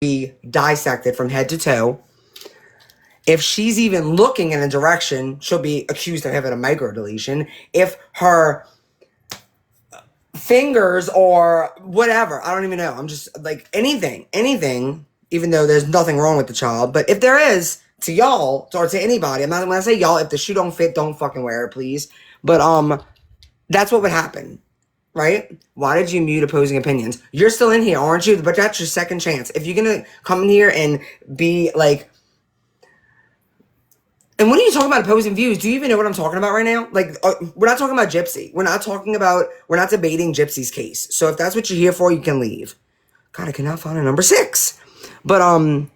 be dissected from head to toe. If she's even looking in a direction, she'll be accused of having a microdeletion. If her fingers or whatever, I don't even know. I'm just like anything, even though there's nothing wrong with the child. But if there is, to y'all, or to anybody, I'm not, when I say y'all, if the shoe don't fit, don't fucking wear it, please. But that's what would happen. Right? Why did you mute opposing opinions? You're still in here, aren't you? But that's your second chance. If you're gonna come in here and be like, and when are you talking about opposing views? Do you even know what I'm talking about right now? Like, we're not talking about Gypsy. We're not debating Gypsy's case. So if that's what you're here for, you can leave. God, I cannot find a number 6. But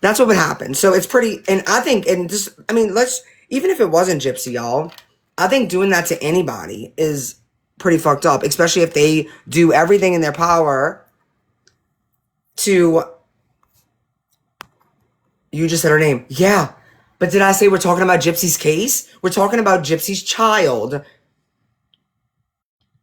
that's what would happen. So it's pretty, and I think, and just, I mean, even if it wasn't Gypsy, y'all, I think doing that to anybody is pretty fucked up, especially if they do everything in their power to, you just said her name. Yeah. But did I say we're talking about Gypsy's case? We're talking about Gypsy's child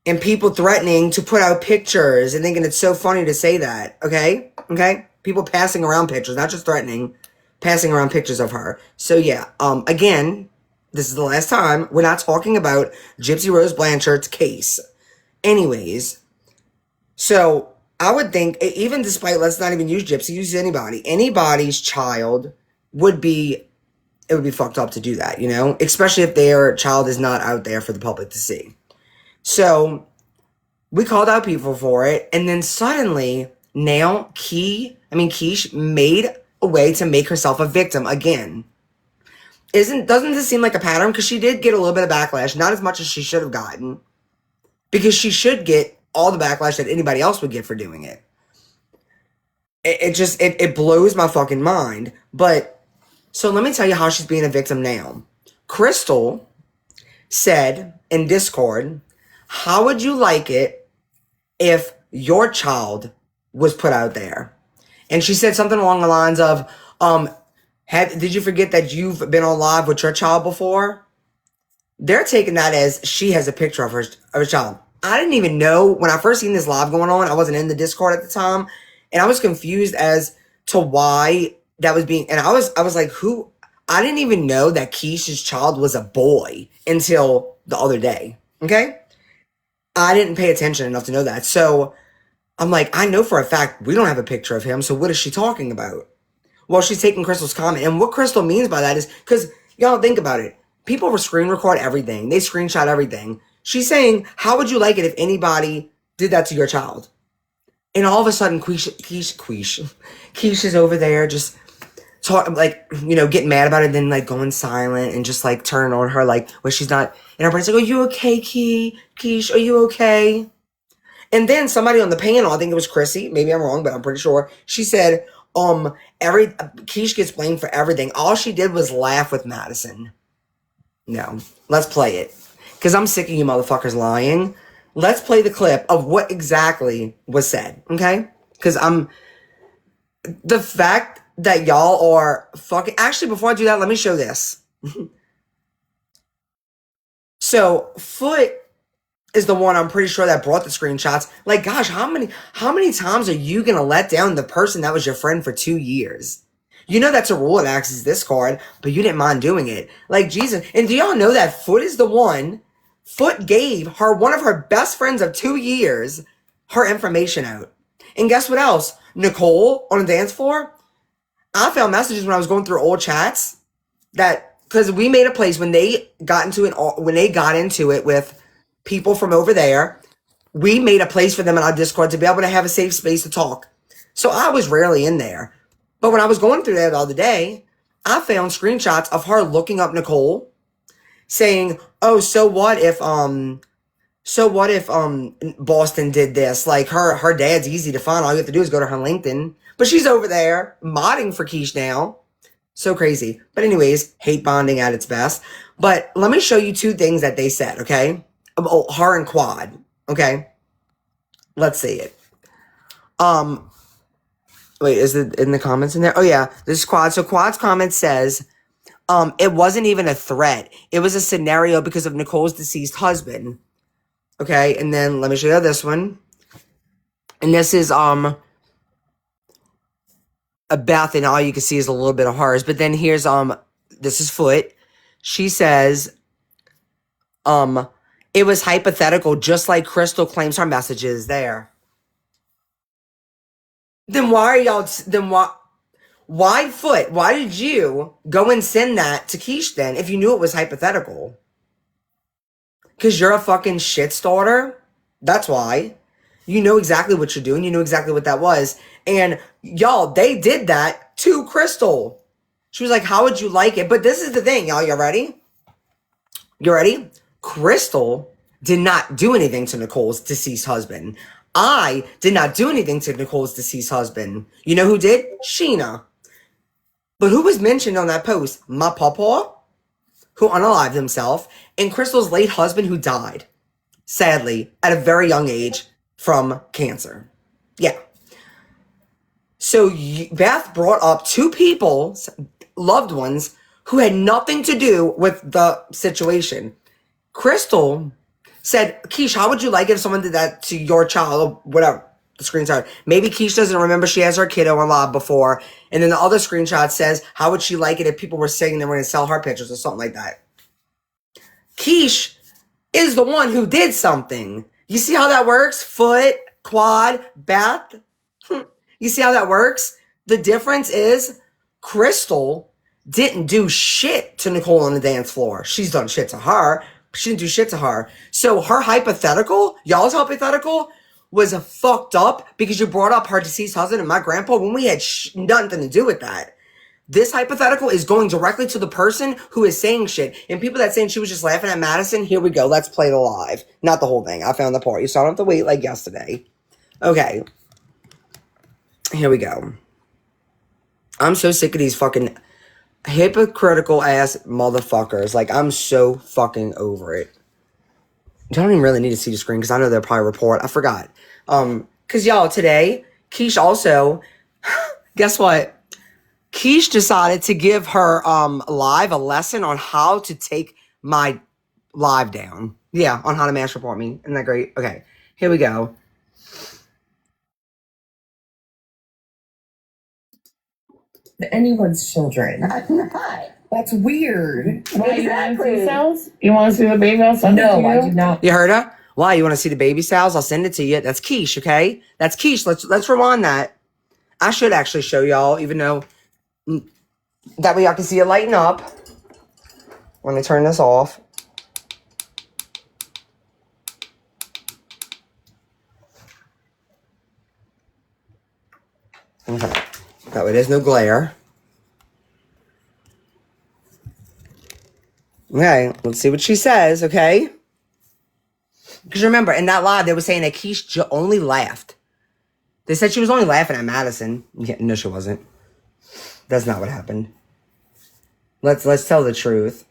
and people threatening to put out pictures and thinking it's so funny to say that. Okay? Okay? People passing around pictures, not just threatening, passing around pictures of her. So yeah, again, this is the last time. We're not talking about Gypsy Rose Blanchard's case. Anyways, so I would think, even despite, let's not even use Gypsy, use anybody. Anybody's child would be, it would be fucked up to do that, you know? Especially if their child is not out there for the public to see. So, we called out people for it, and then suddenly, now, Keish made a way to make herself a victim again. Doesn't this seem like a pattern? Because she did get a little bit of backlash, not as much as she should have gotten. Because she should get all the backlash that anybody else would get for doing it. It blows my fucking mind. But, so let me tell you how she's being a victim now. Crystal said in Discord, how would you like it if your child was put out there? And she said something along the lines of, did you forget that you've been on live with your child before? They're taking that as she has a picture of her child. I didn't even know, when I first seen this live going on, I wasn't in the Discord at the time, and I was confused as to why that was being, and I was like, who? I didn't even know that Keisha's child was a boy until the other day, okay? I didn't pay attention enough to know that. So I'm like, I know for a fact we don't have a picture of him, so what is she talking about? Well, she's taking Crystal's comment. And what Crystal means by that is, because y'all think about it, people will screen record everything. They screenshot everything. She's saying, how would you like it if anybody did that to your child? And all of a sudden, Keish is over there just talking, like, you know, getting mad about it, then like going silent and just like turning on her like, well, she's not. And everybody's like, are you okay, Keish? Are you okay? And then somebody on the panel, I think it was Chrissy, maybe I'm wrong, but I'm pretty sure, she said, Keish gets blamed for everything. All she did was laugh with Madison. No, let's play it. Because I'm sick of you motherfuckers lying. Let's play the clip of what exactly was said, okay? Because the fact that y'all are fucking, actually, before I do that, let me show this. So, Foot is the one I'm pretty sure that brought the screenshots. Like, gosh, how many times are you gonna let down the person that was your friend for 2 years? You know that's a rule at Access Discord, but you didn't mind doing it. Like, Jesus. And do y'all know that Foot is the one, Foot gave one of her best friends of 2 years, her information out. And guess what else? Nicole on the dance floor, I found messages when I was going through old chats that, because we made a place when they got into it with people from over there, we made a place for them in our Discord to be able to have a safe space to talk. So I was rarely in there. But when I was going through that the other day, I found screenshots of her looking up Nicole, saying, oh, so what if Boston did this? Like, her dad's easy to find. All you have to do is go to her LinkedIn. But she's over there modding for Keish now. So crazy. But anyways, hate bonding at its best. But let me show you 2 things that they said, okay? Oh, her and Quad, okay? Let's see it. Wait, is it in the comments in there? Oh, yeah, this is Quad. So Quad's comment says, it wasn't even a threat. It was a scenario because of Nicole's deceased husband. Okay, and then let me show you this one. And this is, a Beth, and all you can see is a little bit of hers. But then here's this is Foot. She says, it was hypothetical, just like Crystal claims her messages there. Then why are y'all? Then why Foot? Why did you go and send that to Keish then if you knew it was hypothetical? Because you're a fucking shit starter. That's why. You know exactly what you're doing. You know exactly what that was. And y'all, they did that to Crystal. She was like, how would you like it? But this is the thing, y'all. You ready? You ready? Crystal did not do anything to Nicole's deceased husband. I did not do anything to Nicole's deceased husband. You know who did? Sheena. But who was mentioned on that post? My pawpaw, who unalived himself, and Crystal's late husband who died, sadly, at a very young age from cancer. Yeah. So Beth brought up two people, loved ones, who had nothing to do with the situation. Crystal said, Keish, how would you like it if someone did that to your child or whatever? The screenshot. Maybe Keish doesn't remember she has her kiddo on live before. And then the other screenshot says, how would she like it if people were saying they were going to sell her pictures or something like that? Keish is the one who did something. You see how that works? Foot, quad, Beth. You see how that works? The difference is Crystal didn't do shit to Nicole on the dance floor. She's done shit to her. She didn't do shit to her. So her hypothetical, y'all's hypothetical, was fucked up because you brought up her deceased husband and my grandpa when we had nothing to do with that. This hypothetical is going directly to the person who is saying shit. And people that saying she was just laughing at Madison, here we go. Let's play the live. Not the whole thing. I found the part. You saw I don't have to wait like yesterday. Okay. Here we go. I'm so sick of these fucking hypocritical ass motherfuckers. Like, I'm so fucking over it. I don't even really need to see the screen because I know they'll probably report. I forgot. Because y'all, today, Keish also, guess what? Keish decided to give her live a lesson on how to take my live down. Yeah, on how to mash report me. Isn't that great? Okay, here we go. Anyone's children. I'm not. That's weird. Why, you want to see cells? You want to see the baby? I'll send it to you. No, I do not. You heard her? Why? You want to see the baby cells? I'll send it to you. That's Keish, okay? That's Keish. Let's rewind that. I should actually show y'all, even though that way y'all can see it lighten up. Let me turn this off. Okay. That way there's no glare. Okay, let's see what she says, okay? Because remember, in that live, they were saying that Keish only laughed. They said she was only laughing at Madison. Yeah, no, she wasn't. That's not what happened. Let's tell the truth.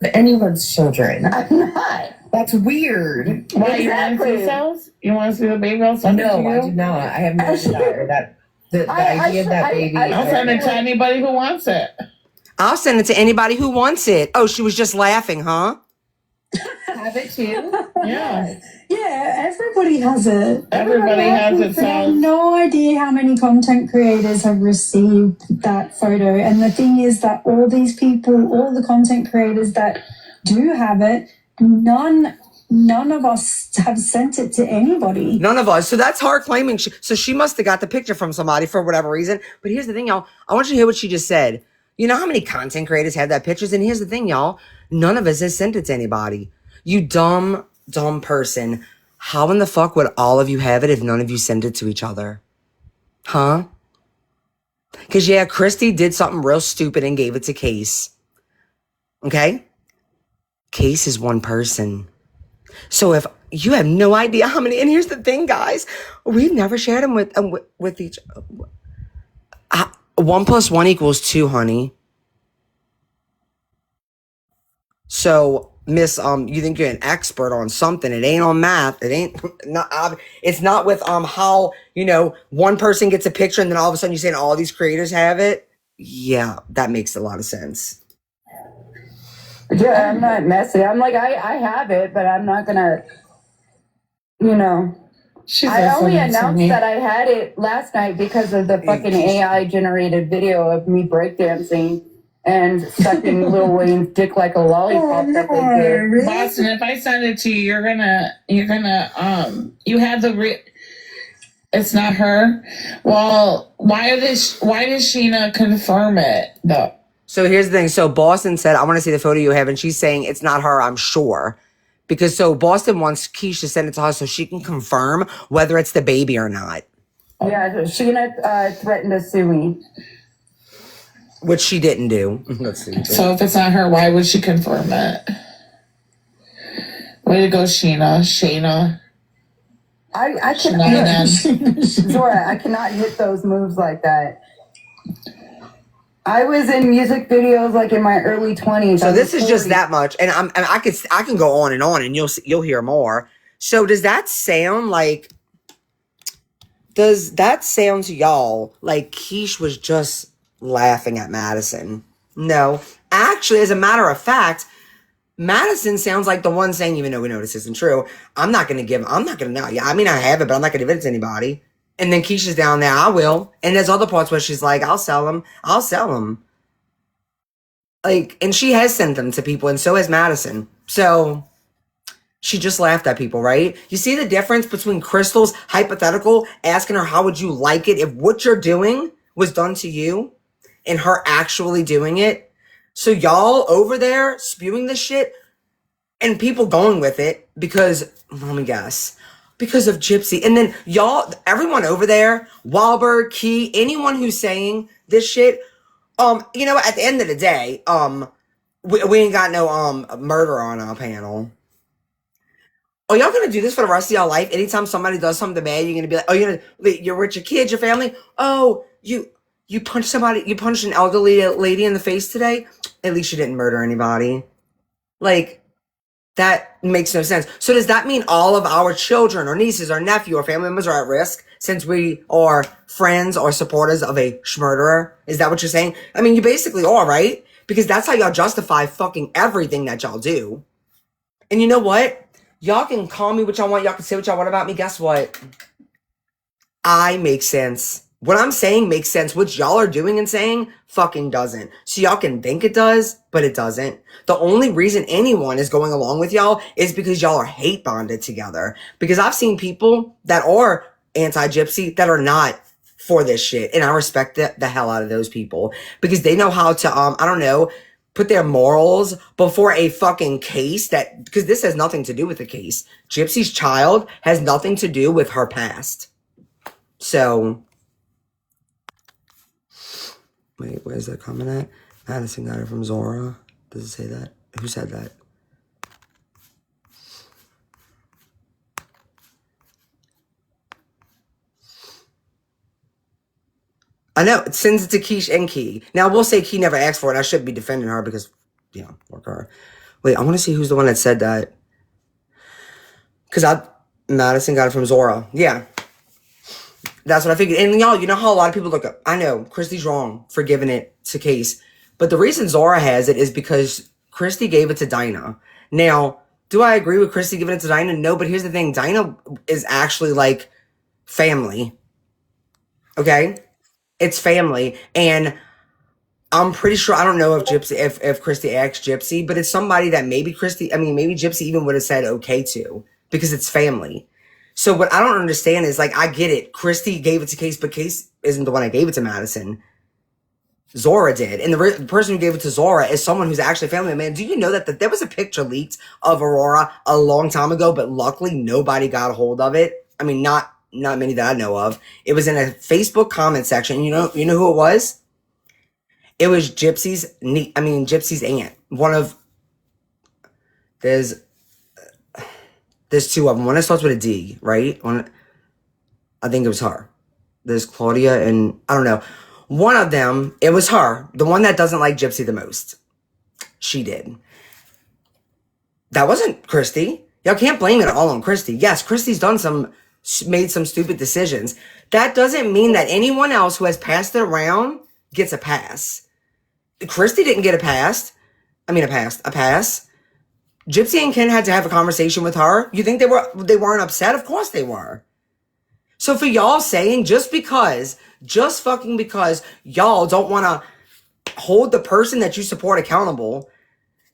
Anyone's children. I'm not. That's weird. Why, you want to see cells? You want to see the baby? I'll send it to you. No, I do not. I have no desire. The idea of that baby. I'll send it to anybody who wants it. I'll send it to anybody who wants it. Oh, she was just laughing, huh? Have it too. Yeah. Yeah, everybody has it. Everybody has it. But I have no idea how many content creators have received that photo. And the thing is that all these people, all the content creators that do have it, none of us have sent it to anybody. None of us. So that's her claiming. So she must have got the picture from somebody for whatever reason. But here's the thing, y'all. I want you to hear what she just said. You know how many content creators have that pictures? And here's the thing, y'all. None of us has sent it to anybody. You dumb person. How in the fuck would all of you have it if none of you sent it to each other? Huh? Because, yeah, Christy did something real stupid and gave it to Case. Okay? Case is one person. So if you have no idea how many, and here's the thing, guys, we've never shared them with each. 1 + 1 = 2, honey. So, Miss, you think you're an expert on something? It ain't on math. It ain't not. It's not with how one person gets a picture and then all of a sudden you're saying all these creators have it. Yeah, that makes a lot of sense. Yeah, I'm not messy. I'm like, I have it, but I'm not gonna, She's I only listening to announced me. that I had it last night because of the fucking AI generated video of me breakdancing and sucking Lil Wayne's dick like a lollipop that they did. Boston, if I send it to you, you're gonna, you have it's not her. Well, why does Sheena confirm it though? So here's the thing. So Boston said, I want to see the photo you have. And she's saying it's not her, I'm sure. Because so Boston wants Keish to send it to her so she can confirm whether it's the baby or not. Yeah, Sheena threatened to sue me. Which she didn't do. Let's see. So if it's not her, why would she confirm it? Way to go, Sheena. I cannot, Zora, I cannot hit those moves like that. I was in music videos like in my early 20s. So this is just that much, and I can go on, and you'll hear more. So does that sound like? Does that sound to y'all like Keish was just laughing at Madison? No, actually, as a matter of fact, Madison sounds like the one saying, even though we know this isn't true, I'm not gonna know. Yeah, I mean I have it, but I'm not gonna give it to anybody. And then Keisha's down there, I will. And there's other parts where she's like, I'll sell them. Like, and she has sent them to people, and so has Madison. So she just laughed at people, right? You see the difference between Crystal's hypothetical, asking her, how would you like it if what you're doing was done to you, and her actually doing it? So y'all over there spewing this shit, and people going with it because, let me guess, because of Gypsy. And then y'all, everyone over there, Wahlberg, Key, anyone who's saying this shit, you know, at the end of the day, we ain't got no murder on our panel. Are y'all gonna do this for the rest of y'all life? Anytime somebody does something bad, you're gonna be like, oh, you're with your kids, your family. Oh, you punched somebody, you punched an elderly lady in the face today. At least you didn't murder anybody. Like, that makes no sense. So does that mean all of our children or nieces or nephew or family members are at risk since we are friends or supporters of a murderer? Is that what you're saying? I mean, you basically are, right? Because that's how y'all justify fucking everything that y'all do. And you know what? Y'all can call me what y'all want. Y'all can say what y'all want about me. Guess what? I make sense. What I'm saying makes sense. What y'all are doing and saying fucking doesn't. So y'all can think it does, but it doesn't. The only reason anyone is going along with y'all is because y'all are hate bonded together. Because I've seen people that are anti-gypsy that are not for this shit. And I respect the hell out of those people. Because they know how to, I don't know, put their morals before a fucking case that, because this has nothing to do with the case. Gypsy's child has nothing to do with her past. So, wait, where's that comment at? Madison got it from Zora. Does it say that? Who said that? I know, it sends it to Keish and Key. Now, we'll say Key never asked for it. I shouldn't be defending her because, you know, work her. Wait, I want to see who's the one that said that. Because Madison got it from Zora. Yeah. That's what I figured. And y'all, you know how a lot of people look up. I know, Christy's wrong for giving it to Case. But the reason Zora has it is because Christy gave it to Dinah. Now, do I agree with Christy giving it to Dinah? No, but here's the thing. Dinah is actually like family. Okay? It's family. And I'm pretty sure, I don't know if if Christy asked Gypsy, but it's somebody that maybe maybe Gypsy even would have said okay to, because it's family. So what I don't understand is, like, I get it. Christy gave it to Case, but Case isn't the one that gave it to Madison. Zora did. And the person who gave it to Zora is someone who's actually family. Man, do you know that there was a picture leaked of Aurora a long time ago, but luckily nobody got a hold of it? I mean, not many that I know of. It was in a Facebook comment section. You know who it was? It was Gypsy's aunt. There's two of them. One that starts with a D, right? I think it was her. There's Claudia and I don't know. One of them, it was her. The one that doesn't like Gypsy the most. She did. That wasn't Christy. Y'all can't blame it all on Christy. Yes, Christy's made some stupid decisions. That doesn't mean that anyone else who has passed it around gets a pass. Christy didn't get a pass. A pass. Gypsy and Ken had to have a conversation with her. You think they weren't upset? Of course they were. So for y'all saying just fucking because y'all don't want to hold the person that you support accountable,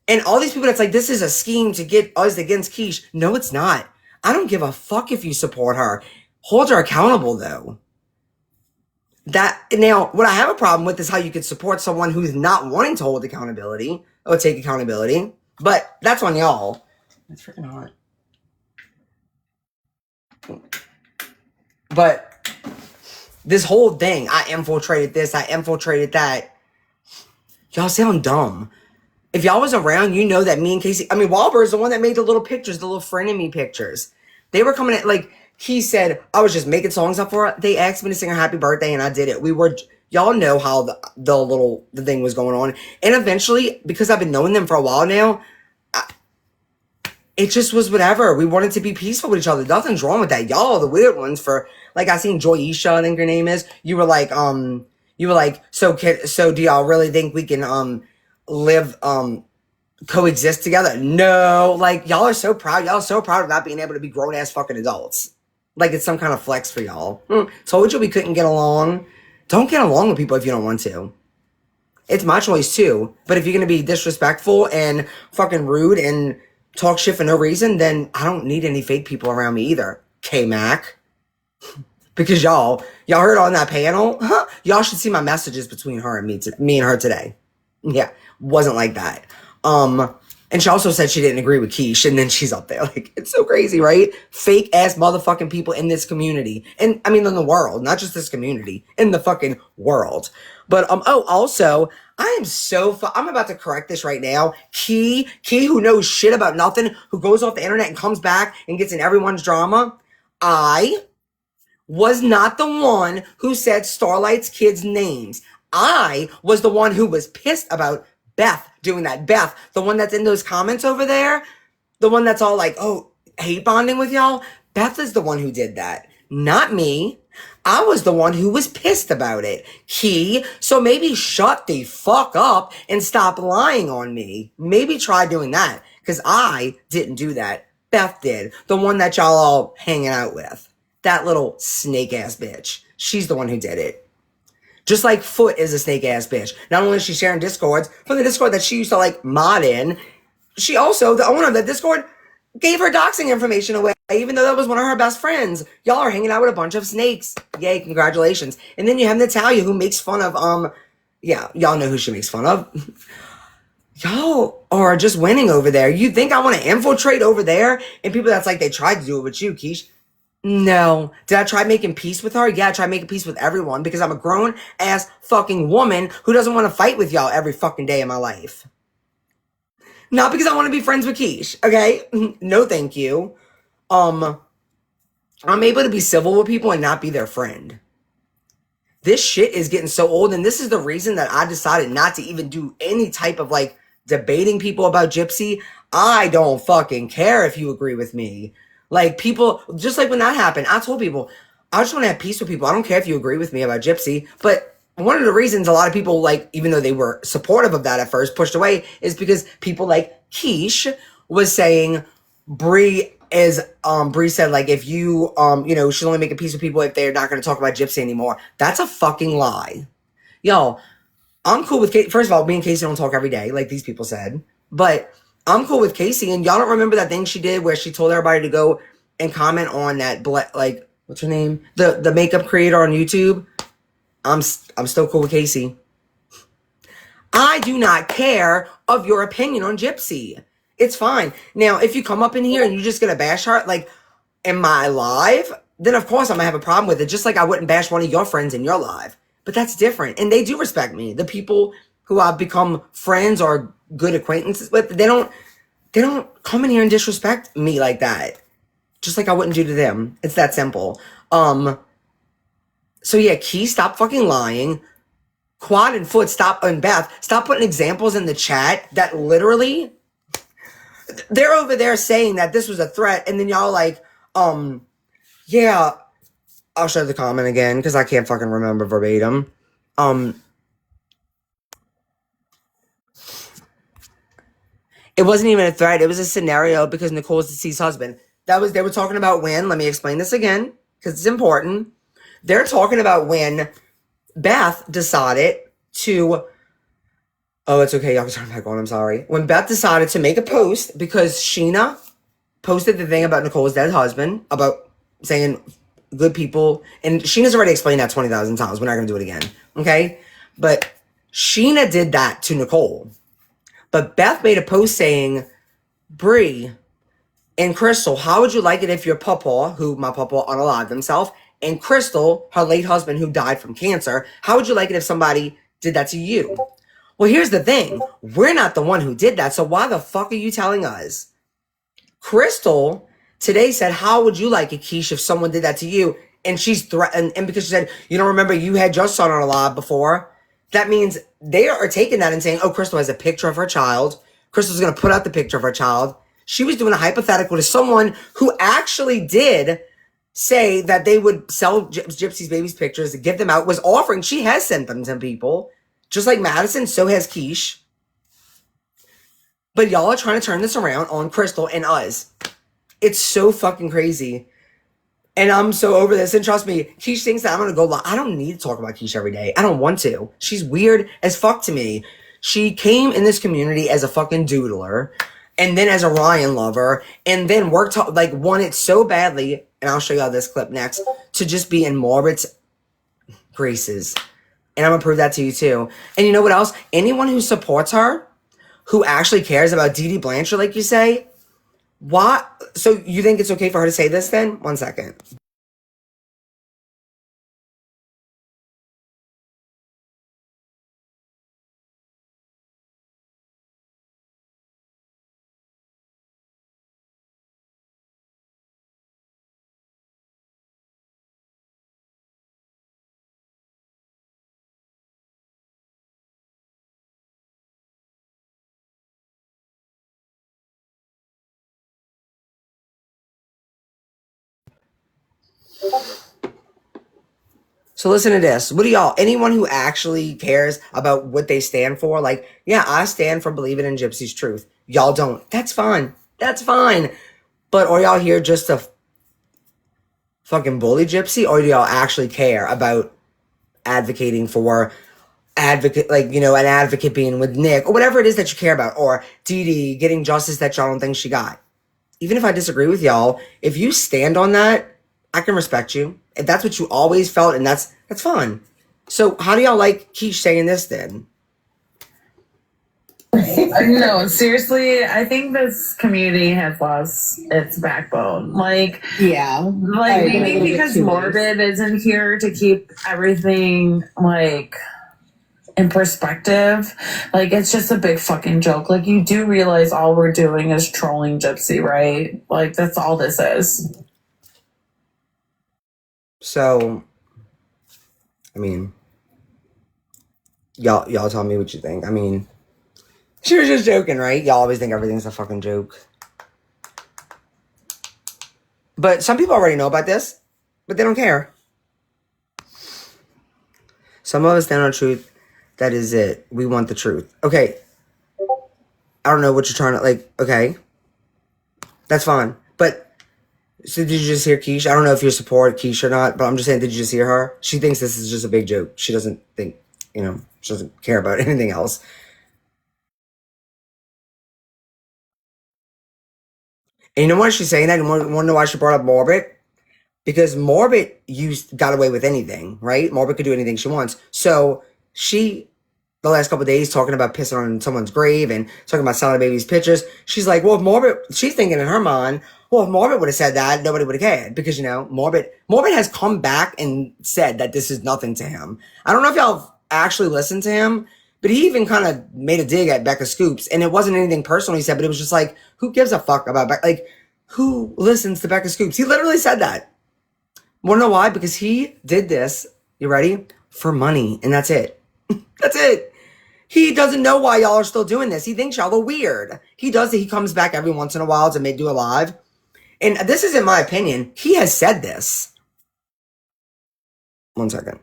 and all these people that's like, this is a scheme to get us against Keish. No, it's not. I don't give a fuck if you support her. Hold her accountable, though. Now, what I have a problem with is how you could support someone who's not wanting to hold accountability or take accountability. But that's on y'all. It's freaking hot. But this whole thing, I infiltrated this, I infiltrated that. Y'all sound dumb. If y'all was around, you know that me and Casey, Wahlberg's the one that made the little pictures, the little frenemy pictures. They were coming at, like, he said, I was just making songs up for her. They asked me to sing her happy birthday, and I did it. Y'all know how the thing was going on. And eventually, because I've been knowing them for a while now, it just was whatever. We wanted to be peaceful with each other. Nothing's wrong with that. Y'all are the weird ones for, like, I seen Joyisha, I think her name is. You were like, so do y'all really think we can, live, coexist together? No, like, y'all are so proud. Y'all are so proud of not being able to be grown-ass fucking adults. Like, it's some kind of flex for y'all. Told you we couldn't get along. Don't get along with people if you don't want to. It's my choice, too. But if you're gonna be disrespectful and fucking rude and talk shit for no reason, then I don't need any fake people around me either, K-Mac. Because y'all heard on that panel, y'all should see my messages between her and me and her today. Yeah, wasn't like that. And she also said she didn't agree with Keish, and then she's up there. Like, it's so crazy, right? Fake ass motherfucking people in this community. And in the world, not just this community, in the fucking world. But, also, I am I'm about to correct this right now. Key, who knows shit about nothing, who goes off the internet and comes back and gets in everyone's drama. I was not the one who said Starlight's kids' names. I was the one who was pissed about Beth doing that. Beth, the one that's in those comments over there, the one that's all like, oh, hate bonding with y'all. Beth is the one who did that, not me. I was the one who was pissed about it. Key, so maybe shut the fuck up and stop lying on me. Maybe try doing that, because I didn't do that. Beth did, the one that y'all all hanging out with. That little snake-ass bitch. She's the one who did it. Just like Foot is a snake-ass bitch. Not only is she sharing Discords, from the Discord that she used to, like, mod in, she also, the owner of that Discord, gave her doxing information away, even though that was one of her best friends. Y'all are hanging out with a bunch of snakes. Yay, congratulations. And then you have Natalia, who makes fun of, yeah, y'all know who she makes fun of. Y'all are just winning over there. You think I want to infiltrate over there? And people that's like, they tried to do it with you, Keish. No. Did I try making peace with her? Yeah, I tried making peace with everyone because I'm a grown-ass fucking woman who doesn't want to fight with y'all every fucking day of my life. Not because I want to be friends with Keish, okay? No, thank you. I'm able to be civil with people and not be their friend. This shit is getting so old, and this is the reason that I decided not to even do any type of, like, debating people about Gypsy. I don't fucking care if you agree with me. Like, people, just like when that happened, I told people, I just want to have peace with people. I don't care if you agree with me about Gypsy. But one of the reasons a lot of people, like, even though they were supportive of that at first, pushed away, is because people like Keish was saying, Bree said, like, if you, she's only making peace with people if they're not going to talk about Gypsy anymore. That's a fucking lie. Yo, I'm cool with Casey. First of all, me and Casey don't talk every day, like these people said. But I'm cool with Casey, and y'all don't remember that thing she did where she told everybody to go and comment on that, like, what's her name? The makeup creator on YouTube? I'm still cool with Casey. I do not care of your opinion on Gypsy. It's fine. Now, if you come up in here and you're just gonna bash her, like, in my live, then of course I'm gonna have a problem with it, just like I wouldn't bash one of your friends in your live. But that's different, and they do respect me. The people who I've become friends or good acquaintances with, they don't come in here and disrespect me like that. Just like I wouldn't do to them. It's that simple. So yeah, Key, stop fucking lying. Quad and Foot, and Beth, stop putting examples in the chat that literally, they're over there saying that this was a threat, and then y'all like, yeah, I'll show the comment again, because I can't fucking remember verbatim. It wasn't even a threat. It was a scenario because Nicole's deceased husband. They were talking about when, let me explain this again. because it's important. They're talking about when Beth decided to. Oh, it's okay. Y'all can turn back on. I'm sorry. When Beth decided to make a post because Sheena posted the thing about Nicole's dead husband, about saying good people. And Sheena's already explained that 20,000 times. We're not going to do it again. Okay? But Sheena did that to Nicole. But Beth made a post saying, Brie and Crystal, how would you like it if your papa, who my papa unalived himself, and Crystal, her late husband who died from cancer, how would you like it if somebody did that to you? Well, here's the thing. We're not the one who did that, so why the fuck are you telling us? Crystal today said, how would you like it, Keish, if someone did that to you? And she's threatened, and because she said, you don't remember you had your son on a live before, that means they are taking that and saying, oh, Crystal has a picture of her child. Crystal's going to put out the picture of her child. She was doing a hypothetical to someone who actually did say that they would sell Gypsy's baby's pictures to give them out, was offering. She has sent them to people. Just like Madison, so has Keish. But y'all are trying to turn this around on Crystal and us. It's so fucking crazy. And I'm so over this. And trust me, Keish thinks that I'm going to go live. I don't need to talk about Keish every day. I don't want to. She's weird as fuck to me. She came in this community as a fucking doodler. And then as a Ryan lover. And then worked, like, wanted so badly, and I'll show y'all this clip next, to just be in Morbid's graces. And I'm going to prove that to you too. And you know what else? Anyone who supports her, who actually cares about Dee Dee Blanchard, like you say, why? So you think it's okay for her to say this then? 1 second. So listen to this. What do y'all, anyone who actually cares about what they stand for, like, yeah, I stand for believing in Gypsy's truth. Y'all don't. That's fine. That's fine. But are y'all here just to fucking bully Gypsy, or do y'all actually care about advocating for advocate, like, you know, an advocate being with Nick, or whatever it is that you care about, or Dee Dee getting justice that y'all don't think she got? Even if I disagree with y'all, if you stand on that, I can respect you. If that's what you always felt, and that's fine. So how do y'all like Keish saying this then? No, seriously, I think this community has lost its backbone. Like, Yeah. maybe because Morbid isn't here to keep everything, like, in perspective. Like, it's just a big fucking joke. Like, you do realize all we're doing is trolling Gypsy, right? Like, that's all this is. So, I mean, y'all tell me what you think. I mean, she was just joking, right? Y'all always think everything's a fucking joke. But some people already know about this, but they don't care. Some of us stand on truth. That is it. We want the truth. Okay. I don't know what you're trying to, like, okay. That's fine. But, so did you just hear Keish? I don't know if you support Keish or not, but I'm just saying, did you just hear her? She thinks this is just a big joke. She doesn't think, you know, she doesn't care about anything else. And you know why she's saying that? You want to know why she brought up Morbid? Because Morbid got away with anything, right? Morbid could do anything she wants. So she, the last couple of days, talking about pissing on someone's grave and talking about selling baby's pictures. She's like, well, if Morbid, she's thinking in her mind, well, if Morbid would have said that, nobody would have cared. Because, you know, Morbid has come back and said that this is nothing to him. I don't know if y'all actually listened to him, but he even kind of made a dig at Becca Scoops. And it wasn't anything personal, he said, but it was just like, who gives a fuck about Becca? Like, who listens to Becca Scoops? He literally said that. Wanna know why? Because he did this, you ready? For money, and that's it. That's it. He doesn't know why y'all are still doing this. He thinks y'all are weird. He does it. He comes back every once in a while to do a live. And this isn't my opinion. He has said this. 1 second.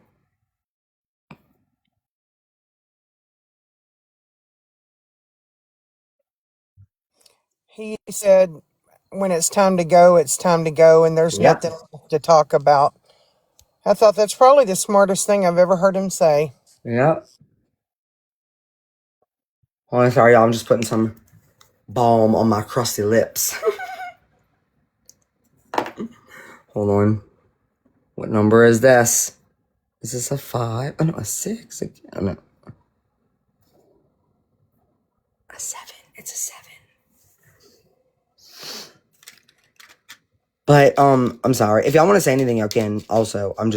He said, when it's time to go, it's time to go, and there's Yep. nothing to talk about. I thought that's probably the smartest thing I've ever heard him say. Yep. Oh, I'm sorry, y'all. I'm just putting some balm on my crusty lips. Hold on. What number is this? Is this a 5? Oh, no, a 6. Oh, no. A 7. It's a 7. But I'm sorry. If y'all want to say anything, y'all can. Also, I'm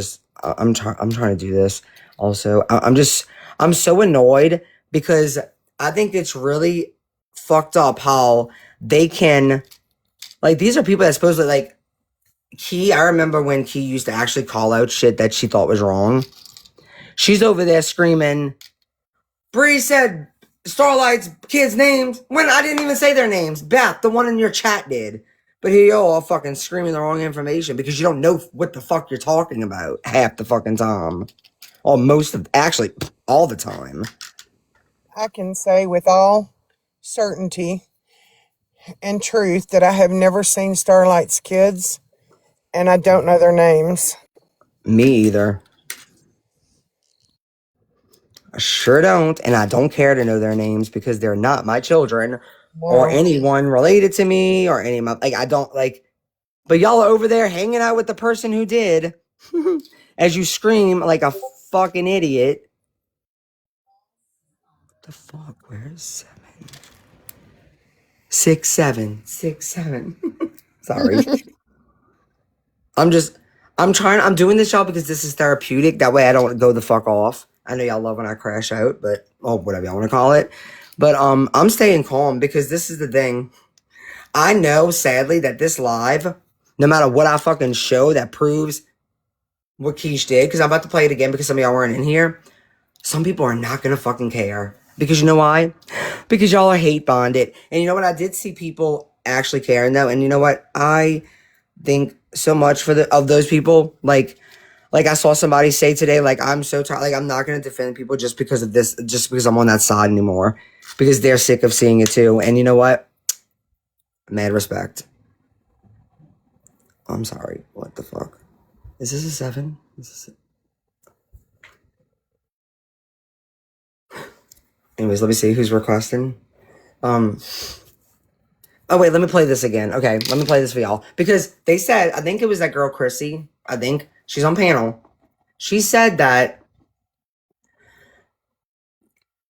trying to do this. Also, I'm so annoyed because I think it's really fucked up how they can, like, these are people that supposedly, like, Key. I remember when Key used to actually call out shit that she thought was wrong. She's over there screaming, Bree said Starlight's kids' names when I didn't even say their names. Beth, the one in your chat, did. But here you're all fucking screaming the wrong information because you don't know what the fuck you're talking about half the fucking time. Or actually, all the time. I can say with all certainty and truth that I have never seen Starlight's kids, and I don't know their names. Me either. I sure don't, and I don't care to know their names because they're not my children or No. anyone related to me or any of my, like, I don't, like, but y'all are over there hanging out with the person who did as you scream like a fucking idiot. What the fuck? Where's 7? 6, 7. 6, 7. Sorry. I'm doing this, y'all, because this is therapeutic. That way I don't go the fuck off. I know y'all love when I crash out, but, oh, whatever y'all want to call it. But, I'm staying calm because this is the thing. I know, sadly, that this live, no matter what I fucking show that proves what Keish did, because I'm about to play it again because some of y'all weren't in here, some people are not going to fucking care. Because you know why? Because y'all are hate bonded. And you know what? I did see people actually caring though. And you know what? I think so much of those people. Like I saw somebody say today, like, I'm so tired. Like, I'm not going to defend people just because of this, just because I'm on that side anymore. Because they're sick of seeing it too. And you know what? Mad respect. I'm sorry. What the fuck? Is this a 7? Anyways, let me see who's requesting. Oh, wait, let me play this again. Okay, let me play this for y'all. Because they said, I think it was that girl, Chrissy. I think. She's on panel. She said that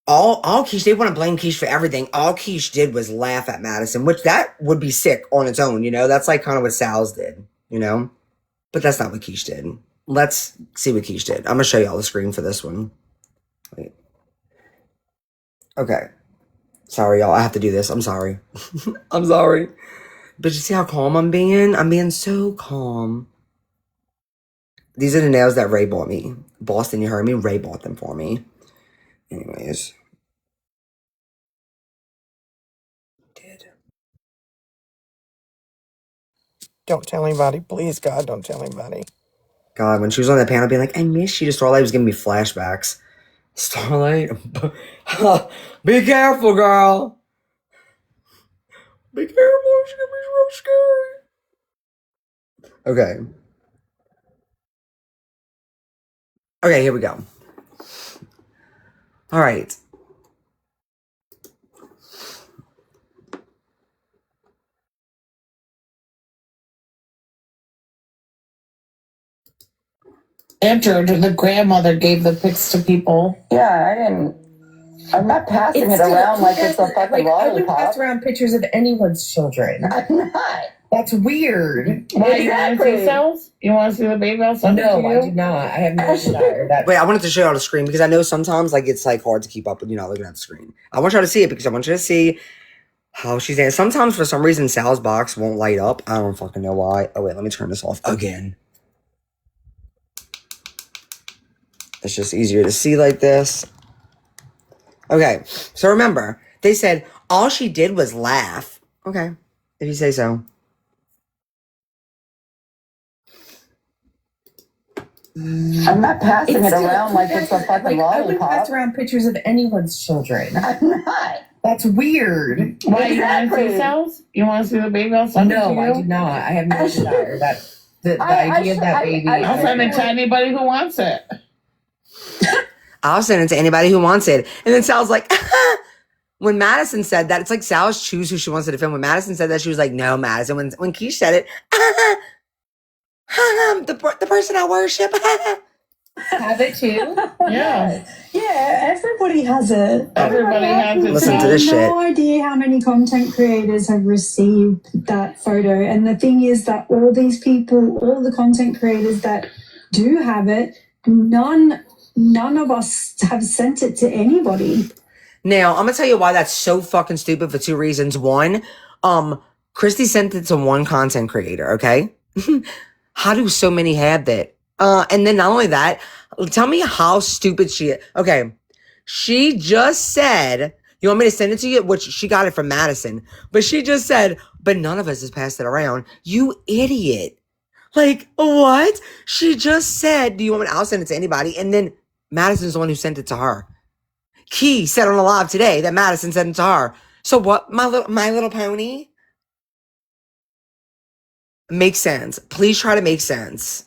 all Keish, they want to blame Keish for everything. All Keish did was laugh at Madison, which that would be sick on its own, you know? That's like kind of what Sal's did, you know? But that's not what Keish did. Let's see what Keish did. I'm going to show y'all the screen for this one. Wait. Okay. Sorry, y'all. I have to do this. I'm sorry. I'm sorry. But you see how calm I'm being? I'm being so calm. These are the nails that Ray bought me. Boston, you heard me? Ray bought them for me. Anyways. Did. Don't tell anybody. Please, God, don't tell anybody. God, when she was on that panel being like, I miss you, Starlight was giving me flashbacks. Starlight? Be careful, girl. Be careful, she's gonna be real scary. Okay. Okay, here we go. All right. Entered, the grandmother gave the pics to people. Yeah, I'm not passing it around like it's a fucking lollipop. I wouldn't pass around pictures of anyone's children. I'm not. That's weird. Why, you want to see cells? You want to see the baby cells? No, I do not. I have no desire. Wait, I wanted to show you on the screen because I know sometimes like it's like hard to keep up when you're not looking at the screen. I want you to see it because I want you to see how she's in. Sometimes for some reason Sal's box won't light up. I don't fucking know why. Oh wait, let me turn this off again. It's just easier to see like this. Okay, so remember, they said all she did was laugh. Okay, if you say so. I'm not passing it around like it's a fucking lollipop. I wouldn't pass around pictures of anyone's children. I'm not. That's weird. Why, you want to see cells? You want to see the baby? I'll send it to you. No, I do not. I have no desire. That the idea of that baby. I'll send it to anybody who wants it. I'll send it to anybody who wants it. And then Sal's like, when Madison said that, it's like Sal's choose who she wants to defend. When Madison said that, she was like, no, Madison. When Keish said it, the person I worship. Have it too. Yeah. Yeah, everybody has it. Everybody has it. Listen to this I shit. have no idea how many content creators have received that photo. And the thing is that all these people, all the content creators that do have it, none of us have sent it to anybody. Now, I'm gonna tell you why that's so fucking stupid for two reasons. One, Christy sent it to one content creator, okay? How do so many have that? And then not only that, tell me how stupid she is. Okay, she just said, you want me to send it to you? Which she got it from Madison. But she just said, but none of us has passed it around. You idiot. Like, what? She just said, do you want me to, I'll send it to anybody. And then Madison's the one who sent it to her. Key said on a live today that Madison sent it to her. So what, My Little Pony? Makes sense. Please try to make sense.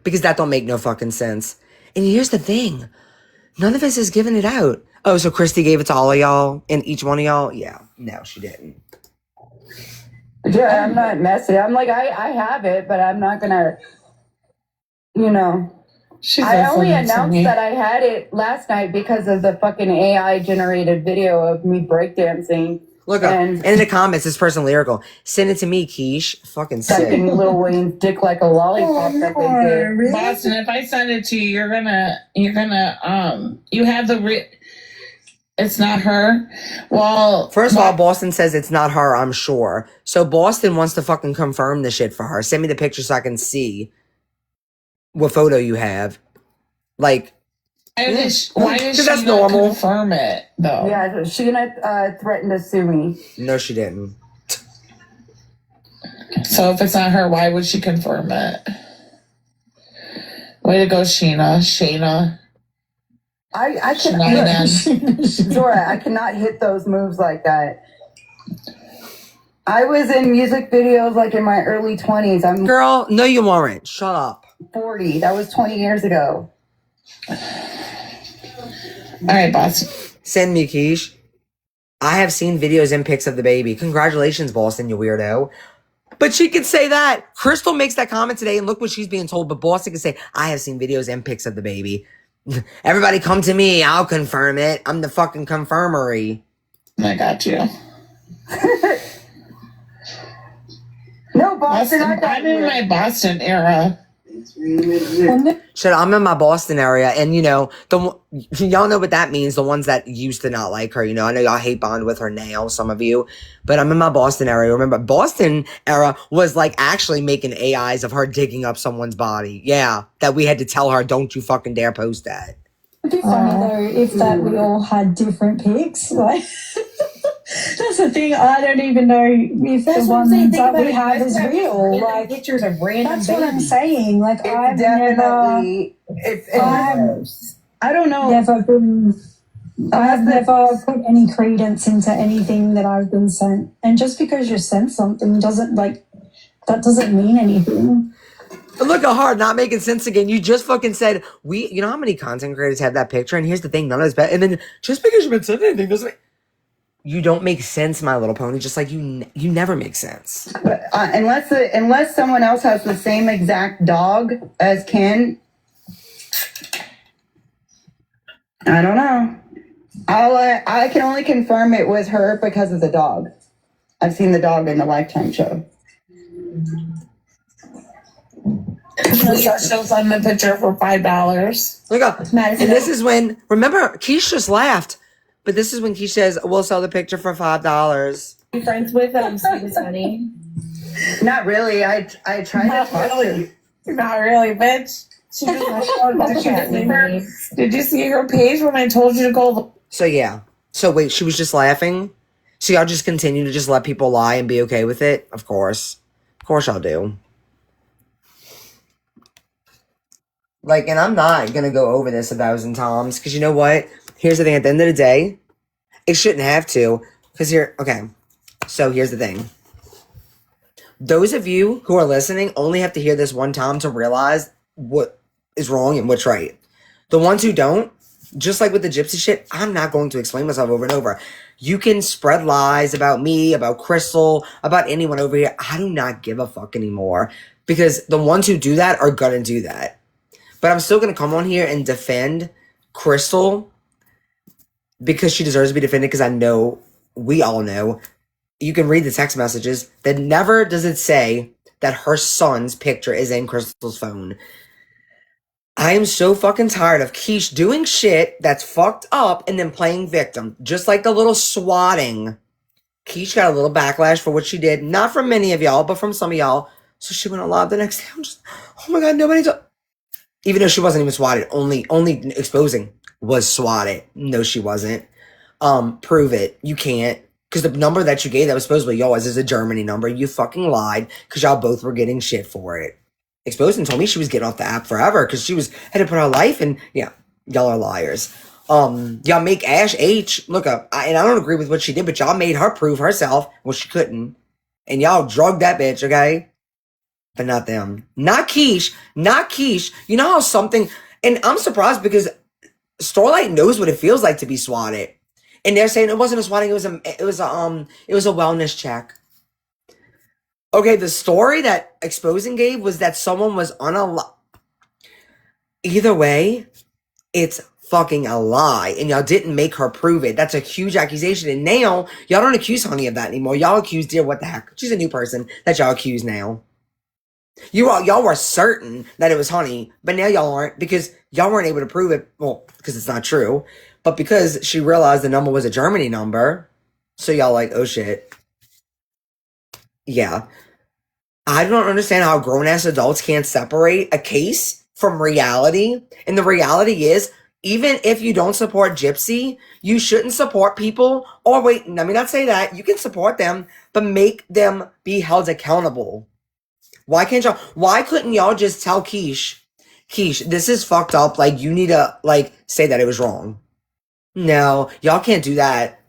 Because that don't make no fucking sense. And here's the thing. None of us has given it out. Oh, so Christy gave it to all of y'all? And each one of y'all? Yeah. No, she didn't. Yeah, I'm not messy. I'm like, I have it, but I'm not gonna, I only announced that I had it last night because of the fucking AI generated video of me breakdancing. Look up. And in the comments, this person lyrical. Send it to me, Keish. Fucking sick. Sucking Lil Wayne's dick like a lollipop that they did. Boston, if I send it to you, you have the it's not her. Well, first of all, Boston says it's not her, I'm sure. So Boston wants to fucking confirm the shit for her. Send me the picture so I can see what photo you have. Like, why does she that's not normal. confirm it, though? Yeah, she gonna threaten to sue me. No, she didn't. So if it's not her, why would she confirm it? Way to go, Shayna. I cannot, Zora, I cannot hit those moves like that. I was in music videos like in my early 20s. I'm Girl, no you weren't. Shut up. 40. That was 20 years ago. All right, Boston. Send me, Keish. I have seen videos and pics of the baby. Congratulations, Boston, you weirdo. But she can say that. Crystal makes that comment today, and look what she's being told. But Boston can say, I have seen videos and pics of the baby. Everybody come to me. I'll confirm it. I'm the fucking confirmery. I got you. No, Boston. I'm in my Boston era. Shit, I'm in my Boston area, and y'all know what that means. The ones that used to not like her, I know y'all hate bond with her now, some of you, but I'm in my Boston area. Remember, Boston era was like actually making AIs of her digging up someone's body. Yeah, that we had to tell her, don't you fucking dare post that. It'd be funny though if that we all had different pics. Like that's the thing. I don't even know if the ones that we have is real. Like pictures of random. That's what I'm saying. Like I've I don't know. I've never put any credence into anything that I've been sent. And just because you're sent something doesn't mean anything. Look at her not making sense again. You just fucking said you know how many content creators have that picture, and here's the thing, none of it's bad. And then just because you've been sent anything doesn't make you don't make sense, My Little Pony. Just like you never make sense. But, unless someone else has the same exact dog as Ken, I don't know. I can only confirm it was her because of the dog. I've seen the dog in the Lifetime show. She'll send the picture for $5. Look up. And this is when, remember, Keish just laughed. But this is when Keish says, we'll sell the picture for $5. You friends with Sweetest Honey? Not really. I tried to talk to. Not really, bitch. She just Did you see her page when I told you to go? So yeah. So wait, she was just laughing? So y'all just continue to just let people lie and be okay with it? Of course. Of course y'all do. Like, and I'm not going to go over this 1,000 times. Because you know what? Here's the thing. At the end of the day, It shouldn't have to. Because okay. So here's the thing. Those of you who are listening only have to hear this one time to realize what is wrong and what's right. The ones who don't, just like with the gypsy shit, I'm not going to explain myself over and over. You can spread lies about me, about Crystal, about anyone over here. I do not give a fuck anymore. Because the ones who do that are gonna do that. But I'm still gonna come on here and defend Crystal because she deserves to be defended, because I know, we all know, you can read the text messages, that never does it say that her son's picture is in Crystal's phone. I am so fucking tired of Keish doing shit that's fucked up and then playing victim. Just like the little swatting. Keish got a little backlash for what she did. Not from many of y'all, but from some of y'all. So she went on live the next day. I'm just, oh my god, nobody even though she wasn't even swatted. Only exposing was swatted. No, she wasn't. Prove it. You can't. Because the number that you gave that was supposedly yours is a Germany number. You fucking lied because y'all both were getting shit for it. Exposing told me she was getting off the app forever because she had to put her life in. Yeah, y'all are liars. Y'all make Ash H look up. And I don't agree with what she did, but y'all made her prove herself. Well, she couldn't. And y'all drugged that bitch, okay? But not them. Not Keish. Not Keish. You know how something... And I'm surprised because Starlight knows what it feels like to be swatted. And they're saying it wasn't a swatting, it was a wellness check. Okay, the story that Exposing gave was that someone was on a either way, it's fucking a lie. And y'all didn't make her prove it. That's a huge accusation. And now, y'all don't accuse Honey of that anymore. Y'all accuse Dear what the heck. She's a new person that y'all accuse now. Y'all were certain that it was Honey, but now y'all aren't because y'all weren't able to prove it. Well, because it's not true. But because she realized the number was a Germany number, so y'all like, oh shit. Yeah. I don't understand how grown-ass adults can't separate a case from reality. And the reality is, even if you don't support Gypsy, you shouldn't support people. Or wait, let me not say that. You can support them, but make them be held accountable. Why couldn't y'all just tell Keish, this is fucked up. Like, you need to, like, say that it was wrong. No, y'all can't do that.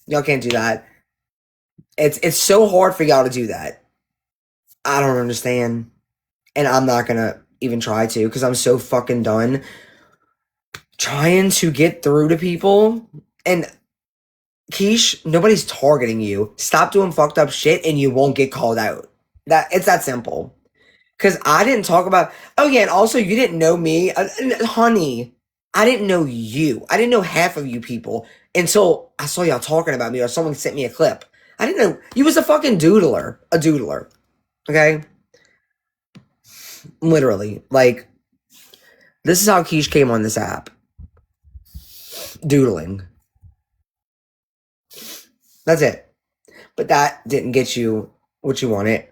Y'all can't do that. It's so hard for y'all to do that. I don't understand. And I'm not gonna even try to, because I'm so fucking done trying to get through to people. And Keish, nobody's targeting you. Stop doing fucked up shit and you won't get called out. It's that simple. Because I didn't talk about... Oh yeah, and also you didn't know me. Honey, I didn't know you. I didn't know half of you people until I saw y'all talking about me or someone sent me a clip. I didn't know... You was a fucking doodler. A doodler. Okay? Literally. Like, this is how Keish came on this app. Doodling. That's it. But that didn't get you what you wanted.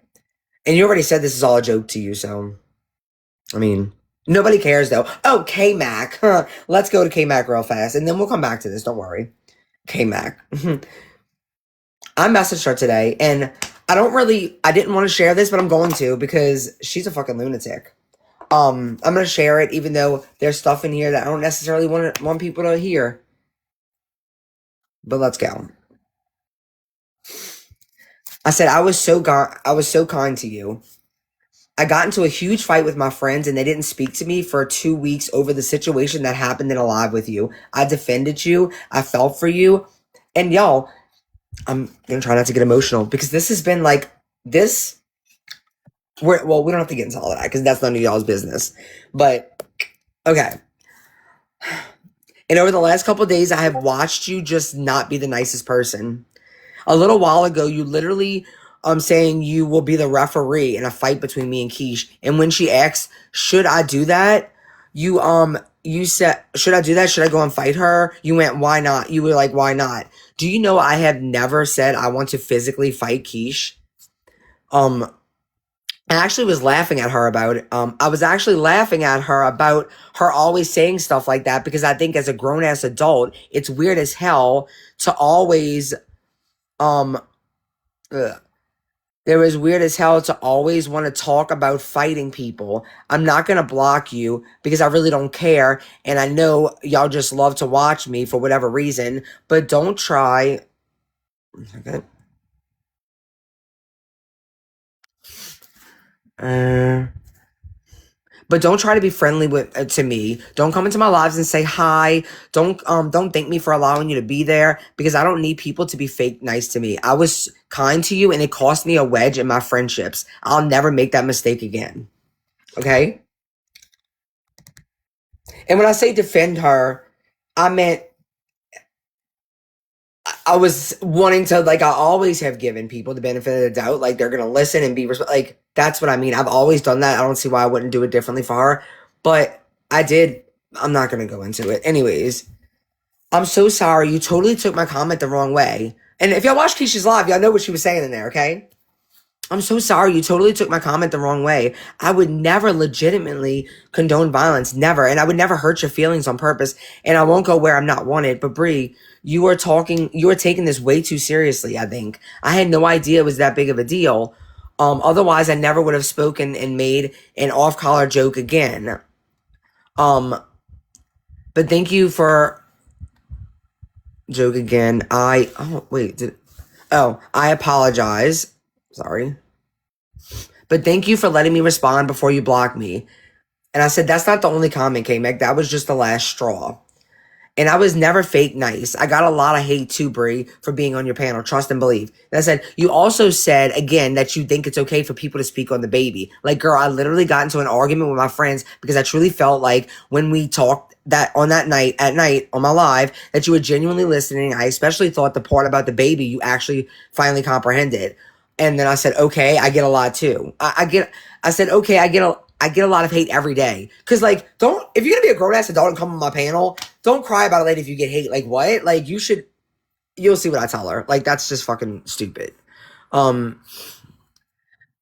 And you already said this is all a joke to you, so... I mean, nobody cares, though. Oh, K-Mac. Huh. Let's go to K-Mac real fast, and then we'll come back to this. Don't worry. K-Mac. I messaged her today, and I didn't want to share this, but I'm going to, because she's a fucking lunatic. I'm going to share it, even though there's stuff in here that I don't necessarily want people to hear. But let's go. I said, I was so kind to you. I got into a huge fight with my friends and they didn't speak to me for 2 weeks over the situation that happened in a live with you. I defended you. I felt for you. And y'all, I'm going to try not to get emotional because this has been like this. We don't have to get into all of that because that's none of y'all's business. But, okay. And over the last couple of days, I have watched you just not be the nicest person. A little while ago, you literally saying you will be the referee in a fight between me and Keish. And when she asked, should I do that? You said, should I do that? Should I go and fight her? You went, why not? You were like, why not? Do you know I have never said I want to physically fight Keish? I actually was laughing at her about it. I was actually laughing at her about her always saying stuff like that because I think as a grown-ass adult, it's weird as hell to always, It was weird as hell to always want to talk about fighting people. I'm not going to block you because I really don't care. And I know y'all just love to watch me for whatever reason. But don't try. Okay. But don't try to be friendly with to me. Don't come into my lives and say hi. Don't thank me for allowing you to be there because I don't need people to be fake nice to me. I was kind to you and it cost me a wedge in my friendships. I'll never make that mistake again. Okay? And when I say defend her, I meant I was wanting to, like, I always have given people the benefit of the doubt, like they're gonna listen and be like, that's what I mean. I've always done that. I don't see why I wouldn't do it differently for her, but I did. I'm not gonna go into it. Anyways, I'm so sorry. You totally took my comment the wrong way. And if y'all watch Keisha's live, y'all know what she was saying in there. Okay. I'm so sorry. You totally took my comment the wrong way. I would never legitimately condone violence. Never. And I would never hurt your feelings on purpose. And I won't go where I'm not wanted. But Bree, you are taking this way too seriously, I think. I had no idea it was that big of a deal. Otherwise I never would have spoken and made an off-collar joke again. But thank you for joke again. I apologize. Sorry. But thank you for letting me respond before you block me. And I said, that's not the only comment, K-Mac. That was just the last straw. And I was never fake nice. I got a lot of hate too, Brie, for being on your panel. Trust and believe. And I said, you also said, again, that you think it's okay for people to speak on the baby. Like, girl, I literally got into an argument with my friends because I truly felt like when we talked at night on my live, that you were genuinely listening. I especially thought the part about the baby you actually finally comprehended. And then I said, okay, I get a lot too. I said, okay, I get a lot of hate every day. Cause like, if you're gonna be a grown ass adult and come on my panel, don't cry about it later if you get hate. Like what? Like you'll see what I tell her. Like that's just fucking stupid. The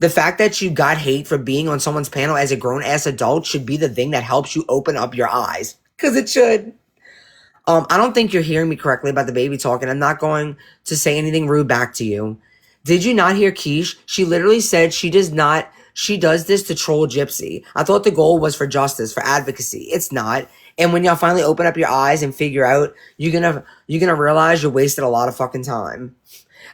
fact that you got hate for being on someone's panel as a grown ass adult should be the thing that helps you open up your eyes. Cause it should. I don't think you're hearing me correctly about the baby talk, and I'm not going to say anything rude back to you. Did you not hear Keish? She literally said she does this to troll Gypsy. I thought the goal was for justice, for advocacy. It's not. And when y'all finally open up your eyes and figure out, you're gonna realize you wasted a lot of fucking time.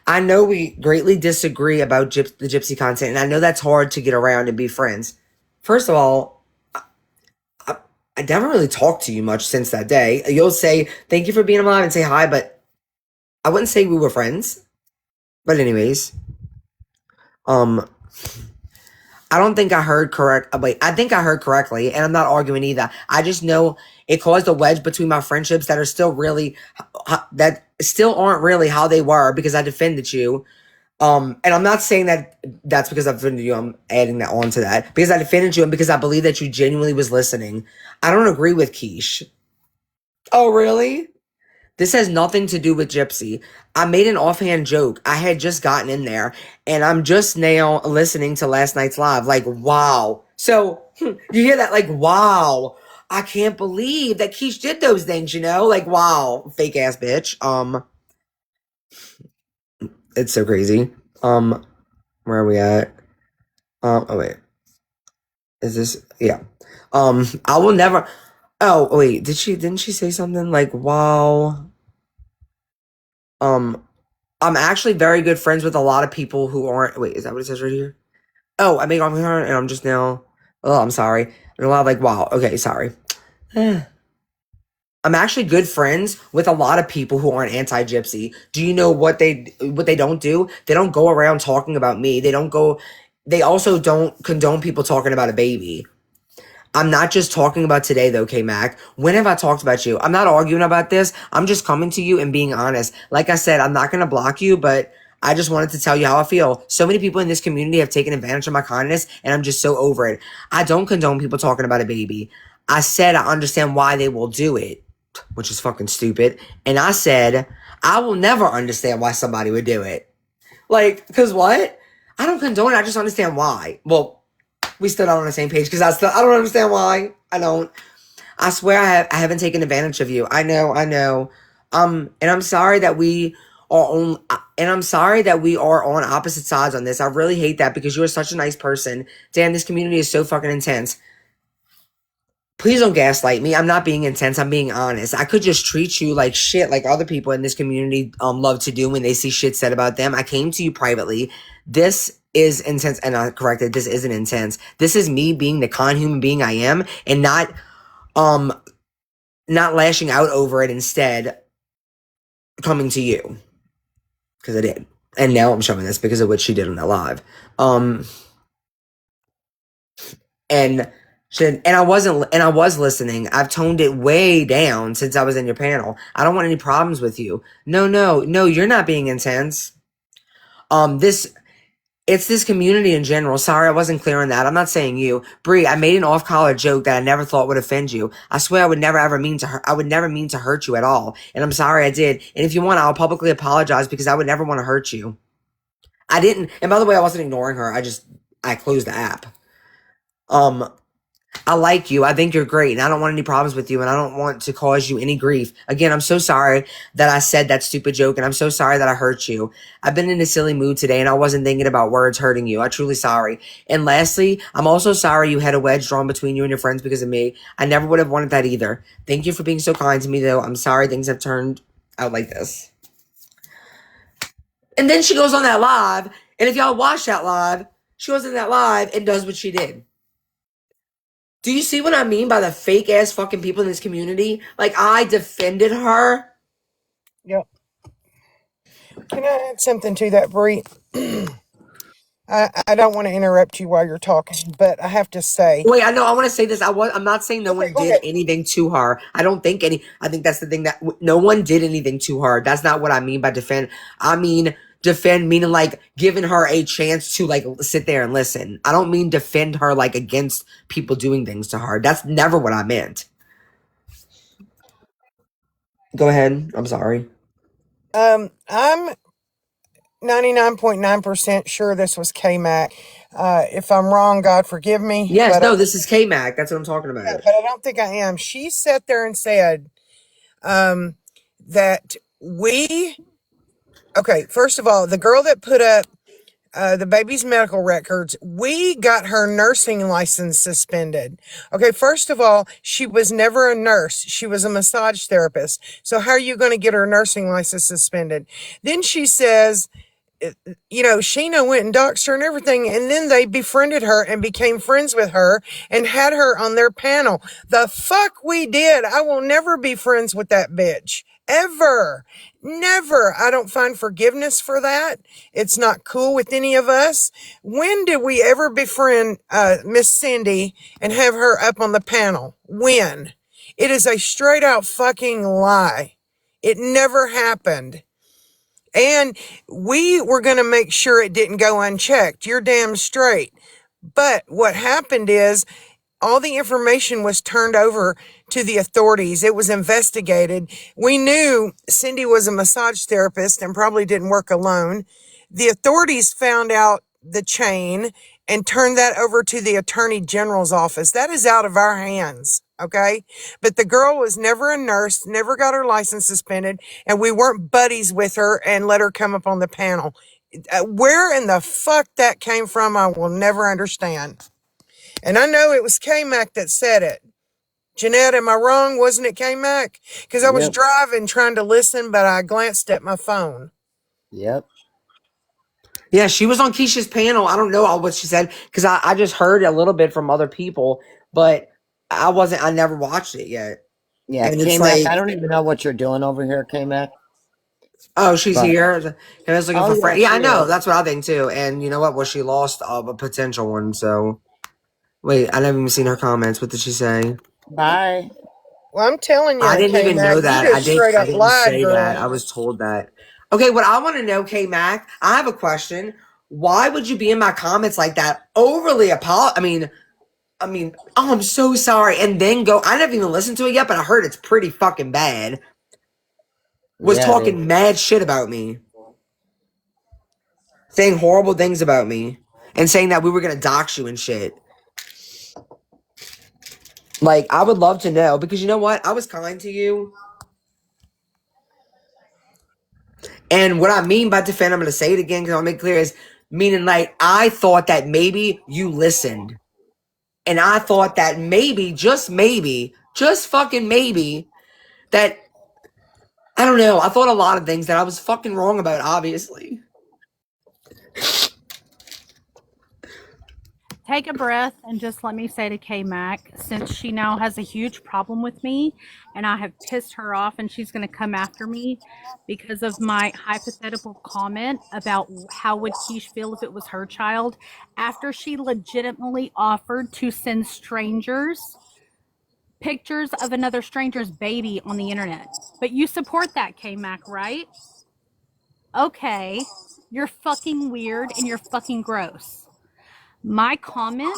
I know we greatly disagree about the Gypsy content, and I know that's hard to get around and be friends. First of all, I never really talked to you much since that day. You'll say, thank you for being alive and say hi, but I wouldn't say we were friends. But anyways, I don't think I heard correct. Wait, I think I heard correctly, and I'm not arguing either. I just know it caused a wedge between my friendships that still aren't really how they were because I defended you. And I'm not saying that that's because I defended you. I'm adding that on to that because I defended you and because I believe that you genuinely was listening. I don't agree with Keish. Oh, really? This has nothing to do with Gypsy. I made an offhand joke. I had just gotten in there, and I'm just now listening to last night's live. Like, wow. So, you hear that? Like, wow. I can't believe that Keish did those things, you know? Like, wow. Fake ass bitch. It's so crazy. Where are we at? Oh, wait. Is this? Yeah. I will never. Oh, wait. Didn't she say something? Like, wow. I'm actually very good friends with a lot of people who aren't. Wait, is that what it says right here? Oh, I make on her, and I'm just now. Oh, I'm sorry. I'm a lot like wow. Okay, sorry. I'm actually good friends with a lot of people who aren't anti-gypsy. Do you know what they don't do? They don't go around talking about me. They also don't condone people talking about a baby. I'm not just talking about today though, K-Mac. When have I talked about you? I'm not arguing about this. I'm just coming to you and being honest. Like I said, I'm not going to block you, but I just wanted to tell you how I feel. So many people in this community have taken advantage of my kindness, and I'm just so over it. I don't condone people talking about a baby. I said I understand why they will do it, which is fucking stupid. And I said I will never understand why somebody would do it. Like, because what? I don't condone it. I just understand why. Well, we still not on the same page because I don't understand why. I don't. I swear I haven't taken advantage of you. I know. And I'm sorry that we are on, and I'm sorry that we are on opposite sides on this. I really hate that because you are such a nice person. Damn, this community is so fucking intense. Please don't gaslight me. I'm not being intense. I'm being honest. I could just treat you like shit, like other people in this community love to do when they see shit said about them. I came to you privately. This is intense, and I corrected. This isn't intense. This is me being the kind human being I am, and not lashing out over it. Instead, coming to you because I did, and now I'm showing this because of what she did on that live. And I was listening. I've toned it way down since I was in your panel. I don't want any problems with you. No, you're not being intense. It's this community in general. Sorry, I wasn't clear on that. I'm not saying you. Bree, I made an off-color joke that I never thought would offend you. I swear I would never ever mean to I would never mean to hurt you at all. And I'm sorry I did. And if you want, I'll publicly apologize because I would never want to hurt you. I didn't. And by the way, I wasn't ignoring her. I closed the app. I like you. I think you're great, and I don't want any problems with you, and I don't want to cause you any grief. Again, I'm so sorry that I said that stupid joke, and I'm so sorry that I hurt you. I've been in a silly mood today, and I wasn't thinking about words hurting you. I'm truly sorry. And lastly, I'm also sorry you had a wedge drawn between you and your friends because of me. I never would have wanted that either. Thank you for being so kind to me, though. I'm sorry things have turned out like this. And then she goes on that live, and if y'all watch that live, she goes in that live and does what she did. Do you see what I mean by the fake ass fucking people in this community? Like, I defended her. Yep. Can I add something to that, Bree? I don't want to interrupt you while you're talking, but I have to say. Wait, I know. I want to say this. I'm not saying no one did anything to her. I don't think any. I think that's the thing that no one did anything to her. That's not what I mean by defend. I mean defend meaning like giving her a chance to like sit there and listen. I don't mean defend her like against people doing things to her. That's never what I meant. Go ahead. I'm sorry. I'm 99.9% sure this was K-Mac. If I'm wrong, God forgive me. Yes, But no, this is K-Mac. That's what I'm talking about. but I don't think I am. She sat there and said that okay, first of all, the girl that put up the baby's medical records, we got her nursing license suspended. Okay, first of all, she was never a nurse. She was a massage therapist. So how are you going to get her nursing license suspended? Then she says, you know, Sheena went and doxed her and everything, and then they befriended her and became friends with her and had her on their panel. The fuck we did. I will never be friends with that bitch. Ever. Never. I don't find forgiveness for that. It's not cool with any of us. When did we ever befriend Miss Cindy and have her up on the panel? When? It is a straight out fucking lie. It never happened. And we were going to make sure it didn't go unchecked. You're damn straight. But what happened is all the information was turned over to the authorities. It was investigated. We knew Cindy was a massage therapist and probably didn't work alone. The authorities found out the chain and turned that over to the Attorney General's office. That is out of our hands, okay? But the girl was never a nurse, never got her license suspended, and we weren't buddies with her and let her come up on the panel. Where in the fuck that came from, I will never understand. And I know it was K-Mac that said it. Jeanette, am I wrong? Wasn't it K-Mac? Because I was driving trying to listen, but I glanced at my phone. Yep. Yeah, she was on Keisha's panel. I don't know all what she said because I just heard a little bit from other people, but I never watched it yet. Yeah, And it's K-Mac, like, I don't even know what you're doing over here, K-Mac. oh, she's But here. I was looking for friends. yeah, Yeah, I she know. is. That's what I think too. And you know what? Well, she lost a potential one. So wait, I never even seen her comments. What did she say? Bye. Well, I'm telling I you, didn't even K-Mac, know you that. just straight I up didn't lied, say that. girl. I was told that. Okay, what I want to know, K Mac, I have a question. Why would you be in my comments like that? Overly I mean, oh, I'm so sorry. And then go, I never even listened to it yet, but I heard it's pretty fucking bad. Was Yeah, it is. talking mad shit about me. Saying horrible things about me. And saying that we were gonna dox you and shit. Like, I would love to know because you know what? I was kind to you. And what I mean by defend, I'm going to say it again because I'll make it clear, is meaning like I thought that maybe you listened. And I thought that maybe, just fucking maybe, that, I don't know, I thought a lot of things that I was fucking wrong about, obviously. Take a breath and just let me say to K Mac, since she now has a huge problem with me and I have pissed her off and she's going to come after me because of my hypothetical comment about how would Keish feel if it was her child, after she legitimately offered to send strangers pictures of another stranger's baby on the internet. But you support that, K Mac, right? Okay, you're fucking weird and you're fucking gross. My comment,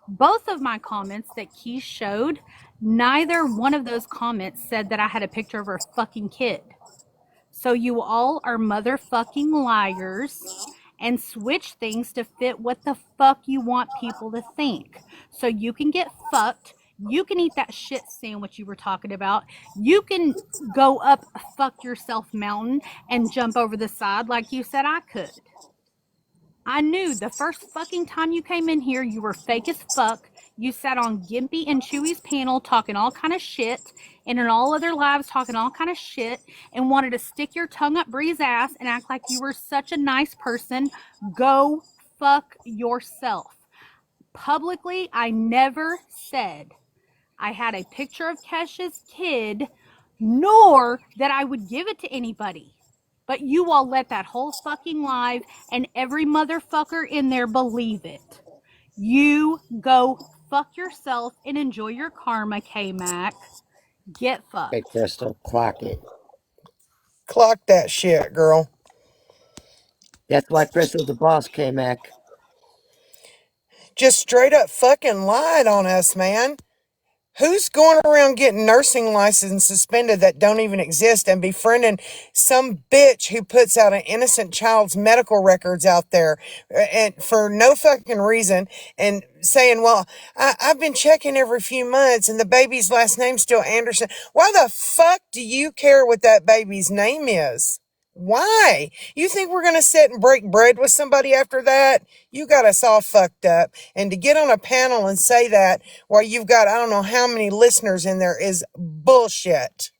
both of my comments that Key showed, neither one of those comments said that I had a picture of her fucking kid. So you all are motherfucking liars and switch things to fit what the fuck you want people to think. So you can get fucked. You can eat that shit sandwich you were talking about. You can go up a fuck yourself mountain and jump over the side like you said I could. I knew the first fucking time you came in here, you were fake as fuck. You sat on Gimpy and Chewy's panel talking all kind of shit, and in all other lives talking all kind of shit, and wanted to stick your tongue up Bree's ass and act like you were such a nice person. Go fuck yourself. Publicly, I never said I had a picture of Kesha's kid, nor that I would give it to anybody. But you all let that whole fucking live and every motherfucker in there believe it. You go fuck yourself and enjoy your karma, K-Mac. Get fucked. Hey, Crystal, clock it. Clock that shit, girl. That's why Crystal's the boss, K-Mac. Just straight up fucking lied on us, man. Who's going around getting nursing license suspended that don't even exist and befriending some bitch who puts out an innocent child's medical records out there and for no fucking reason and saying, well, I've been checking every few months and the baby's last name's still Anderson. Why the fuck do you care what that baby's name is? Why? You think we're going to sit and break bread with somebody after that? You got us all fucked up. And to get on a panel and say that while you've got, I don't know how many listeners in there, is bullshit.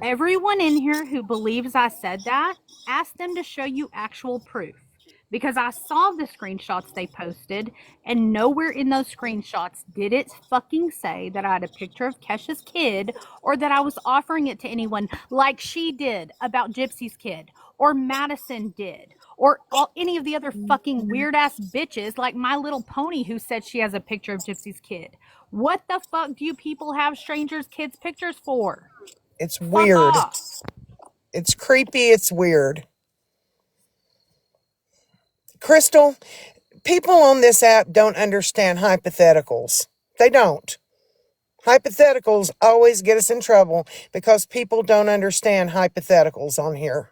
Everyone in here who believes I said that, ask them to show you actual proof. Because I saw the screenshots they posted, and nowhere in those screenshots did it fucking say that I had a picture of Kesha's kid or that I was offering it to anyone like she did about Gypsy's kid or Madison did or any of the other fucking weird ass bitches like My Little Pony who said she has a picture of Gypsy's kid. What the fuck do you people have strangers' kids' pictures for? It's Fuck weird. off. It's creepy. It's weird. Crystal, people on this app don't understand hypotheticals. They don't. Hypotheticals always get us in trouble because people don't understand hypotheticals on here.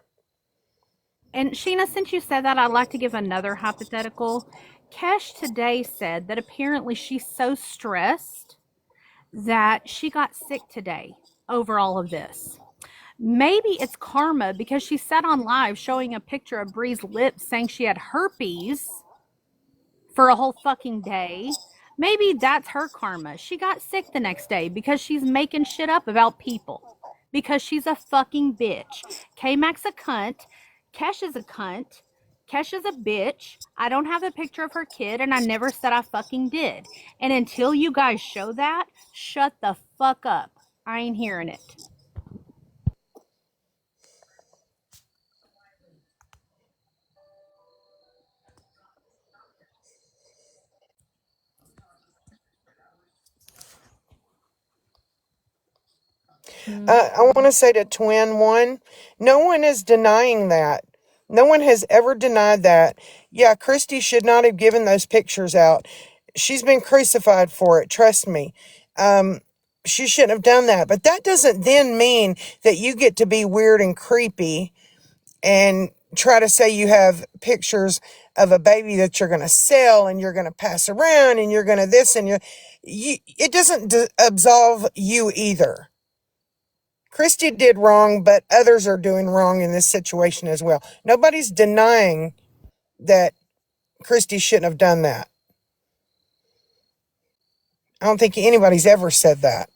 And Sheena, since you said that, I'd like to give another hypothetical. Kesh today said that apparently she's so stressed that she got sick today over all of this. Maybe it's karma because she said on live showing a picture of Bree's lips saying she had herpes for a whole fucking day. Maybe that's her karma. She got sick the next day because she's making shit up about people. Because she's a fucking bitch. K-Mac's a cunt. Kesh is a cunt. Kesh is a bitch. I don't have a picture of her kid, and I never said I fucking did. And until you guys show that, shut the fuck up. I ain't hearing it. I want to say to Twin One, no one is denying that. No one has ever denied that. Yeah, Christy should not have given those pictures out. She's been crucified for it, trust me. She shouldn't have done that. But that doesn't then mean that you get to be weird and creepy and try to say you have pictures of a baby that you're going to sell and you're going to pass around and you're going to this and it doesn't absolve you either. Christy did wrong, but others are doing wrong in this situation as well. Nobody's denying that Christy shouldn't have done that. I don't think anybody's ever said that.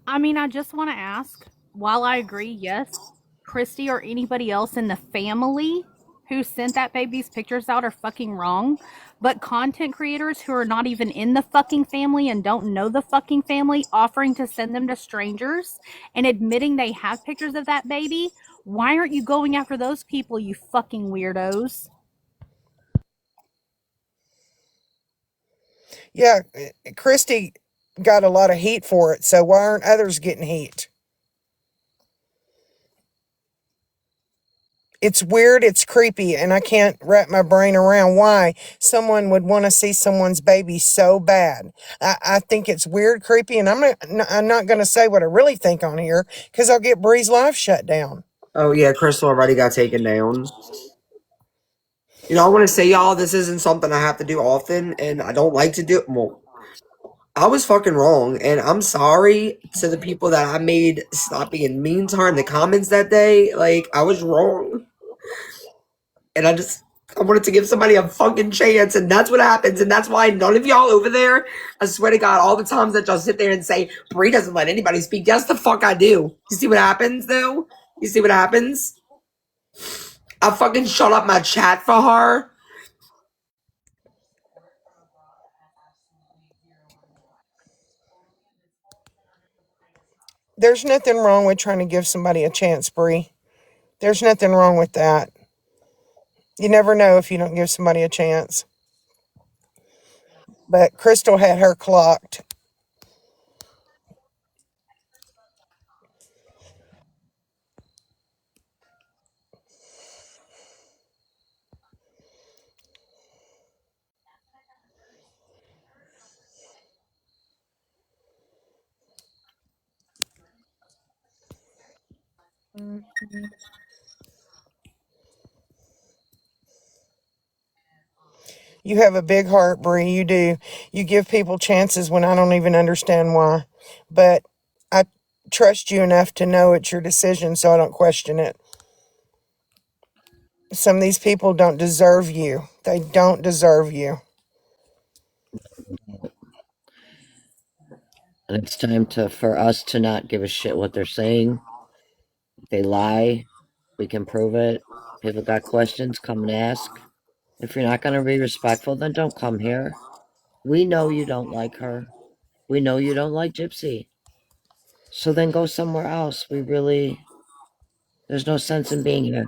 I mean, I just want to ask, while I agree, yes, Christy or anybody else in the family who sent that baby's pictures out are fucking wrong, but content creators who are not even in the fucking family and don't know the fucking family offering to send them to strangers and admitting they have pictures of that baby, why aren't you going after those people, you fucking weirdos? Yeah, Christy got a lot of heat for it, so why aren't others getting heat? It's weird, it's creepy, and I can't wrap my brain around why someone would want to see someone's baby so bad. I think it's weird, creepy, and I'm not going to say what I really think on here because I'll get Bree's live shut down. Oh yeah, Crystal already got taken down. You know, I want to say, y'all, this isn't something I have to do often, and I don't like to do. Well, I was fucking wrong, and I'm sorry to the people that I made stop being mean to her in the comments that day. Like, I was wrong. And I wanted to give somebody a fucking chance, and that's what happens, and that's why none of y'all over there, I swear to God, all the times that y'all sit there and say, Bree doesn't let anybody speak, yes, the fuck I do. You see what happens, though? You see what happens? I fucking shut up my chat for her. There's nothing wrong with trying to give somebody a chance, Bree. There's nothing wrong with that. You never know if you don't give somebody a chance. But Crystal had her clocked. You have a big heart, Bree. You do. You give people chances when I don't even understand why. But I trust you enough to know it's your decision, so I don't question it. Some of these people don't deserve you. They don't deserve you. And it's time for us to not give a shit what they're saying. If they lie, we can prove it. People got questions, come and ask. If you're not going to be respectful, then don't come here. We know you don't like her. We know you don't like Gypsy. So then go somewhere else. There's no sense in being here.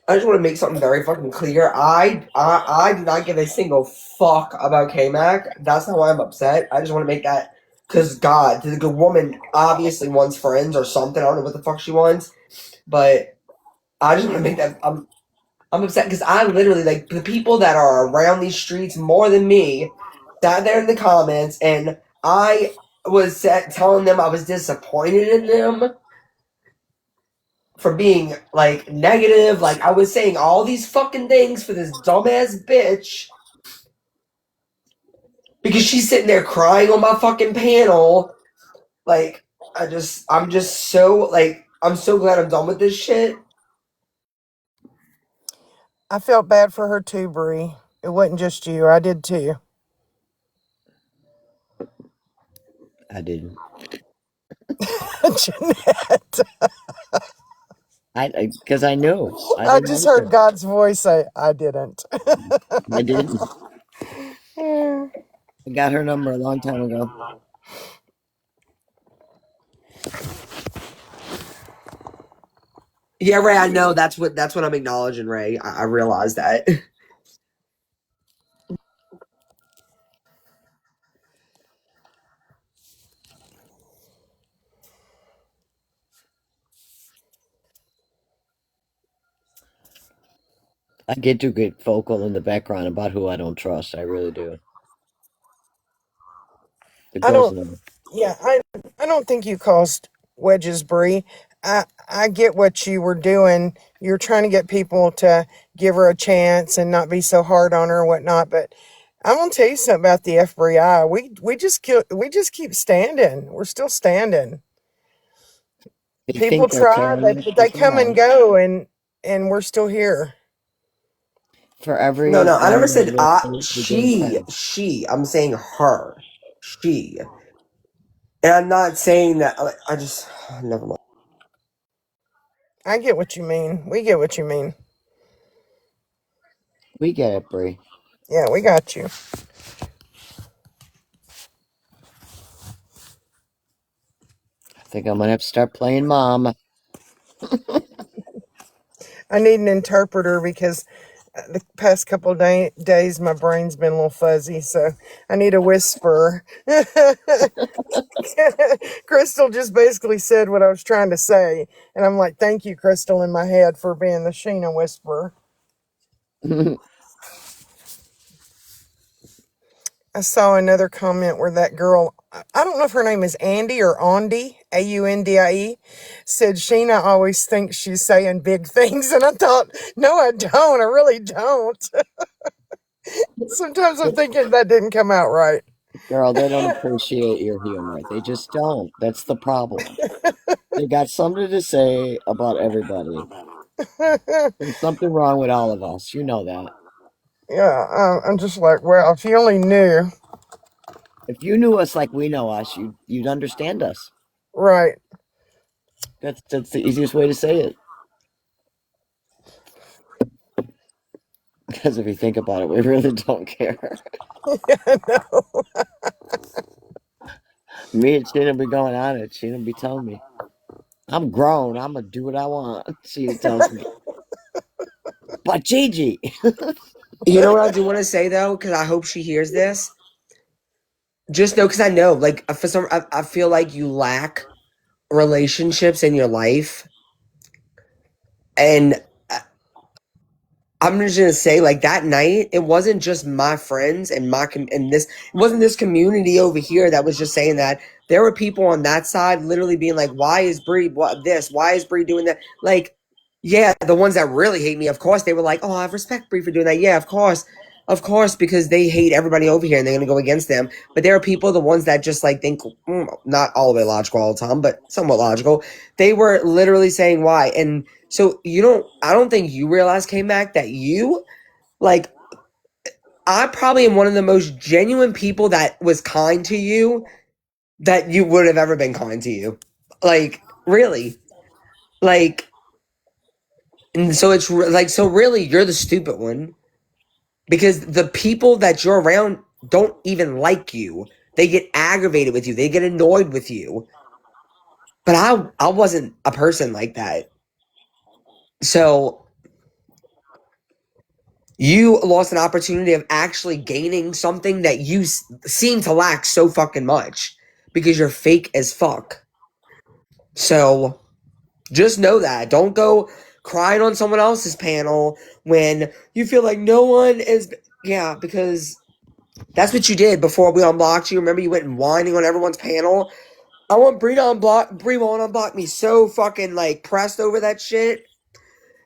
I just want to make something very fucking clear. I do not give a single fuck about K-Mac. That's not why I'm upset. I just want to make that, because God, the good woman obviously wants friends or something. I don't know what the fuck she wants, but I just want to make that. I'm upset because I literally, like, the people that are around these streets more than me sat there in the comments, and I was telling them I was disappointed in them for being, like, negative. Like, I was saying all these fucking things for this dumbass bitch because she's sitting there crying on my fucking panel. Like, I'm just so, like, I'm so glad I'm done with this shit. I felt bad for her too, Bree. It wasn't just you. I did too. I didn't. Jeanette. Because I knew. I I didn't just like heard her. God's voice say, I didn't. I didn't. I got her number a long time ago. Yeah, Ray, I know that's what I'm acknowledging, Ray. I realize that. I get to get vocal in the background about who I don't trust. I really do. The I girls don't, know. yeah, I don't think you caused wedges, Bree. I get what you were doing. You're trying to get people to give her a chance and not be so hard on her and whatnot, but I'm gonna tell you something about the FBI. We just keep standing. We're still standing. They People think they're try, tearing but us they come and apart. go, and we're still here. For No, every no, I never one said that I. we gain 10. She. I'm saying her. She. And I'm not saying that. I just. Never mind. I get what you mean. We get what you mean. We get it, Bree. Yeah, we got you. I think I'm gonna have to start playing mom. I need an interpreter because the past couple of days my brain's been a little fuzzy, so I need a whisperer. Crystal just basically said what I was trying to say, and I'm like, "Thank you, Crystal," in my head for being the Sheena whisperer. I saw another comment where that girl, I don't know if her name is Andy or Aundie, Aundie, said Sheena always thinks she's saying big things. And I thought, no, I don't. I really don't. Sometimes I'm thinking that didn't come out right. Girl, they don't appreciate your humor. They just don't. That's the problem. They got something to say about everybody. There's something wrong with all of us. You know that. Yeah, I'm just like, well, if you only knew. If you knew us like we know us, you'd understand us. Right. That's the easiest way to say it. Because if you think about it, we really don't care. No. Me and Sheena be going on it. Sheena be telling me, I'm grown. I'm going to do what I want. She tells me. But Gigi. You know what I do want to say though, because I hope she hears this. Just know, because I know, like for some, I feel like you lack relationships in your life, and I'm just gonna say, like that night, it wasn't just my friends and and this. It wasn't this community over here that was just saying that. There were people on that side literally being like, "Why is Bree what this? Why is Bree doing that?" Like, yeah, the ones that really hate me, of course, they were like, "Oh, I respect Bree for doing that." Yeah, of course, because they hate everybody over here and they're gonna go against them. But there are people, the ones that just like think, not all the way logical all the time, but somewhat logical. They were literally saying why, and so I don't think you realize, K-Mac, that you, like, I probably am one of the most genuine people that was kind to you that you would have ever been kind to you. Like, really. Like, and so it's like, so really, you're the stupid one because the people that you're around don't even like you. They get aggravated with you. They get annoyed with you. But I wasn't a person like that. So you lost an opportunity of actually gaining something that you seem to lack so fucking much because you're fake as fuck. So just know that. Don't go crying on someone else's panel when you feel like no one is. Yeah, because that's what you did before we unblocked you. Remember, you went and whining on everyone's panel. I want Bree to unblock. Bree won't unblock me. So fucking like pressed over that shit.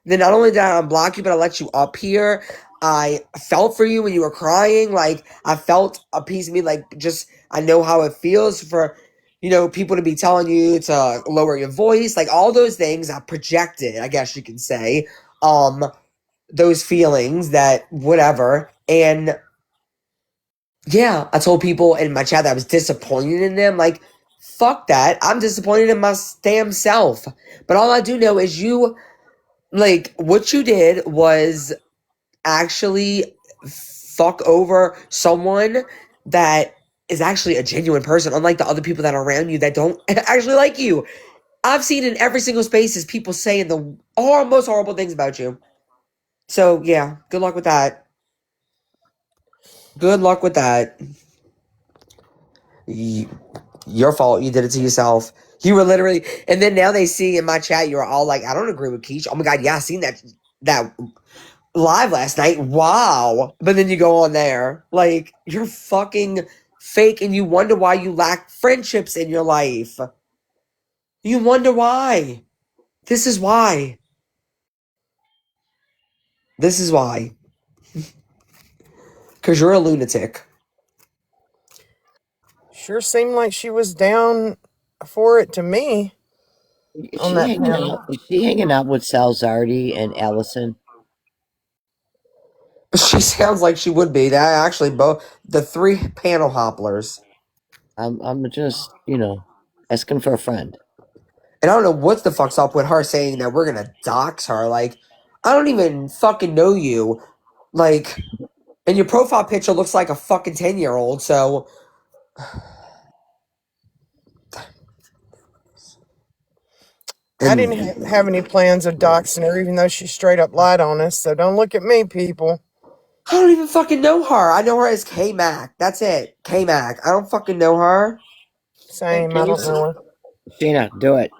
Then not only did I unblock you, but I let you up here. I felt for you when you were crying. Like I felt a piece of me. Like just I know how it feels for people to be telling you to lower your voice. Like all those things I projected. I guess you can say those feelings that whatever. And yeah, I told people in my chat that I was disappointed in them. Like fuck that. I'm disappointed in my damn self. But all I do know is you. Like, what you did was actually fuck over someone that is actually a genuine person, unlike the other people that are around you that don't actually like you. I've seen in every single spaces people saying the most horrible things about you. So, yeah, good luck with that. Good luck with that. Your fault. You did it to yourself. You were literally, and then now they see in my chat, you're all like, I don't agree with Keish. Oh my God, yeah, I seen that live last night. Wow. But then you go on there. Like, you're fucking fake and you wonder why you lack friendships in your life. You wonder why. This is why. This is why. Because you're a lunatic. Sure seemed like she was down for it to me Is on she that hanging panel. out? Is she hanging out with Salzardi and Allison? She sounds like she would be. That actually both the three panel hopplers. I'm just, asking for a friend. And I don't know what the fuck's up with her saying that we're gonna dox her. Like, I don't even fucking know you. Like, and your profile picture looks like a fucking 10-year-old, so. I didn't And have any plans of doxing her, even though she straight up lied on us. So don't look at me, people. I don't even fucking know her. I know her as K Mac. That's it. K Mac. I don't fucking know her. Same. I don't know her. Sheena, do it.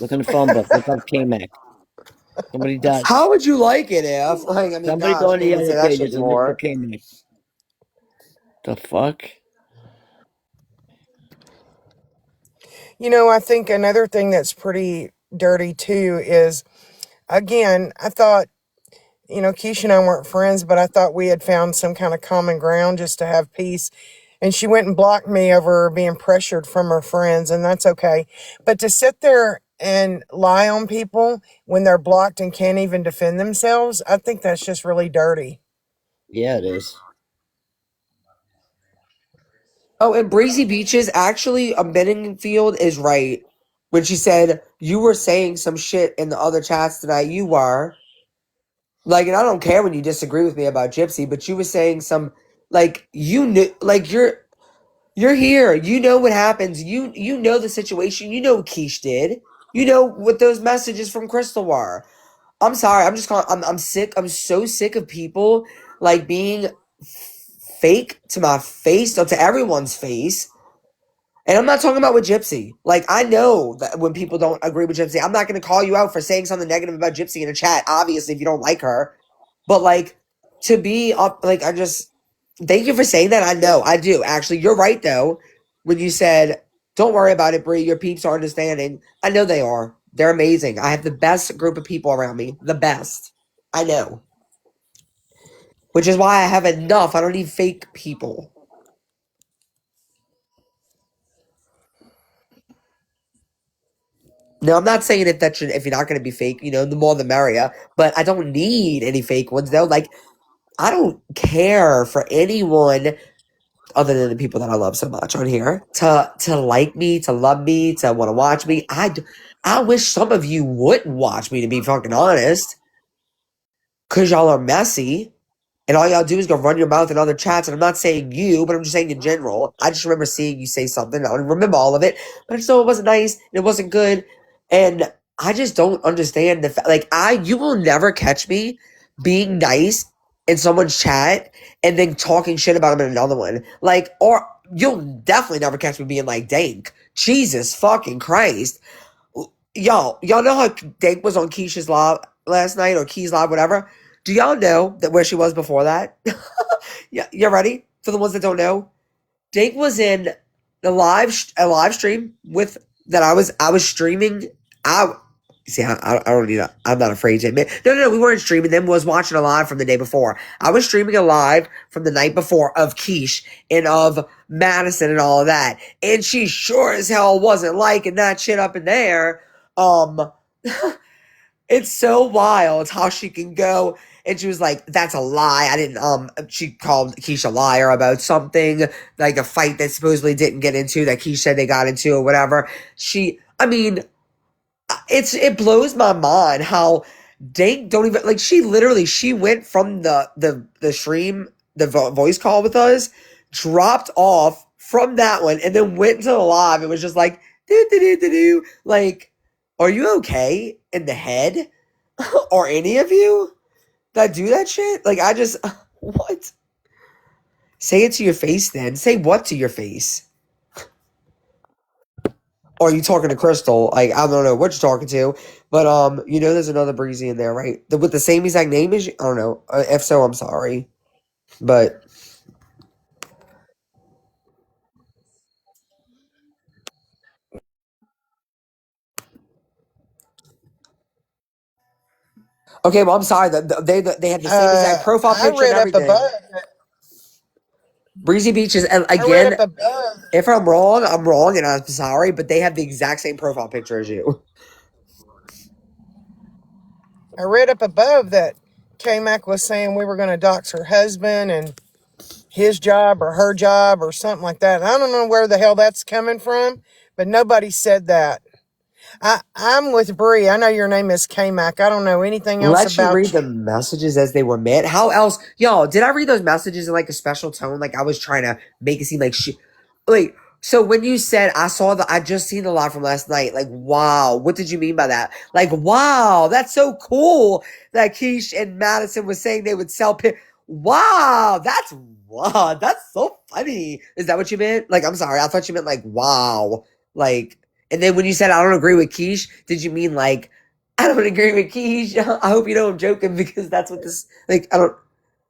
Look in the phone book. Look up K-Mac. Somebody does. How would you like it if, like, I mean, Somebody gosh, go in can't the even yellow say that shit pages and look for anymore. K-Mac. The fuck? I think another thing that's pretty dirty too is, again, I thought, Keisha and I weren't friends, but I thought we had found some kind of common ground just to have peace. And she went and blocked me over being pressured from her friends, and that's okay. But to sit there and lie on people when they're blocked and can't even defend themselves, I think that's just really dirty. Yeah, it is. Oh, and Breezy Beaches, actually, Benningfield is right. When she said, you were saying some shit in the other chats tonight, you were. Like, and I don't care when you disagree with me about Gypsy, but you were saying some, like, you knew, like, you're here. You know what happens. You know the situation. You know what Keish did. You know what those messages from Crystal were. I'm sorry. I'm just calling. I'm sick. I'm so sick of people like being fake to my face or to everyone's face. And I'm not talking about with Gypsy. Like, I know that when people don't agree with Gypsy, I'm not going to call you out for saying something negative about Gypsy in a chat, obviously, if you don't like her. But, like, to be up, like, I just, thank you for saying that. I know, I do. Actually, you're right, though, when you said, don't worry about it, Brie. Your peeps are understanding. I know they are. They're amazing. I have the best group of people around me. The best. I know. Which is why I have enough. I don't need fake people. No, I'm not saying that should, if you're not going to be fake, the more the merrier. But I don't need any fake ones, though. Like, I don't care for anyone other than the people that I love so much on here to like me, to love me, to want to watch me. I wish some of you wouldn't watch me, to be fucking honest, because y'all are messy. And all y'all do is go run your mouth in other chats. And I'm not saying you, but I'm just saying in general. I just remember seeing you say something. I don't remember all of it, but I just know it wasn't nice and it wasn't good. And I just don't understand the fact. Like, you will never catch me being nice in someone's chat and then talking shit about them in another one. Like, or you'll definitely never catch me being like, Dank, Jesus fucking Christ. Y'all know how Dank was on Keisha's live last night, or Key's live, whatever? Do y'all know that where she was before that? Yeah, you ready? For the ones that don't know, Dank was in a live stream with that I was streaming. I see. I don't need. I'm not afraid to admit. No. We weren't streaming. Them was watching a live from the day before. I was streaming a live from the night before of Keish and of Madison and all of that. And she sure as hell wasn't liking that shit up in there. Um, it's so wild how she can go. And she was like, that's a lie. I didn't, she called Keisha a liar about something, like a fight that supposedly didn't get into, that Keisha said they got into or whatever. I mean, it blows my mind how they don't even, like, she went from the stream, the voice call with us, dropped off from that one, and then went into the live. It was just like, do. Like, are you okay in the head? Or any of you that do that shit? Like, I just, what? Say it to your face then. Say what to your face? Or are you talking to Crystal? Like, I don't know what you're talking to, but there's another Breezy in there, right? With the same exact name as you? I don't know. If so, I'm sorry. But okay, well, I'm sorry that they had the same exact profile I picture and read up everything. above. Breezy Beach is, I read again, up above. if I'm wrong, I'm wrong, and I'm sorry, but they have the exact same profile picture as you. I read up above that K-Mac was saying we were going to dox her husband and his job or her job or something like that. And I don't know where the hell that's coming from, but nobody said that. I'm with Bree. I know your name is K-Mac. I don't know anything else Let you about read you. the messages as they were meant. How else, y'all? Did I read those messages in like a special tone? Like I was trying to make it seem like she, like. So when you said I just seen the live from last night. Like wow, what did you mean by that? Like wow, that's so cool that Keish and Madison was saying they would sell. Wow, that's so funny. Is that what you meant? Like I'm sorry, I thought you meant like wow, like. And then when you said I don't agree with Keish, did you mean like? I don't agree with Keish. I hope you know I'm joking because that's what this like. I don't.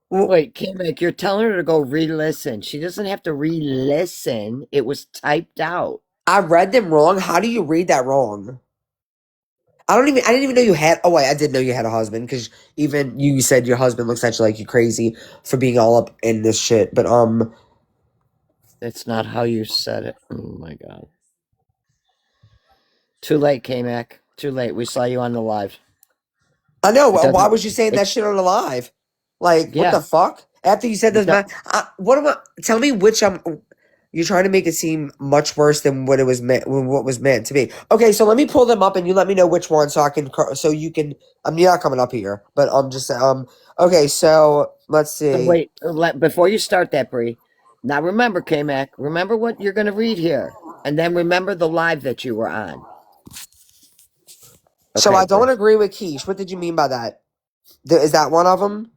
Well, Wait, Kamek, you're telling her to go re-listen. She doesn't have to re-listen. It was typed out. I read them wrong. How do you read that wrong? I don't even. I didn't even know you had. Oh wait, I did know you had a husband because even you said your husband looks at you like you crazy for being all up in this shit. But That's not how you said it. Oh my god. Too late, Kamek. Too late. We saw you on the live. I know. It Why doesn't. was you saying It, that shit on the live? Like what yeah. the fuck? After you said It those, do, what am I? Tell me which I'm. You're trying to make it seem much worse than what it was meant, what was meant to be. Okay, so let me pull them up, and you let me know which one, so I can, so you can. You're not coming up here, but I'm just Okay, so let's so see. wait, before you start that, Bree. Now remember, Kamek. Remember what you're going to read here, and then remember the live that you were on. So Okay, I don't Bree. agree with Keish. What did you mean by that? Is that one of them?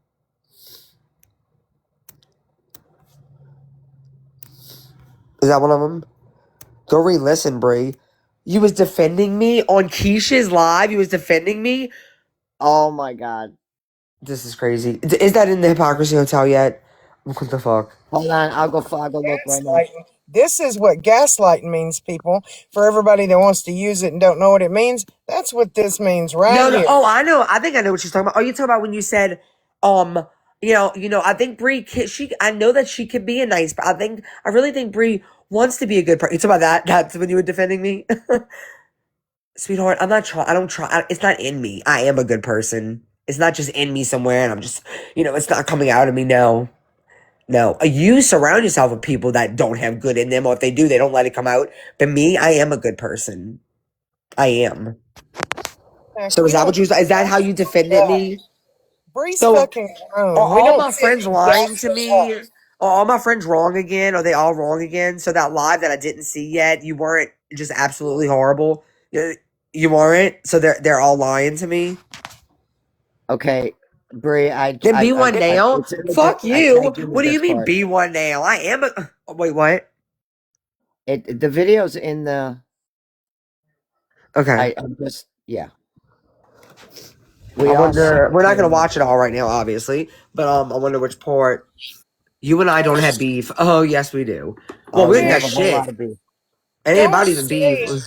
Is that one of them? Go re-listen, Bree. You was defending me on Keish's live. You was defending me. Oh my god. This is crazy. Is that in the Hypocrisy Hotel yet? What the fuck? Hold on. I'll go look right now. Gaslighting. This is what gaslighting means, people. For everybody that wants to use it and don't know what it means, that's what this means right No, no. here. Oh, I know. I think I know what she's talking about. Oh, you talking about when you said, I think Bree, I know that she could be a nice, but I really think Bree wants to be a good person. You talking about that? That's when you were defending me, sweetheart. I'm not trying. I don't try. It's not in me. I am a good person. It's not just in me somewhere, and I'm just, it's not coming out of me. No, no. You surround yourself with people that don't have good in them, or if they do, they don't let it come out. But me, I am a good person. I am. Heck, So is we that don't what you? Is that how you defended judge. me? Bree's So fucking are grown. We all don't my sit friends here and gas lying to her me? up. Are all my friends wrong again? Are they all wrong again? So that live that I didn't see yet, you weren't just absolutely horrible. You weren't. So they're all lying to me. Okay, Bree. Then B1 nail. It's in Fuck I you. tagged you in the What do you mean Discord. B1 nail? I am a. Wait, what? The video's in the. Okay. I'm just yeah. I We all saw wonder. We're not gonna K-Mac. watch it all right now, obviously. But I wonder which part. You and I don't have beef. Oh yes, we do. Well, Oh, we you ain't got have a whole shit. lot of beef. It ain't Don't about even beef. say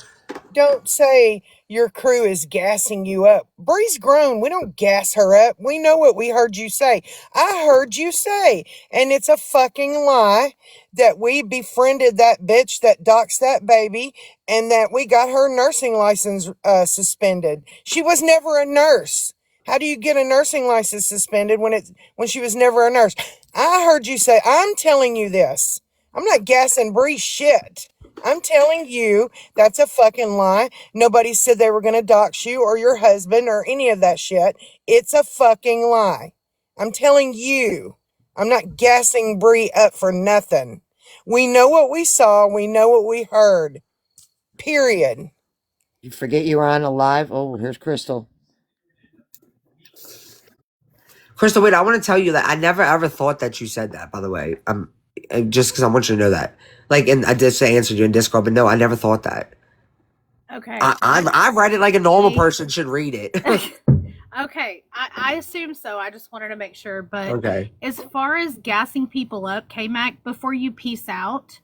don't say your crew is gassing you up. Bree's grown. We don't gas her up. We know what we heard you say. I heard you say, and it's a fucking lie that we befriended that bitch that doxed that baby and that we got her nursing license suspended. She was never a nurse. How do you get a nursing license suspended when she was never a nurse? I heard you say, I'm telling you this. I'm not gassing Bree shit. I'm telling you that's a fucking lie. Nobody said they were going to dox you or your husband or any of that shit. It's a fucking lie. I'm telling you. I'm not gassing Bree up for nothing. We know what we saw. We know what we heard. Period. You forget you were on a live. Oh, here's Crystal. Crystal, wait, I want to tell you that I never ever thought that you said that, by the way. Just because I want you to know that. Like, and I did say answered you in Discord, but no, I never thought that. Okay. I read it like a normal person should read it. Okay, I assume so. I just wanted to make sure. But Okay. as far as gassing people up, K-Mac, before you peace out,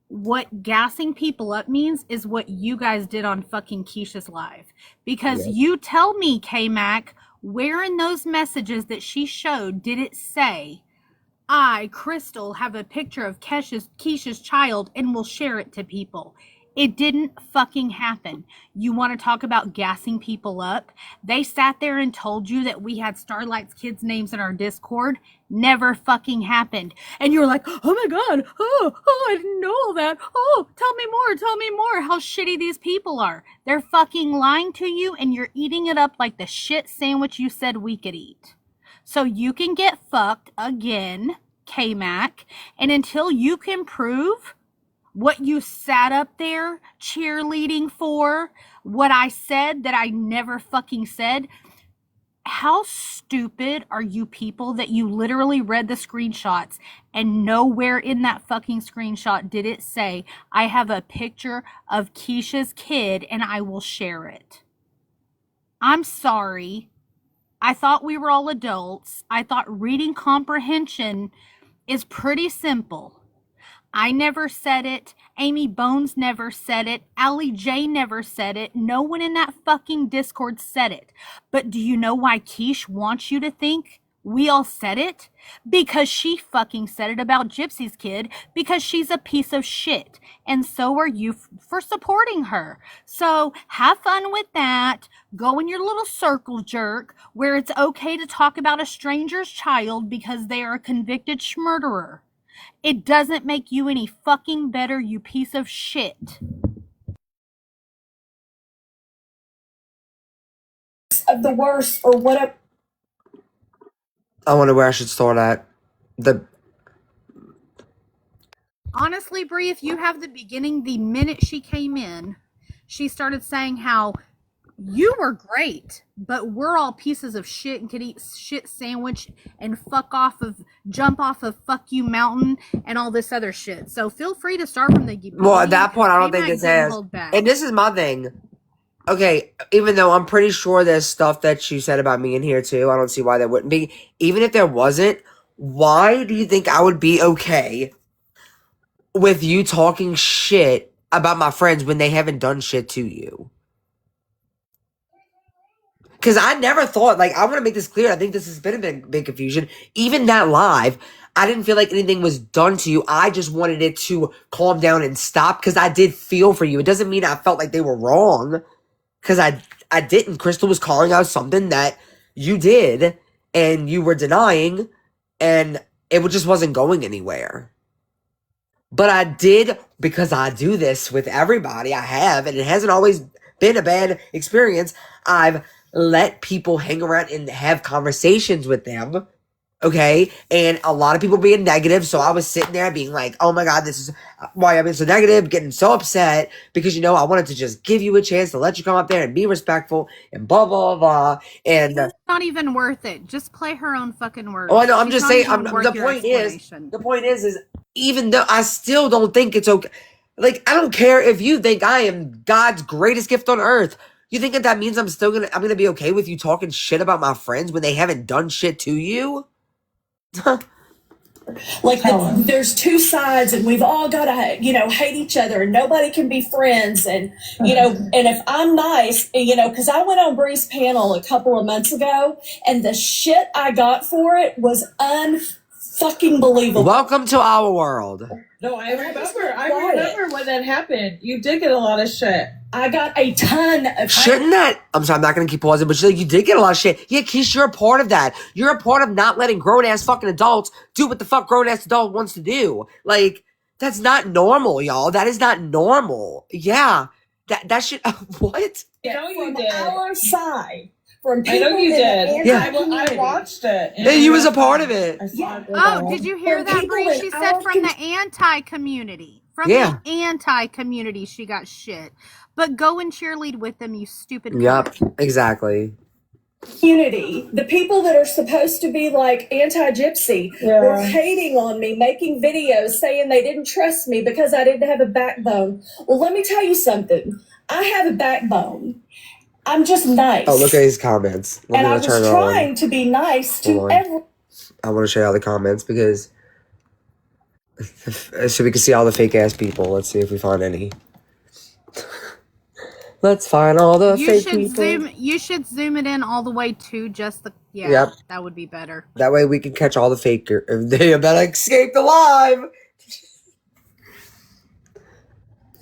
what gassing people up means is what you guys did on fucking Keisha's live. Because Yep. you tell me, K-Mac, where in those messages that she showed did it say, I, Crystal, have a picture of Keisha's child and will share it to people. It didn't fucking happen. You want to talk about gassing people up? They sat there and told you that we had Starlight's kids' names in our Discord. Never fucking happened. And you're like, oh my god, I didn't know all that. Oh, tell me more, how shitty these people are. They're fucking lying to you and you're eating it up like the shit sandwich you said we could eat. So you can get fucked again, K-Mac, and until you can prove what you sat up there cheerleading for, what I said that I never fucking said. How stupid are you people that you literally read the screenshots and nowhere in that fucking screenshot did it say, I have a picture of Keisha's kid and I will share it? I'm sorry. I thought we were all adults. I thought reading comprehension is pretty simple. I never said it. Amy Bones never said it. Allie J never said it. No one in that fucking Discord said it. But do you know why Quiche wants you to think we all said it? Because she fucking said it about Gypsy's kid, because she's a piece of shit. And so are you for supporting her. So have fun with that. Go in your little circle jerk where it's okay to talk about a stranger's child because they are a convicted murderer. It doesn't make you any fucking better, you piece of shit. Of the worst or whatever. I wonder where I should start at. Honestly, Brie, if you have the beginning, the minute she came in, she started saying how you were great, but we're all pieces of shit and could eat shit sandwich and jump off of fuck you mountain and all this other shit. So feel free to start from the beginning. Well, at that point, I don't think this has. And this is my thing. Okay, even though I'm pretty sure there's stuff that you said about me in here too, I don't see why there wouldn't be. Even if there wasn't, why do you think I would be okay with you talking shit about my friends when they haven't done shit to you? Because I never thought, like, I want to make this clear. I think this has been a big confusion. Even that live, I didn't feel like anything was done to you. I just wanted it to calm down and stop because I did feel for you. It doesn't mean I felt like they were wrong because I didn't. Crystal was calling out something that you did and you were denying and it just wasn't going anywhere. But I did, because I do this with everybody. I have, and it hasn't always been a bad experience. I've let people hang around and have conversations with them, okay? And a lot of people being negative, so I was sitting there being like, oh my god, this is why I'm being so negative, getting so upset, because, you know, I wanted to just give you a chance to let you come up there and be respectful, and blah, blah, blah, and... It's not even worth it. Just play her own fucking words. Oh, I know, I'm just saying, the point is, even though I still don't think it's okay, like, I don't care if you think I am God's greatest gift on earth. You think that means I'm gonna be okay with you talking shit about my friends when they haven't done shit to you? Like, there's two sides and we've all got to, hate each other and nobody can be friends. And, and if I'm nice, because I went on Bree's panel a couple of months ago and the shit I got for it was unfucking believable. Welcome to our world. No, I remember when that happened. You did get a lot of shit. I got a ton of shit. I'm sorry, I'm not going to keep pausing, but you did get a lot of shit. Yeah, Keisha, you're a part of that. You're a part of not letting grown-ass fucking adults do what the fuck grown-ass adult wants to do. Like, that's not normal, y'all. That is not normal. Yeah. That shit, what? Yeah, no, you did. Our side. From people I know you did. Yeah. I watched it. Yeah, you was a part of it. Oh, did you hear that, Bree? She said from the anti-community. From the anti-community, she got shit. But go and cheerlead with them, you stupid. Yep, exactly. Community, the people that are supposed to be like anti-gypsy were hating on me, making videos saying they didn't trust me because I didn't have a backbone. Well, let me tell you something. I have a backbone. I'm just nice. Oh, look at his comments. And I was trying to be nice to everyone. I want to show you all the comments because so we can see all the fake ass people. Let's see if we find any. Let's find all the You fake should people. You should zoom it in all the way to just the. Yeah, Yep. that would be better. That way we can catch all the faker. They better escape alive.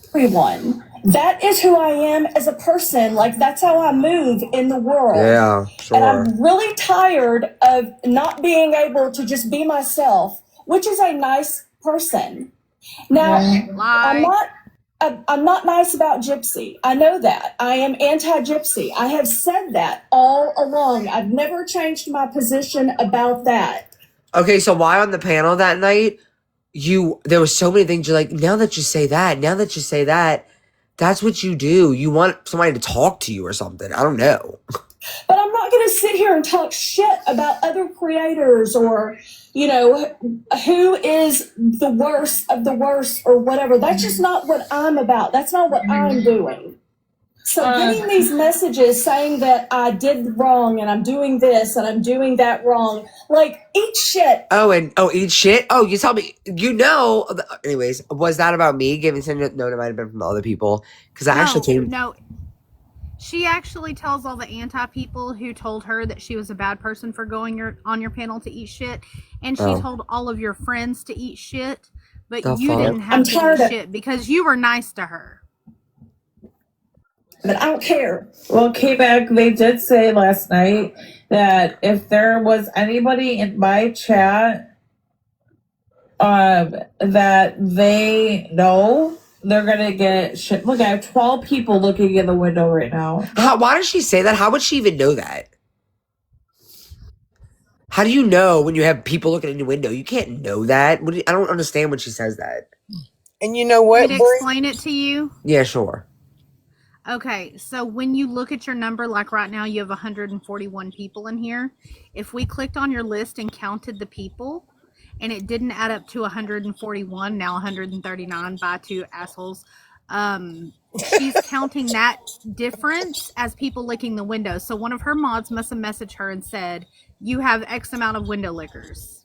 Everyone. That is who I am as a person. Like, that's how I move in the world. Yeah, And sure. I'm really tired of not being able to just be myself, which is a nice person. Now, Lie. I'm not nice about Gypsy. I know that. I am anti-Gypsy. I have said that all along. I've never changed my position about that. Okay, so why on the panel that night, there was so many things you're like, now that you say that, that's what you do. You want somebody to talk to you or something. I don't know. But I'm not going to sit here and talk shit about other creators or, you know, who is the worst of the worst or whatever. That's just not what I'm about. That's not what I'm doing. So getting these messages saying that I did wrong and I'm doing this and I'm doing that wrong, like, eat shit. Eat shit? Oh, you tell me, anyways, was that about me giving send? No, it might have been from other people. Because I actually came. No. She actually tells all the anti people who told her that she was a bad person for going on your panel to eat shit, and she told all of your friends to eat shit, but you didn't have to eat shit because you were nice to her. But I don't care. Well, K-Back, they did say last night that if there was anybody in my chat that they know, they're gonna get shit. Look, I have 12 people looking in the window right now. Why does she say that? How would she even know that? How do you know when you have people looking in your window? You can't know that. I don't understand when she says that. And you know what? Can I explain it to you? Yeah, sure. Okay, so when you look at your number, like right now you have 141 people in here. If we clicked on your list and counted the people, and it didn't add up to 141, now 139 by two assholes, she's counting that difference as people licking the window. So one of her mods must have messaged her and said, you have X amount of window lickers.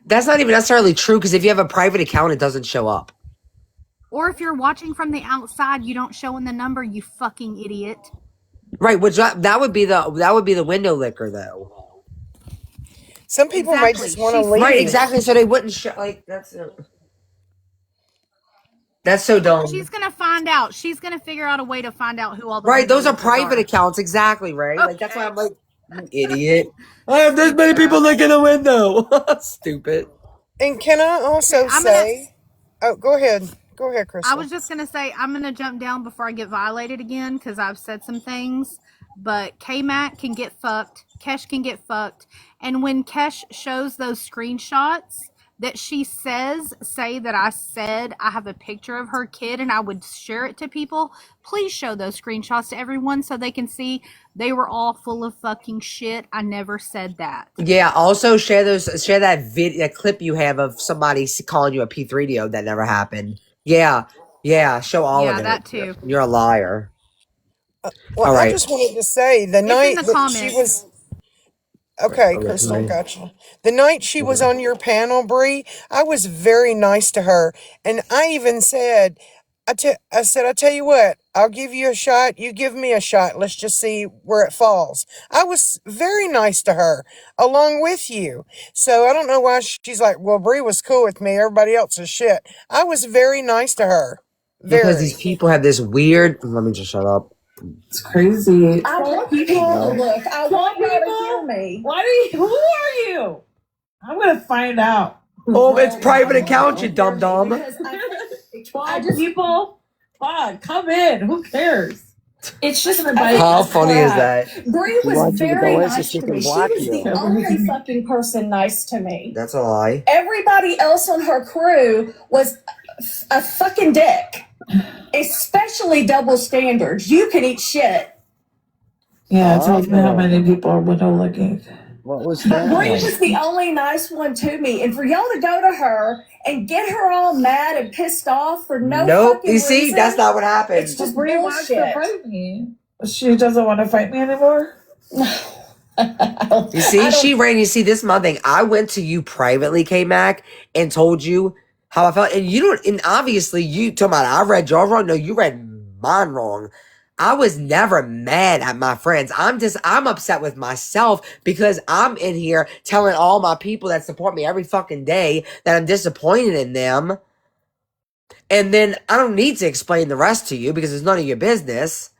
That's not even necessarily true, because if you have a private account, it doesn't show up. Or if you're watching from the outside, you don't show in the number, you fucking idiot. Right, which that would be the window licker though. Some people might just want to leave. Right, exactly. So they wouldn't show. Like that's so dumb. She's gonna find out. She's gonna figure out a way to find out who all the right. Those are lickers private accounts, exactly. Right. Okay. Like that's why I'm like, you idiot. I have this many people licking the window. Stupid. And can I also say? Oh, go ahead. Go ahead, Crystal. I was just gonna say I'm gonna jump down before I get violated again because I've said some things. But K-Mac can get fucked. Kesh can get fucked. And when Kesh shows those screenshots that she say that I said I have a picture of her kid and I would share it to people, please show those screenshots to everyone so they can see they were all full of fucking shit. I never said that. Yeah. Also share that clip you have of somebody calling you a P3DO that never happened. Yeah. Yeah. Show all of it. Yeah, that too. You're a liar. Well, all right. I just wanted to say the night that she was. Okay, Crystal, gotcha. The night she was on your panel, Bree, I was very nice to her, and I even said, I tell you what, I'll give you a shot. You give me a shot. Let's just see where it falls. I was very nice to her, along with you. So I don't know why she's like, well, Bree was cool with me. Everybody else is shit. I was very nice to her. Because these people have this weird. Let me just shut up. It's crazy. I want people to look. I want you to hear me. Who are you? I'm gonna find out. Oh, it's private account, you dumb dumb. 12 people. Fuck, come in. Who cares? It's just how funny is that? Bree was very nice to me. She was the only fucking person nice to me. That's a lie. Everybody else on her crew was a fucking dick. Especially double standards. You can eat shit. Yeah, it tells me how many people are window looking. What was But that? Bree was the only nice one to me. And for y'all to go to her and get her all mad and pissed off for no fucking you see, reason, that's not what happened. it's just Bree wants to bullshit. fight me. She doesn't want to fight me anymore? You see, you see, this is my thing. I went to you privately, K-Mac, and told you how I felt. And you don't, and obviously you talking about I read yours wrong. No, you read mine wrong. I was never mad at my friends. I'm upset with myself because I'm in here telling all my people that support me every fucking day that I'm disappointed in them. And then I don't need to explain the rest to you because it's none of your business.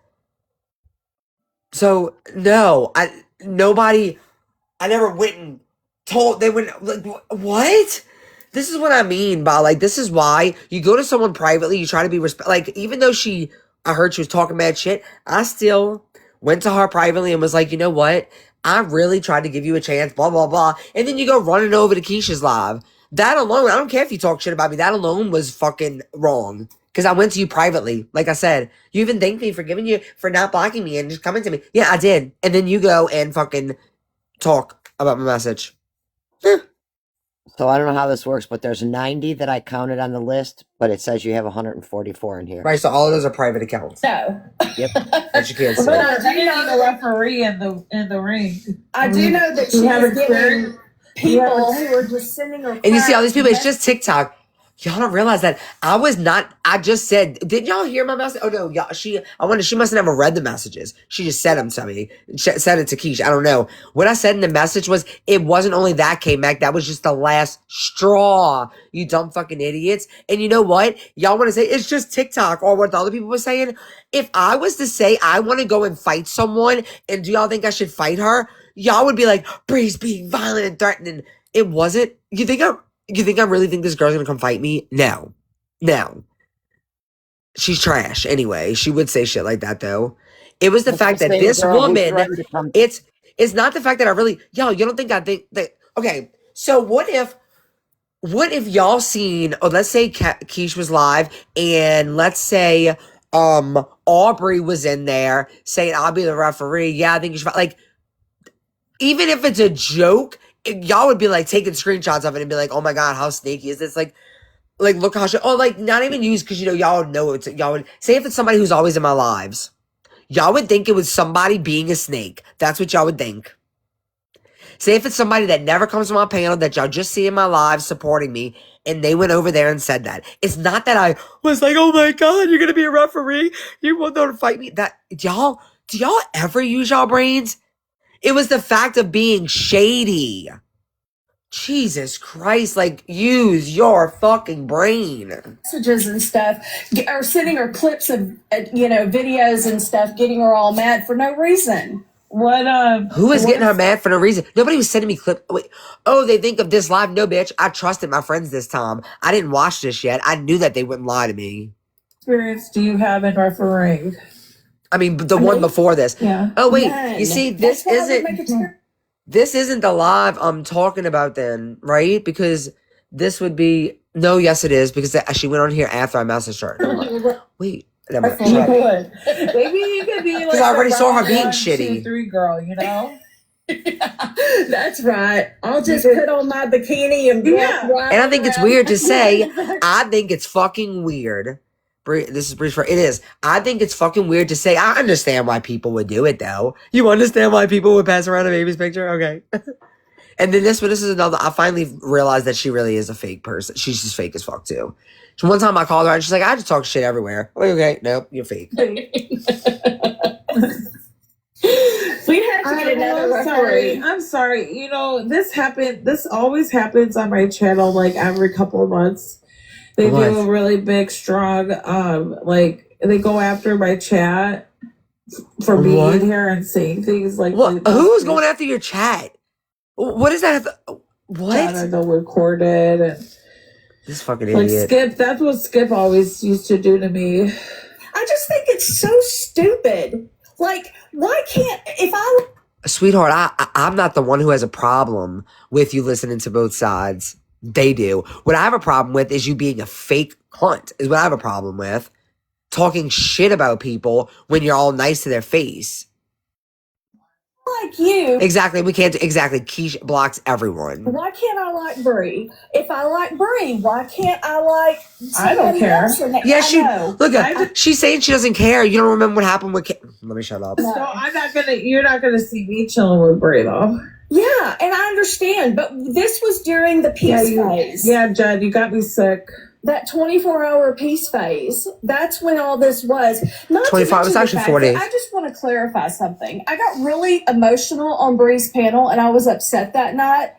So no, I never went and told, they went like, what? This is what I mean by like, this is why you go to someone privately, you try to be like, even though I heard she was talking mad shit, I still went to her privately and was like, you know what? I really tried to give you a chance, blah, blah, blah. And then you go running over to Keisha's live. That alone, I don't care if you talk shit about me, that alone was fucking wrong. Because I went to you privately. Like I said, you even thanked me for not blocking me and just coming to me. Yeah, I did. And then you go and fucking talk about my message. So I don't know how this works, but there's 90 that I counted on the list, but it says you have 144 in here. Right, so all of those are private accounts. No. Yep. That you can't see. But I do know the referee in the ring. I do know that she have was getting experience. people who were just sending her. And you see all these crap. people, it's just TikTok. Y'all don't realize that I just said, did y'all hear my message? Oh no, y'all, she must have never read the messages. She just said them to me. Said it to Keisha. I don't know. What I said in the message was, it wasn't only that came back, that was just the last straw, you dumb fucking idiots. And you know what? Y'all want to say, it's just TikTok, or what the other people were saying. If I was to say, I want to go and fight someone, and do y'all think I should fight her? Y'all would be like, Bree's being violent and threatening. It wasn't. You think I really think this girl's gonna come fight me? No. She's trash anyway. She would say shit like that though. It was the fact that this woman, it's not the fact that I really, y'all, you don't think I think that, okay, so what if y'all seen, let's say Keish was live, and let's say Aubrey was in there saying, I'll be the referee, yeah, I think you should fight. Like, even if it's a joke, y'all would be like taking screenshots of it and be like, oh my god, how snaky is this? Like look how like not even use, because y'all know it's, y'all would say if it's somebody who's always in my lives, y'all would think it was somebody being a snake. That's what y'all would think. Say if it's somebody that never comes to my panel, that y'all just see in my lives supporting me, and they went over there and said that. It's not that I was like, oh my god, you're gonna be a referee, you want them to fight me. That do y'all ever use y'all brains? It was the fact of being shady. Jesus Christ, like, use your fucking brain. Messages and stuff, or sending her clips of, videos and stuff, getting her all mad for no reason. Who is getting her mad for no reason? Nobody was sending me clips. Oh, they think of this live. No, bitch. I trusted my friends this time. I didn't watch this yet. I knew that they wouldn't lie to me. Experience do you have in refereeing? I mean, the one before this. Yeah. Oh wait, None. you see, That's why I would make it this isn't the live I'm talking about then, right? Because this would be yes, it is, because she went on here after I messaged her. Wait, never mind. You could. Maybe you could be like, because I already saw her being 1, shitty. 2, 3 girl, you know. That's right. I'll just put on my bikini and And I think it's weird to say. I think it's fucking weird. This is Bree's. It is. I think it's fucking weird to say. I understand why people would do it, though. You understand why people would pass around a baby's picture? Okay. And then this is another. I finally realized that she really is a fake person. She's just fake as fuck, too. So one time I called her and she's like, I just talk shit everywhere. I'm like, okay, nope, you're fake. We had to get another referee. I'm sorry. You know, this always happens on my channel, like every couple of months. They do a really big, strong, they go after my chat for being here and saying things like, what? Who's going after your chat? What is that? What? I don't know, recorded. And, this fucking idiot. Skip, that's what Skip always used to do to me. I just think it's so stupid. Like, why can't, Sweetheart, I'm not the one who has a problem with you listening to both sides. They do. What I have a problem with is you being a fake cunt, is what I have a problem with. Talking shit about people when you're all nice to their face. like you. Exactly. We can't. Exactly. Keish blocks everyone. Why can't I like Brie? If I like Brie, why can't I like I don't care. Yeah, she's saying she doesn't care. You don't remember what happened with let me shut up. No, you're not gonna see me chilling with Brie though. Yeah, and I understand, but this was during the peace phase. Yeah, Judd, you got me sick. that 24-hour peace phase. That's when all this was. Not 25 was actually 40. I just want to clarify something. I got really emotional on Bree's panel, and I was upset that night.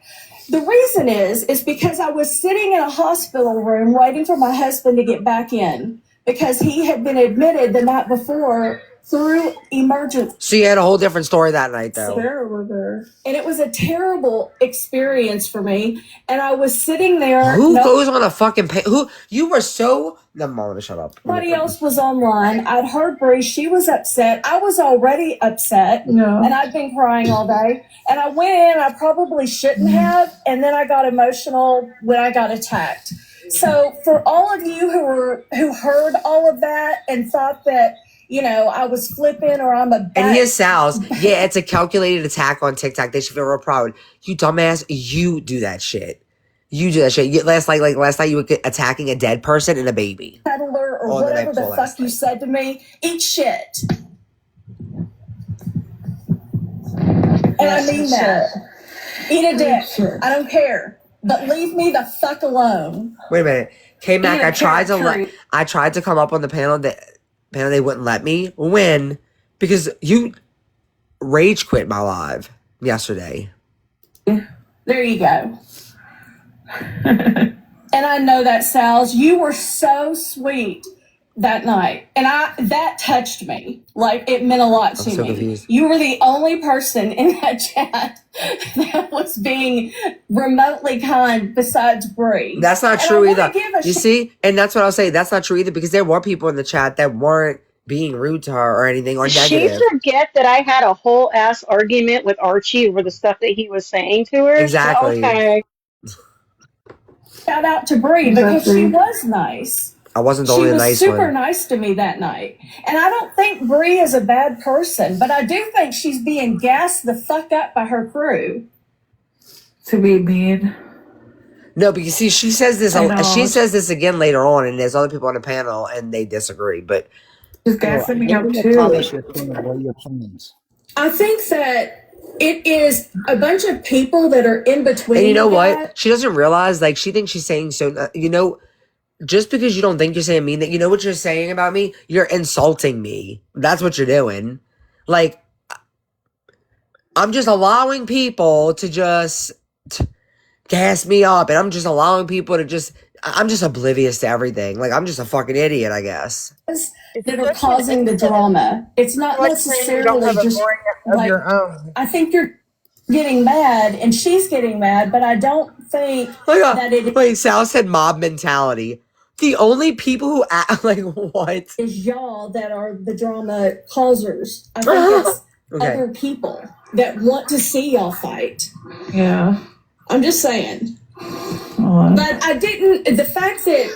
The reason is because I was sitting in a hospital room waiting for my husband to get back in because he had been admitted the night before through emergency. So you had a whole different story that night, though. Sarah was there. And it was a terrible experience for me. And I was sitting there. Who goes on a fucking who? You were so. No, Mom, shut up. Nobody else was online. I'd heard Bree. She was upset. I was already upset. No. And I'd been crying all day. And I went in. I probably shouldn't have. And then I got emotional when I got attacked. So for all of you who heard all of that and thought that, you know, I was flipping or I'm a bad. And here's Sal's. Yeah, it's a calculated attack on TikTok. They should feel real proud. You dumbass, you do that shit. You do that shit. Last night you were attacking a dead person and a baby. Peddler or whatever the fuck you said to me. Eat shit. And I mean that. Eat a dick. I don't care. But leave me the fuck alone. Wait a minute. K-Mac, I tried to come up on the panel. They wouldn't let me win because you rage quit my live yesterday. There you go. And I know that, Sal's. You were so sweet that night. And that touched me. Like, it meant a lot to me. Confused. You were the only person in that chat that was being remotely kind besides Bree. That's not true either. You see? And that's what I'll say. That's not true either because there were people in the chat that weren't being rude to her or anything or negative. She forget that I had a whole ass argument with Archie over the stuff that he was saying to her. Exactly. So, okay. Shout out to Bree because she was nice. I wasn't the only nice one. She was super nice to me that night. And I don't think Bree is a bad person, but I do think she's being gassed the fuck up by her crew. To be mean. No, but you see, she says this again later on, and there's other people on the panel, and they disagree. But she's gassing me up too. I think that it is a bunch of people that are in between. And you know what? She doesn't realize, like, she thinks she's saying so. You know, just because you don't think you're saying mean, that you know what you're saying about me, you're insulting me. That's what you're doing. Like, I'm just allowing people to just gas me up, and I'm just allowing people to just. I'm just oblivious to everything. Like, I'm just a fucking idiot, I guess. That are causing the drama. It's not necessarily just like your own. I think you're getting mad and she's getting mad, but I don't think that it Wait, Sal said mob mentality. The only people who act like what is y'all that are the drama causers. I think it's other people that want to see y'all fight. Yeah. I'm just saying. But I didn't. The fact that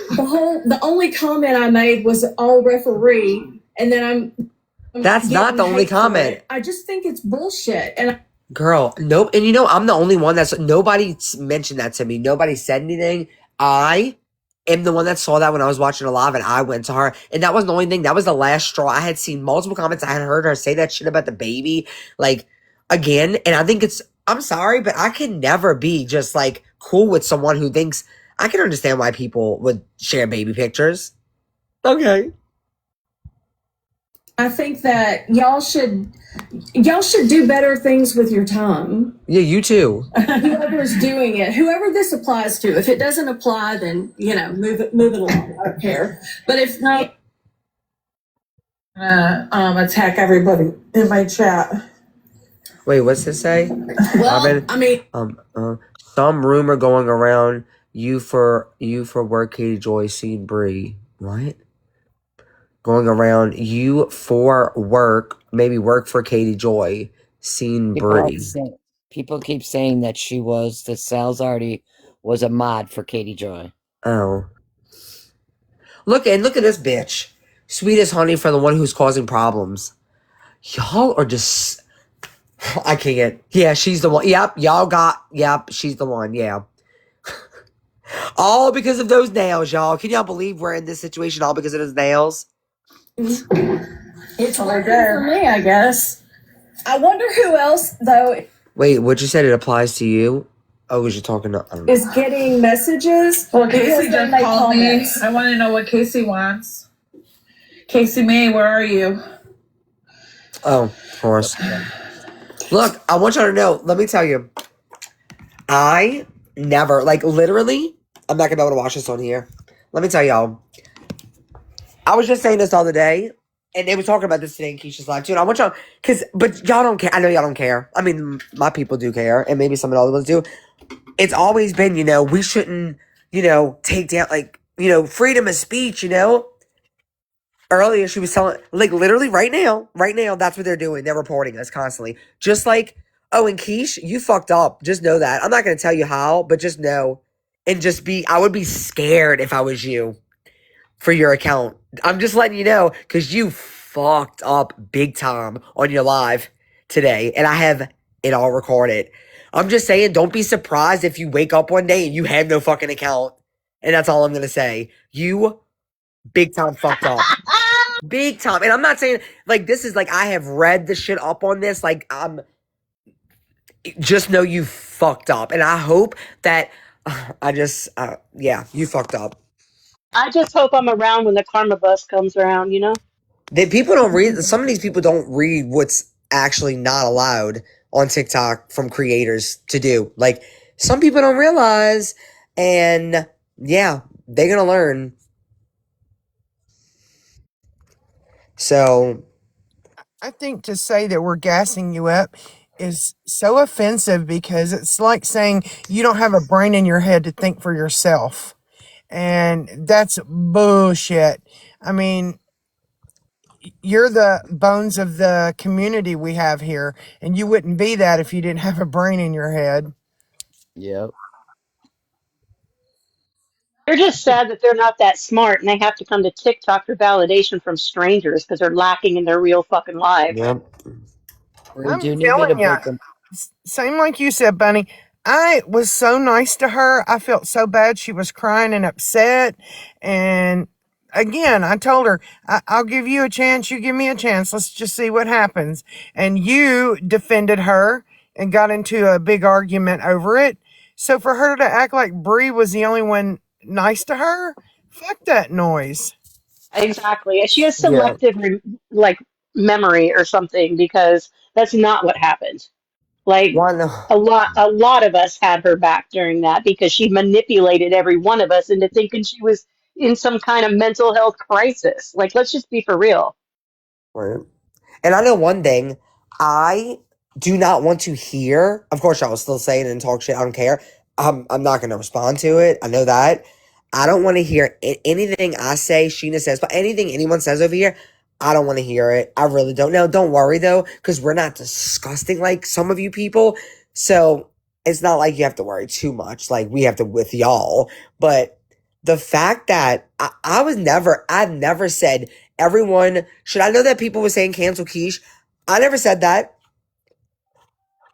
the only comment I made was all referee, and then that's not the only comment. I just think it's bullshit. And girl, nope. And you know, I'm the only one nobody mentioned that to me. Nobody said anything. I am the one that saw that when I was watching a live, and I went to her, and that wasn't the only thing. That was the last straw. I had seen multiple comments. I had heard her say that shit about the baby, like again, and I think it's. I'm sorry, but I can never be just like cool with someone who thinks. I can understand why people would share baby pictures. Okay. I think that y'all should do better things with your tongue. Yeah, you too. Whoever's doing it, whoever this applies to. If it doesn't apply, then move it along. I don't care. But if not, attack everybody in my chat. Wait, what's this say? Well, I mean, some rumor going around you for work, Katie Joy seen Bree. What? Going around you for work, maybe work for Katie Joy, seen Bree. People keep saying that Salzardi was a mod for Katie Joy. Oh. Look at this bitch. Sweet as honey for the one who's causing problems. Y'all are just. I can't. Yeah, she's the one. Yep, she's the one. Yeah. All because of those nails, y'all. Can y'all believe we're in this situation all because of those nails? It's working for me, I guess. I wonder who else, though. Wait, what you said it applies to you? Oh, was you talking to? I don't know. is getting messages. Well, because Casey they just make called me. comments. I want to know what Casey wants. Casey May, where are you? Oh, of course. Look, I want y'all to know. Let me tell you, I never, like, literally, I'm not gonna be able to watch this on here. Let me tell y'all. I was just saying this the other day, and they were talking about this today in Keisha's live too. And I want y'all, but y'all don't care. I know y'all don't care. I mean, my people do care, and maybe some of the other ones do. It's always been, we shouldn't, take down, like, freedom of speech, Earlier, she was telling, like, literally right now, that's what they're doing. They're reporting us constantly. Just like, oh, and Keish, you fucked up. Just know that. I'm not going to tell you how, but just know. And I would be scared if I was you for your account. I'm just letting you know, because you fucked up big time on your live today. And I have it all recorded. I'm just saying, don't be surprised if you wake up one day and you have no fucking account. And that's all I'm going to say. You big time fucked up. Big time. And I'm not saying, like, this is like, I have read the shit up on this. Like, just know you fucked up. And I hope that, yeah, you fucked up. I just hope I'm around when the karma bus comes around, you know? People don't read, some of these people don't read what's actually not allowed on TikTok from creators to do. Like, some people don't realize, and yeah, they're gonna learn. So, I think to say that we're gassing you up is so offensive because it's like saying you don't have a brain in your head to think for yourself. And that's bullshit. I mean, you're the bones of the community we have here, and you wouldn't be that if you didn't have a brain in your head. Yep. They're just sad that they're not that smart and they have to come to TikTok for validation from strangers because they're lacking in their real fucking life. yeah. We I'm do need me to telling you, break them. same like you said, Bunny. I was so nice to her. I felt so bad. She was crying and upset. And again, I told her, I'll give you a chance. You give me a chance. Let's just see what happens. And you defended her and got into a big argument over it. So for her to act like Bree was the only one nice to her, fuck that noise. Exactly. She has Yeah. selective like memory or something because that's not what happened. Like One, a lot of us had her back during that because she manipulated every one of us into thinking she was in some kind of mental health crisis. Like, let's just be for real. right. And I know one thing, I do not want to hear. Of course, I will still say it and talk shit. I don't care. I'm not going to respond to it. I know that. I don't want to hear anything I say, Sheena says, but anything anyone says over here, I don't want to hear it. I really don't. Now, don't worry though, because we're not disgusting like some of you people. So it's not like you have to worry too much. Like we have to with y'all. But the fact that I've never said everyone should. I know that people were saying cancel Keish. I never said that.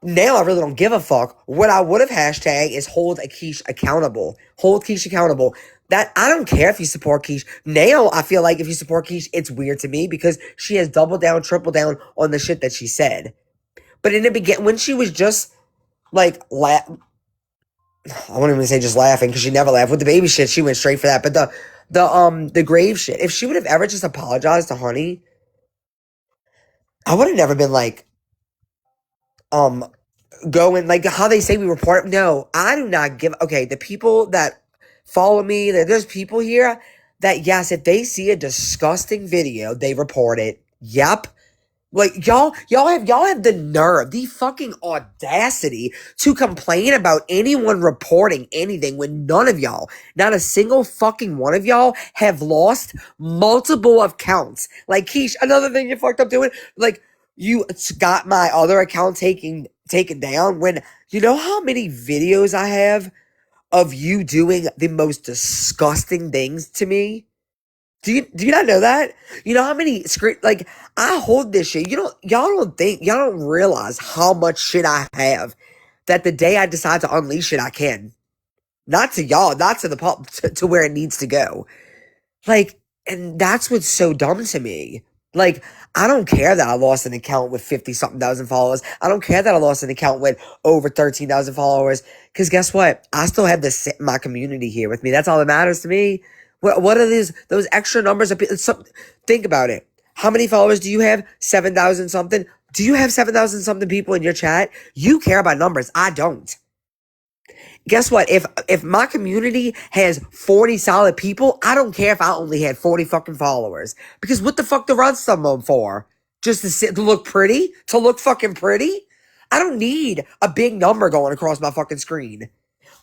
Now I really don't give a fuck. What I would have hashtag is hold a Keish accountable. Hold Keish accountable. That I don't care if you support Keish. Now I feel like if you support Keish, it's weird to me because she has doubled down, tripled down on the shit that she said. But in the beginning, when she was just like I wouldn't even say just laughing because she never laughed with the baby shit. She went straight for that. But the grave shit. If she would have ever just apologized to Honey, I would have never been like um going like how they say we report. No, I do not give. Okay, the people that follow me, there's people here that yes, if they see a disgusting video, they report it. Yep. Like y'all have the nerve, the fucking audacity to complain about anyone reporting anything when none of y'all, not a single fucking one of y'all, have lost multiple accounts. Like Keish, another thing you fucked up doing, like you got my other account taken down when you know how many videos I have of you doing the most disgusting things to me? Do you not know that? You know how many like I hold this shit. Y'all don't realize how much shit I have that the day I decide to unleash it, I can. Not to y'all, not to the pub to where it needs to go. Like, and that's what's so dumb to me. Like, I don't care that I lost an account with 50 something thousand followers. I don't care that I lost an account with over 13,000 followers. Because guess what? I still have my community here with me. That's all that matters to me. What are those extra numbers of people? Think about it. How many followers do you have? 7,000 something? Do you have 7,000 something people in your chat? You care about numbers. I don't. Guess what? If my community has 40 solid people, I don't care if I only had 40 fucking followers. Because what the fuck to run some of them for? Just to look pretty? To look fucking pretty? I don't need a big number going across my fucking screen.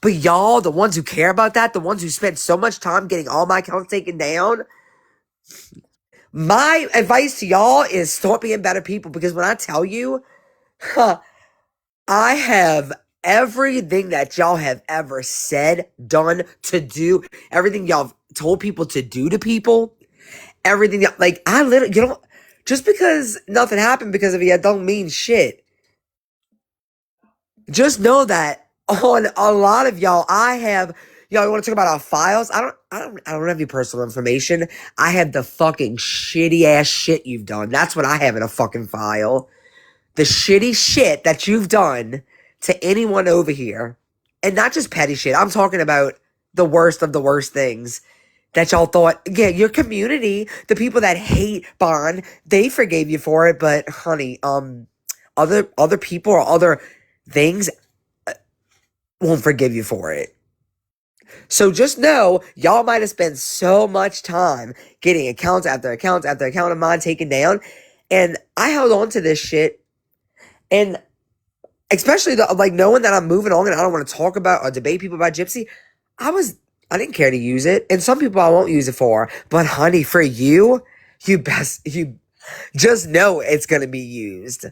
But y'all, the ones who care about that, the ones who spent so much time getting all my accounts taken down, my advice to y'all is start being better people. Because when I tell you, I have everything that y'all have ever said, done, to do, everything y'all have told people to do to people, everything, like, I literally, just because nothing happened because of you, don't mean shit. Just know that on a lot of y'all, y'all want to talk about our files? I don't have any personal information. I have the fucking shitty ass shit you've done. That's what I have in a fucking file. The shitty shit that you've done to anyone over here. And not just petty shit. I'm talking about the worst of the worst things that y'all thought, yeah, your community, the people that hate Bond, they forgave you for it, but honey, other people or other things won't forgive you for it. So just know, y'all might have spent so much time getting accounts after accounts after account of mine taken down, and I held on to this shit. And especially knowing that I'm moving on and I don't want to talk about or debate people about Gypsy, I didn't care to use it. And some people I won't use it for. But honey, for you just know it's gonna be used.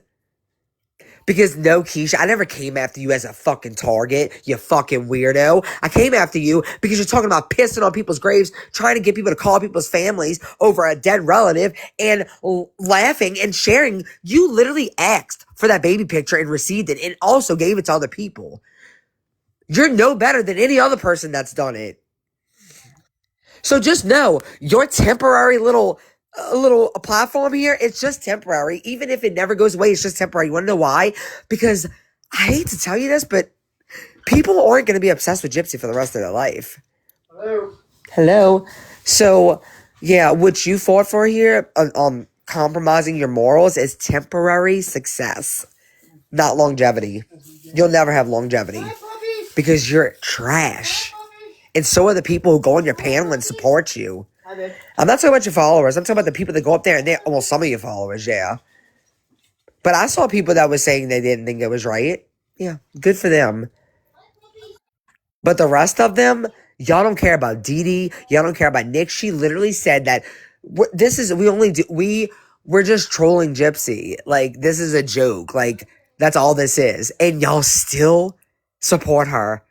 Because no, Keisha, I never came after you as a fucking target, you fucking weirdo. I came after you because you're talking about pissing on people's graves, trying to get people to call people's families over a dead relative, and laughing and sharing. You literally asked for that baby picture and received it, and also gave it to other people. You're no better than any other person that's done it. So just know, your temporary little platform here, it's just temporary. Even if it never goes away, it's just temporary. You want to know why? Because I hate to tell you this, but people aren't going to be obsessed with Gypsy for the rest of their life. Hello. So, yeah, what you fought for here, compromising your morals, is temporary success, not longevity. You'll never have longevity because you're trash. And so are the people who go on your panel and support you. I'm not talking about your followers. I'm talking about the people that go up there and well, some of your followers, yeah. But I saw people that were saying they didn't think it was right. Yeah, good for them. But the rest of them, y'all don't care about Dee Dee. Y'all don't care about Nick. She literally said that we're just trolling Gypsy. Like, this is a joke. Like, that's all this is. And y'all still support her.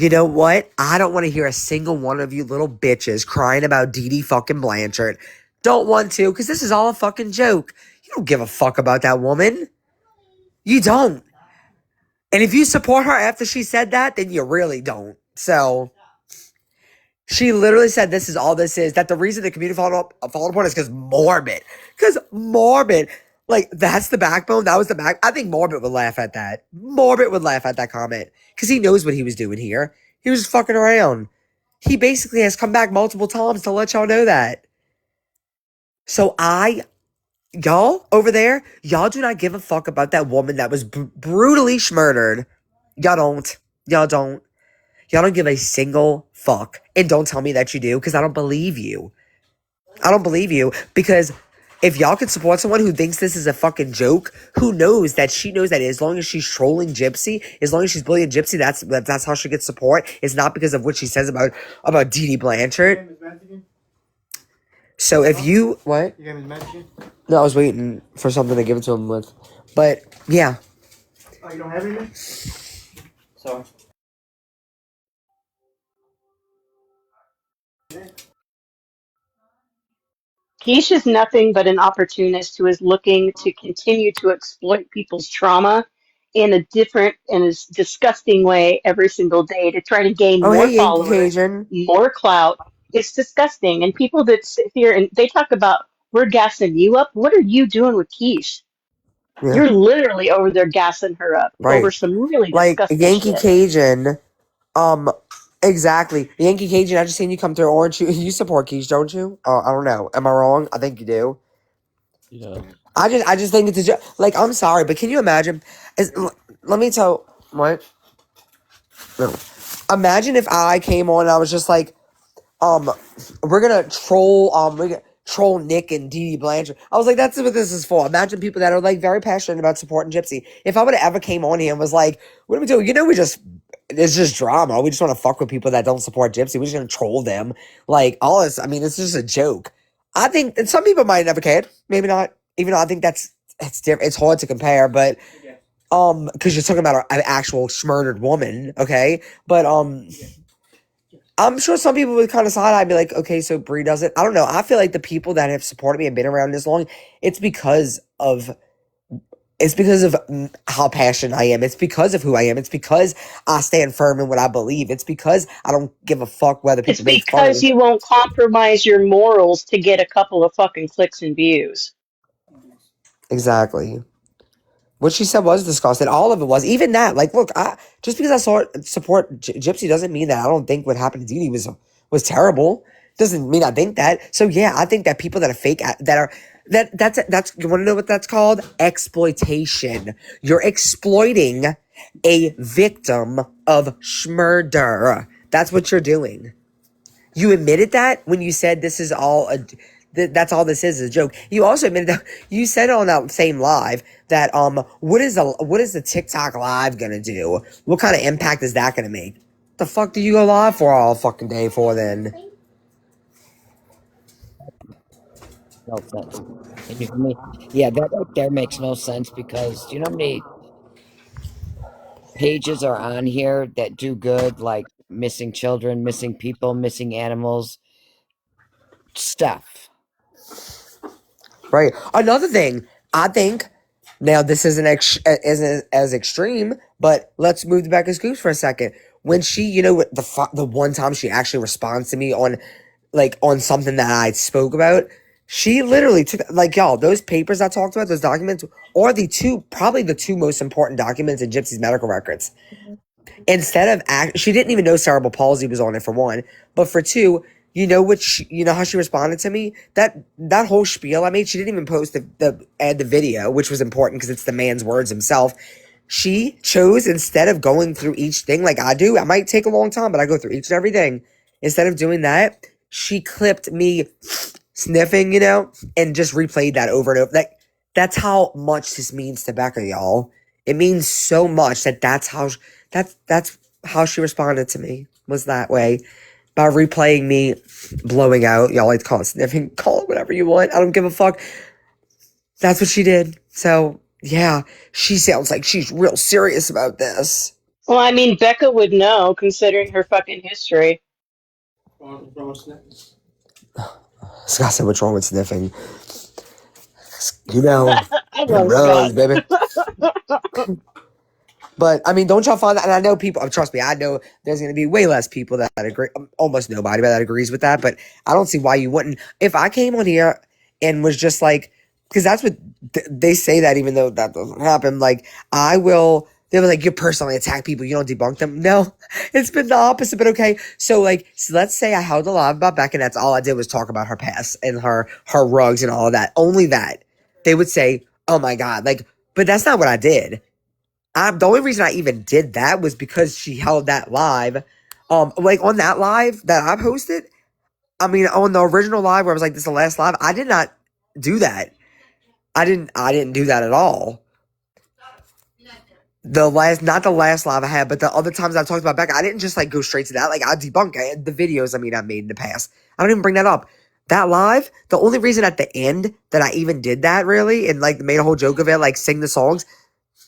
You know what? I don't want to hear a single one of you little bitches crying about Dee Dee fucking Blanchard. Don't want to, because this is all a fucking joke. You don't give a fuck about that woman. You don't. And if you support her after she said that, then you really don't. So, she literally said this is all this is. That the reason the community followed apart is because Morbid. Because Morbid. Like, that's the backbone. That was the back. I think Morbid would laugh at that. Morbid would laugh at that comment. Because he knows what he was doing here. He was just fucking around. He basically has come back multiple times to let y'all know that. So y'all over there, y'all do not give a fuck about that woman that was brutally murdered. Y'all don't. Y'all don't. Y'all don't give a single fuck. And don't tell me that you do, because I don't believe you. I don't believe you, because if y'all could support someone who thinks this is a fucking joke, who knows that she knows that as long as she's trolling Gypsy, as long as she's bullying Gypsy, that's how she gets support. It's not because of what she says about Dee Dee Blanchard. So if you... What? You got his message? No, I was waiting for something to give it to him with. But, yeah. Oh, you don't have anything? Sorry. Keisha's nothing but an opportunist who is looking to continue to exploit people's trauma in a different and a disgusting way every single day to try to gain Oh, more hey, Yankee followers, Cajun. more clout. It's disgusting. And people that sit here and they talk about We're gassing you up. What are you doing with Keish? Yeah. You're literally over there gassing her up over Right. some really Like disgusting Yankee shit. Cajun. Exactly. Yankee Cajun, I just seen you come through Orange. You support Keish, don't you? I don't know. Am I wrong? I think you do. Yeah. I just think it's a joke. Like, I'm sorry, but can you imagine? Let me tell. What? No. Imagine if I came on and I was just like, we're gonna troll Nick and Dee Dee Blanchard. I was like, that's what this is for. Imagine people that are like very passionate about supporting Gypsy. If I would have ever came on here and was like, what are we doing? You know, it's just drama. We just want to fuck with people that don't support Gypsy. We're just gonna troll them. Like all this. I mean, it's just a joke. I think and some people might never cared. Maybe not. Even though I think it's different. It's hard to compare, but because you're talking about an actual murdered woman, okay? But I'm sure some people would kind of side eye be like, okay, so Brie does it. I don't know. I feel like the people that have supported me and been around this long, it's because of how passionate I am. It's because of who I am. It's because I stand firm in what I believe. It's because I don't give a fuck whether It's people make fun of because me. you won't compromise your morals to get a couple of fucking clicks and views. Exactly. What she said was disgusting. All of it was. Even that. Like, look, just because I support Gypsy doesn't mean that I don't think what happened to Dee Dee was terrible. Doesn't mean I think that. So yeah, I think that people that are fake that's you want to know what that's called? Exploitation. You're exploiting a victim of murder. That's what you're doing. You admitted that when you said this is all that's all this is a joke. You also admitted that you said on that same live that what is the TikTok live gonna do? What kind of impact is that gonna make? The fuck do you go live for all fucking day for then? No sense. Can you hear me? Yeah, that right there makes no sense because do you know how many pages are on here that do good, like missing children, missing people, missing animals, stuff. Right. Another thing, I think now this isn't as extreme, but let's move to Becca Scoops for a second. When she, the one time she actually responds to me on something that I spoke about, she literally took like y'all those papers I talked about, those documents, are probably the two most important documents in Gypsy's medical records. Instead of she didn't even know cerebral palsy was on it for one, but for two, you know how she responded to me, that whole spiel I made. She didn't even post the video, which was important because it's the man's words himself. She chose, instead of going through each thing like I do, I might take a long time, but I go through each and every thing. Instead of doing that, she clipped me sniffing, and just replayed that over and over. That's how much this means to Becca, y'all. It means so much that's how she responded to me, was that way. By replaying me blowing out. Y'all like to call it sniffing, call it whatever you want. I don't give a fuck. That's what she did. So yeah, she sounds like she's real serious about this. Well, I mean, Becca would know, considering her fucking history. Scott said, what's wrong with sniffing? You know, I them love Scott. rugs, baby. But I mean, don't y'all find that? And I know people. Trust me, I know there's going to be way less people that agree. Almost nobody that agrees with that. But I don't see why you wouldn't. If I came on here and was just like, because that's what they say that even though that doesn't happen. Like I will. They were like, you personally attack people. You don't debunk them. No, it's been the opposite. But okay, so let's say I held a live about Beck, and that's all I did was talk about her past and her rugs and all of that. Only that they would say, oh my god, but that's not what I did. The only reason I even did that was because she held that live. On that live that I posted, I mean, on the original live where I was like, this is the last live, I did not do that. I didn't do that at all. Not the last live I had, but the other times I talked about Becca, I didn't just go straight to that. Like I debunk the videos. I made in the past. I don't even bring that up. That live, the only reason at the end that I even did that really and made a whole joke of it, sing the songs,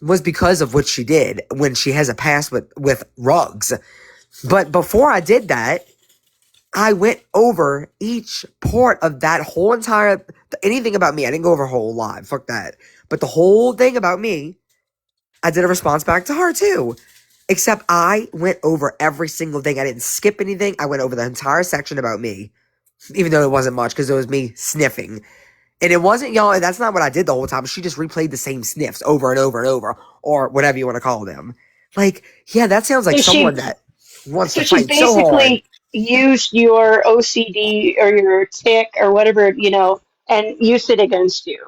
was because of what she did when she has a past with rugs. But before I did that, I went over each part of that whole entire, anything about me. I didn't go over a whole live, fuck that. But the whole thing about me, I did a response back to her too. Except I went over every single thing. I didn't skip anything. I went over the entire section about me. Even though it wasn't much because it was me sniffing. And it wasn't, y'all, that's not what I did the whole time. She just replayed the same sniffs over and over and over, or whatever you want to call them. Like, yeah, that sounds like So someone she that wants to so she fight so hard. basically used your OCD or your tick or whatever, and used it against you.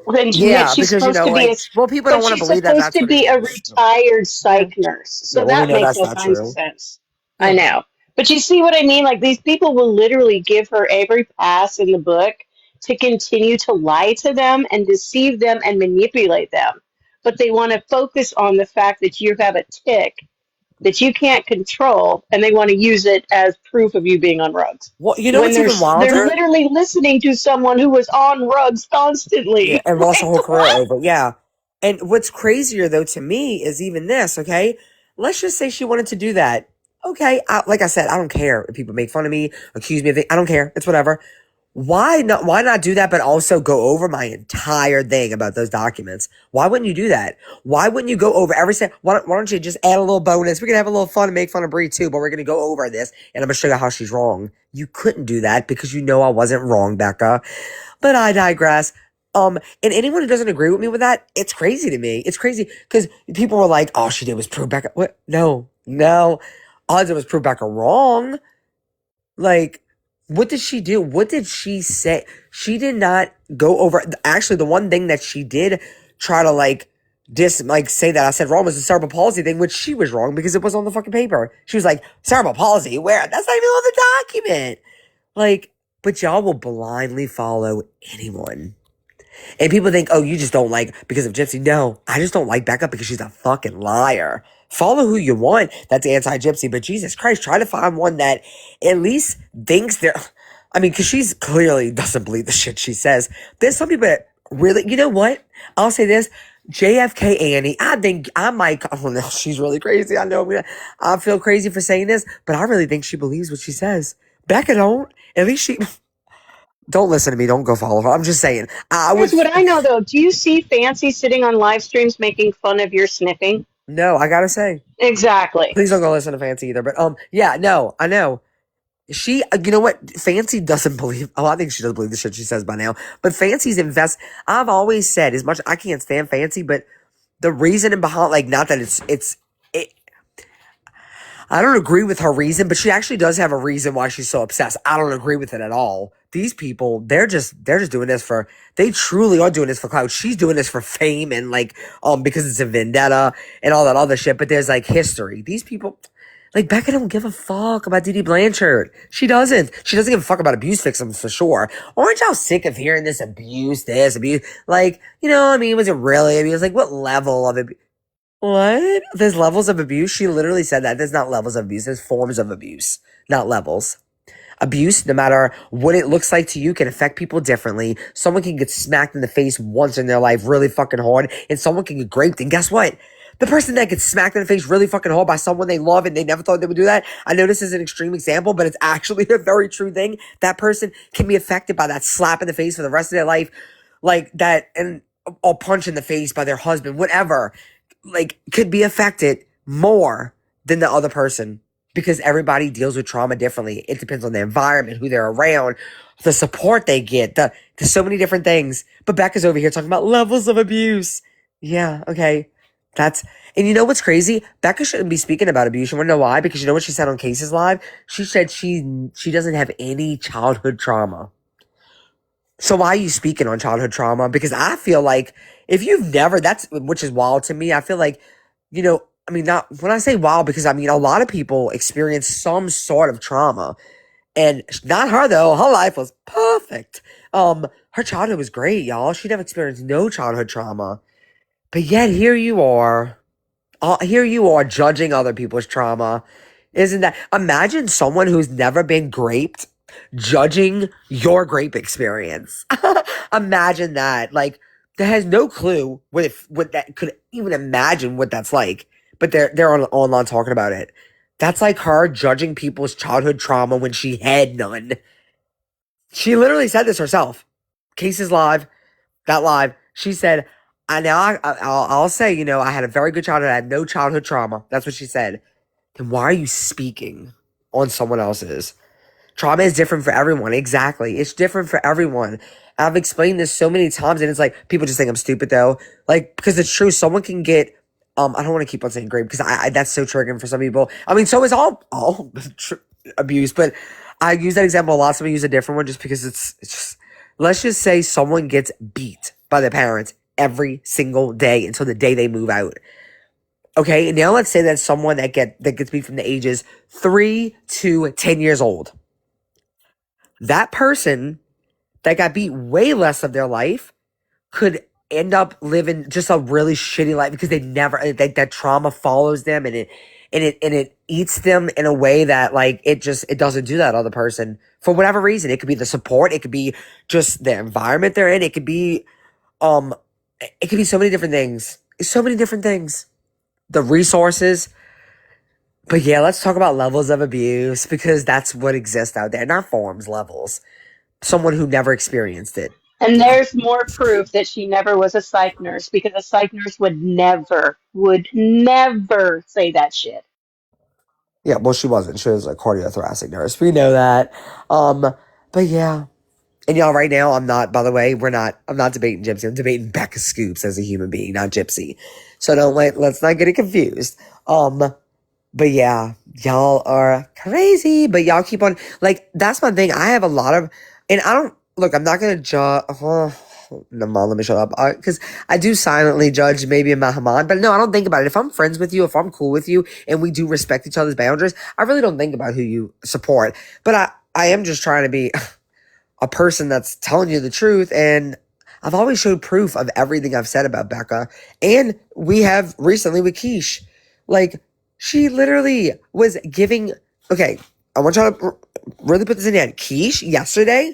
And yet Yeah, she's because, supposed to be well, people don't but want to she's believe that supposed that's to what it be a is. retired Yeah. psych nurse. Yeah, So well, we that know makes that's all not kinds of true. sense. I Yeah. know. But you see what I mean? Like these people will literally give her every pass in the book to continue to lie to them and deceive them and manipulate them. But they want to focus on the fact that you have a tick that you can't control, and they want to use it as proof of you being on rugs. Well, you know When what's even they're wilder? literally listening to someone who was on rugs Yeah, constantly. and lost her Like whole career what? over. Yeah. And what's crazier, though, to me is even this, okay? Let's just say she wanted to do that. Okay, like I said, I don't care if people make fun of me, accuse me of it. I don't care. It's whatever. Why not do that, but also go over my entire thing about those documents? Why wouldn't you do that? Why wouldn't you go over every step? Why don't you just add a little bonus? We can have a little fun and make fun of Bree too, but we're going to go over this and I'm going to show you how she's wrong. You couldn't do that because you know I wasn't wrong, Becca. But I digress. And anyone who doesn't agree with me with that, it's crazy to me. It's crazy because people were like, all she did was prove Becca. What? No. All I did was prove Becca wrong. Like, what did she do? What did she say? She did not go over. Actually, the one thing that she did try to say that I said wrong was the cerebral palsy thing, which she was wrong because it was on the fucking paper. She was like, cerebral palsy, where? That's not even on the document. Like, but y'all will blindly follow anyone. And people think, oh, you just don't like because of Gypsy. No, I just don't like Becca because she's a fucking liar. Follow who you want that's anti-Gypsy, but Jesus Christ, try to find one that at least thinks they're. I mean, because she's clearly doesn't believe the shit she says. There's some people that really, you know what? I'll say this. JFK Annie, I think I might, oh no, she's really crazy. I know I feel crazy for saying this, but I really think she believes what she says. Becca don't. At least she, don't listen to me. Don't go follow her. I'm just saying. I would. Here's what I know though. Do you see Fancy sitting on live streams making fun of your sniffing? No, I gotta say. Exactly. Please don't go listen to Fancy either. But yeah, no, I know. She, you know what? Fancy doesn't believe. Oh, I think she does believe the shit she says by now. But Fancy's I've always said as much. I can't stand Fancy, but the reasoning behind, like, not that it. I don't agree with her reason, but she actually does have a reason why she's so obsessed. I don't agree with it at all. These people, they're just doing this they truly are doing this for clout. She's doing this for fame and because it's a vendetta and all that other shit. But there's history. These people, like Becca, don't give a fuck about Dee Dee Blanchard. She doesn't. She doesn't give a fuck about abuse victims for sure. Aren't y'all sick of hearing this abuse? I mean, was it really abuse? Like, what level of abuse? What? There's levels of abuse? She literally said that. There's not levels of abuse. There's forms of abuse, not levels. Abuse, no matter what it looks like to you, can affect people differently. Someone can get smacked in the face once in their life really fucking hard, and someone can get raped. And guess what? The person that gets smacked in the face really fucking hard by someone they love and they never thought they would do that. I know this is an extreme example, but it's actually a very true thing. That person can be affected by that slap in the face for the rest of their life, like that, and a punch in the face by their husband, whatever, could be affected more than the other person because everybody deals with trauma differently. It depends on the environment, who they're around, the support they get, there's so many different things. But Becca's over here talking about levels of abuse. Yeah, okay. And you know what's crazy? Becca shouldn't be speaking about abuse. You wanna know why? Because you know what she said on Cases Live? She said she doesn't have any childhood trauma. So why are you speaking on childhood trauma? Because I feel like if you've never, which is wild to me. I feel like, I mean, not when I say wild, because I mean, a lot of people experience some sort of trauma, and not her though. Her life was perfect. Her childhood was great, y'all. She never experienced no childhood trauma, but yet here you are judging other people's trauma. Isn't that, imagine someone who's never been raped judging your grape experience. Imagine that. Like, that has no clue what that could even imagine what that's like. But they're online talking about it. That's like her judging people's childhood trauma when she had none. She literally said this herself. Cases Live, that live. She said, I'll say, I had a very good childhood. I had no childhood trauma. That's what she said. Then why are you speaking on someone else's? Trauma is different for everyone. Exactly. It's different for everyone. I've explained this so many times, and it's like people just think I'm stupid though. Like, because it's true, someone can get I don't want to keep on saying grape because I that's so triggering for some people. I mean, so is all abuse, but I use that example a lot. Some use a different one just because it's just, let's just say someone gets beat by their parents every single day until the day they move out. Okay, now let's say that someone that gets beat from the ages 3 to 10 years old. That person that got beat way less of their life could end up living just a really shitty life because they never that trauma follows them, and it eats them in a way that like it doesn't do that other person for whatever reason. It could be the support, it could be just the environment they're in, it could be so many different things. So many different things. The resources. But yeah, let's talk about levels of abuse because that's what exists out there. Not forms, levels. Someone who never experienced it. And there's more proof that she never was a psych nurse because a psych nurse would never say that shit. Yeah, well, she wasn't. She was a cardiothoracic nurse. We know that. But yeah. And y'all, right now, I'm not debating Gypsy. I'm debating Becca Scoops as a human being, not Gypsy. So let's not get it confused. But yeah, y'all are crazy, but y'all keep on, like, that's my thing. I have a lot of, and I don't, look, I'm not going to judge, let me shut up, because I do silently judge maybe in my mind, but no, I don't think about it. If I'm friends with you, if I'm cool with you, and we do respect each other's boundaries, I really don't think about who you support. But I am just trying to be a person that's telling you the truth, and I've always showed proof of everything I've said about Becca, and we have recently with Keish, like, she literally was giving, okay, I want y'all to really put this in your head. Keish, yesterday,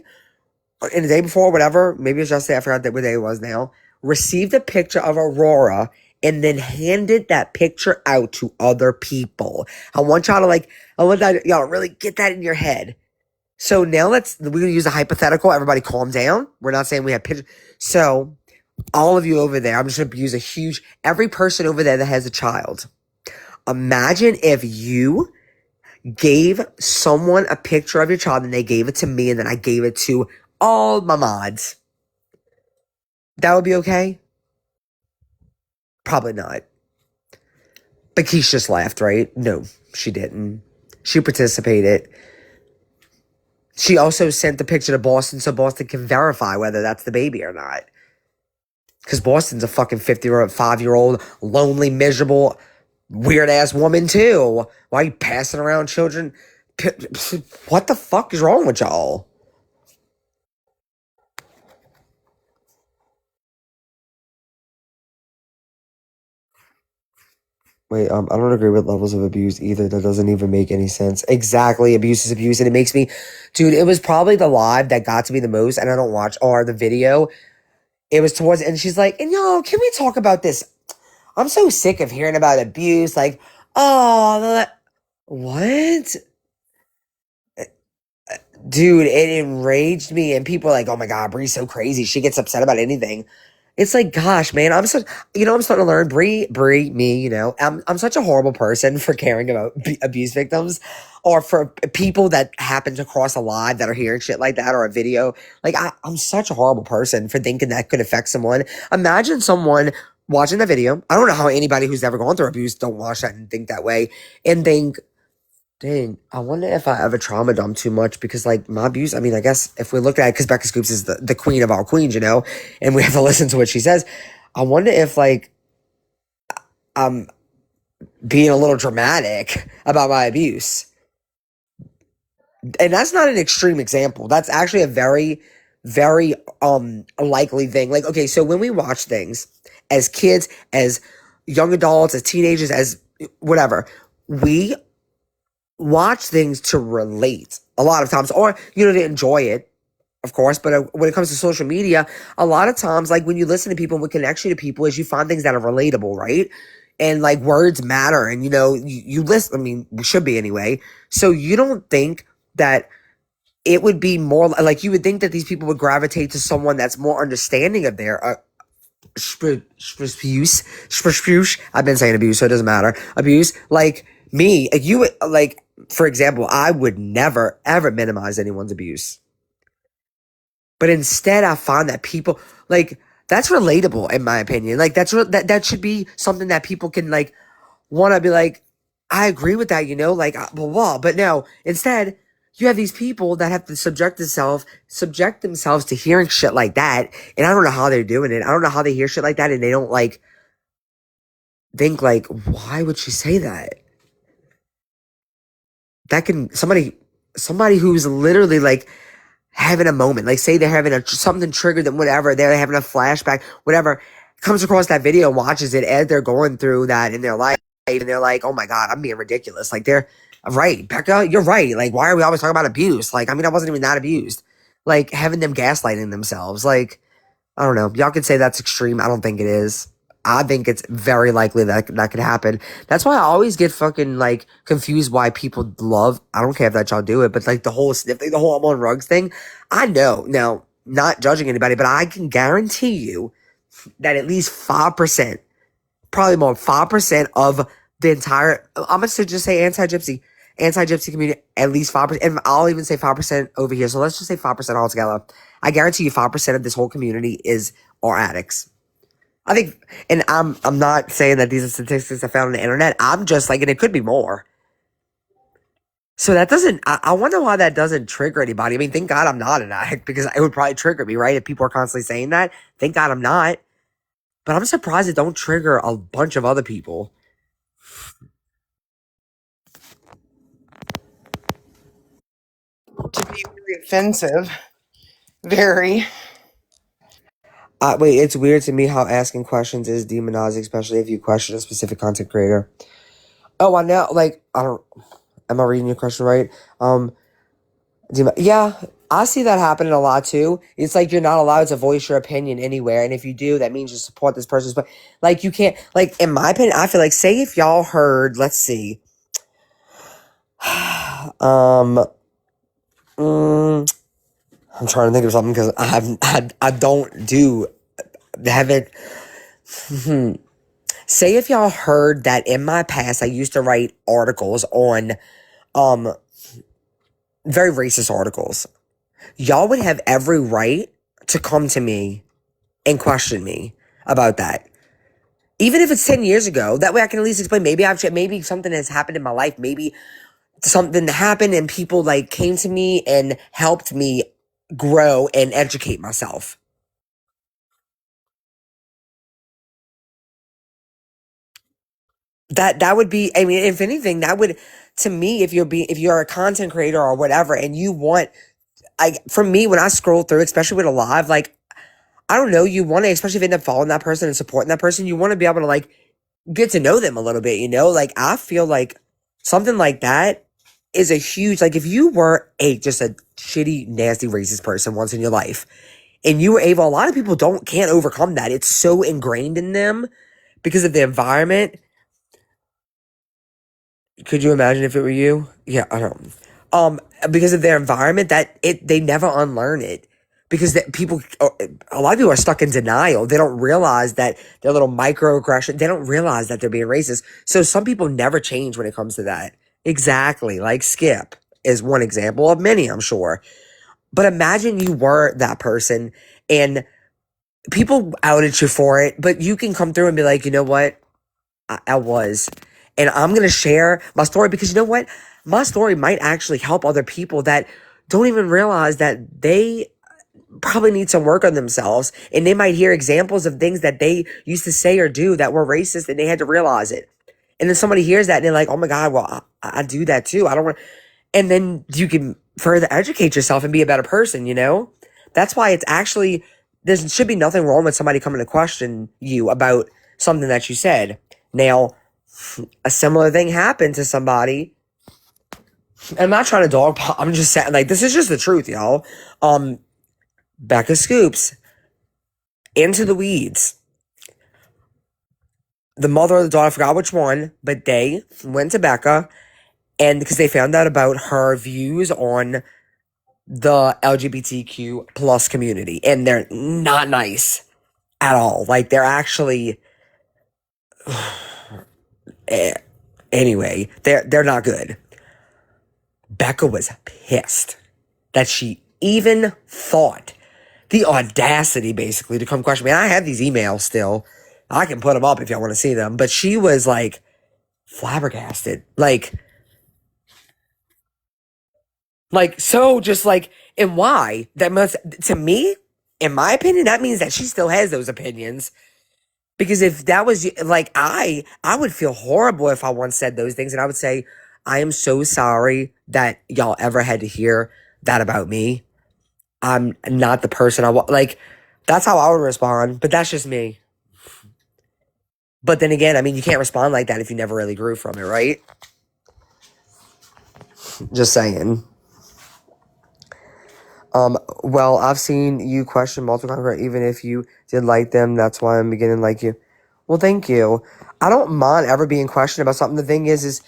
and the day before, whatever, maybe it was yesterday, I forgot what day it was now, received a picture of Aurora and then handed that picture out to other people. I want y'all to really get that in your head. So now we're going to use a hypothetical. Everybody calm down. We're not saying we have pictures. So all of you over there, I'm just going to use every person over there that has a child. Imagine if you gave someone a picture of your child and they gave it to me and then I gave it to all my mods. That would be okay? Probably not. But Keish just laughed, right? No, she didn't. She participated. She also sent the picture to Boston so Boston can verify whether that's the baby or not. Because Boston's a fucking 5-year-old, lonely, miserable, weird-ass woman, too. Why are you passing around children? What the fuck is wrong with y'all? Wait, I don't agree with levels of abuse either. That doesn't even make any sense. Exactly, abuse is abuse, and it makes me... Dude, it was probably the live that got to me the most, and I don't watch, or the video. It was towards... And she's like, and y'all, can we talk about this? I'm so sick of hearing about abuse. Like, oh, what? Dude, it enraged me. And people are like, oh my God, Bree's so crazy. She gets upset about anything. It's like, gosh, man, I'm starting to learn, Bree, me, I'm such a horrible person for caring about abuse victims or for people that happen to cross a line that are hearing shit like that or a video. Like, I'm such a horrible person for thinking that could affect someone. Imagine someone watching the video. I don't know how anybody who's ever gone through abuse don't watch that and think that way and think, dang, I wonder if I ever trauma dump too much because, like, my abuse, I mean, I guess if we look at it, because Becca Scoops is the queen of all queens, and we have to listen to what she says. I wonder if, like, I'm being a little dramatic about my abuse. And that's not an extreme example. That's actually a very, very likely thing. Like, okay, so when we watch things as kids, as young adults, as teenagers, as whatever, we watch things to relate a lot of times, or, to enjoy it, of course. But when it comes to social media, a lot of times, like when you listen to people and with connection to people, is you find things that are relatable, right? And like words matter, and you listen. I mean, we should be anyway. So you don't think that it would be more like you would think that these people would gravitate to someone that's more understanding of their abuse. I've been saying abuse, so it doesn't matter. Abuse, like me, like you, like for example, I would never ever minimize anyone's abuse. But instead, I find that people, like, that's relatable, in my opinion. Like, that should be something that people can, like, want to be like, I agree with that, like, blah, blah. But no, instead, you have these people that have to subject themselves to hearing shit like that. And I don't know how they're doing it. I don't know how they hear shit like that and they don't, like, think, like, why would she say that? That can, somebody who's literally, like, having a moment, like, say they're having something triggered them, whatever, they're having a flashback, whatever, comes across that video, watches it as they're going through that in their life, and they're like, oh my God, I'm being ridiculous. Like, they're right, Becca, you're right. Like, why are we always talking about abuse? Like, I mean, I wasn't even that abused. Like, having them gaslighting themselves. Like, I don't know. Y'all could say that's extreme. I don't think it is. I think it's very likely that that could happen. That's why I always get fucking, like, confused why people love, I don't care if that y'all do it, but, like, the whole sniff thing, the whole I'm on rugs thing. I know. Now, not judging anybody, but I can guarantee you that at least 5%, probably more, 5% of the entire, I'm going to just say anti-gypsy community, at least 5%, and I'll even say 5% over here. So let's just say 5% altogether. I guarantee you 5% of this whole community are addicts. I think, and I'm not saying that these are statistics I found on the internet. I'm just like, and it could be more. So that doesn't, I wonder why that doesn't trigger anybody. I mean, thank God I'm not an addict because it would probably trigger me, right? If people are constantly saying that, thank God I'm not. But I'm surprised it don't trigger a bunch of other people. To be very offensive. Very. Wait, it's weird to me how asking questions is demonizing, especially if you question a specific content creator. Oh, I know, like, am I reading your question right? Yeah, I see that happening a lot too. It's like you're not allowed to voice your opinion anywhere, and if you do, that means you support this person's. But like, you can't. Like, in my opinion, I feel like, say if y'all heard, let's see, mm, I'm trying to think of something because I don't do haven't. Say if y'all heard that in my past, I used to write articles on very racist articles. Y'all would have every right to come to me and question me about that. Even if it's 10 years ago, that way I can at least explain, maybe something has happened in my life. Maybe something happened and people, like, came to me and helped me grow and educate myself. That would be, I mean, if anything, that would, to me, if you're a content creator or whatever, and you want, for me, when I scroll through, especially with a live, like, I don't know, you want to, especially if you end up following that person and supporting that person, you want to be able to, like, get to know them a little bit, Like, I feel like something like that is a huge, like, if you were just a shitty, nasty, racist person once in your life, and you were able, a lot of people can't overcome that. It's so ingrained in them because of the environment. Could you imagine if it were you? Yeah, I don't. Because of their environment, they never unlearn it. Because a lot of people are stuck in denial. They don't realize that their little microaggression. They don't realize that they're being racist. So some people never change when it comes to that. Exactly, like Skip is one example of many, I'm sure. But imagine you were that person and people outed you for it, but you can come through and be like, you know what? I was. And I'm going to share my story because, you know what? My story might actually help other people that don't even realize that they probably need some work on themselves. And they might hear examples of things that they used to say or do that were racist and they had to realize it. And then somebody hears that and they're like, oh my God, well, I do that too. I don't want, and then you can further educate yourself and be a better person. That's why it's actually, there should be nothing wrong with somebody coming to question you about something that you said. Now, a similar thing happened to somebody. I'm not trying to dogpile. I'm just saying, like, this is just the truth, y'all. Becca Scoops, Into the Weeds. The mother or the daughter, I forgot which one, but they went to Becca, and because they found out about her views on the LGBTQ plus community, and they're not nice at all. Like, they're actually, anyway, they're not good. Becca was pissed that she even thought the audacity, basically, to come question me. And I have these emails still. I can put them up if y'all want to see them. But she was like flabbergasted. So just like, and why? That must, to me, in my opinion, that means that she still has those opinions. Because if that was like, I would feel horrible if I once said those things. And I would say, I am so sorry that y'all ever had to hear that about me. I'm not the person I want. Like, that's how I would respond. But that's just me. But then again, I mean, you can't respond like that if you never really grew from it, right? Just saying. Well, I've seen you question multiple times, even if you did like them. That's why I'm beginning to like you. Well, thank you. I don't mind ever being questioned about something. The thing is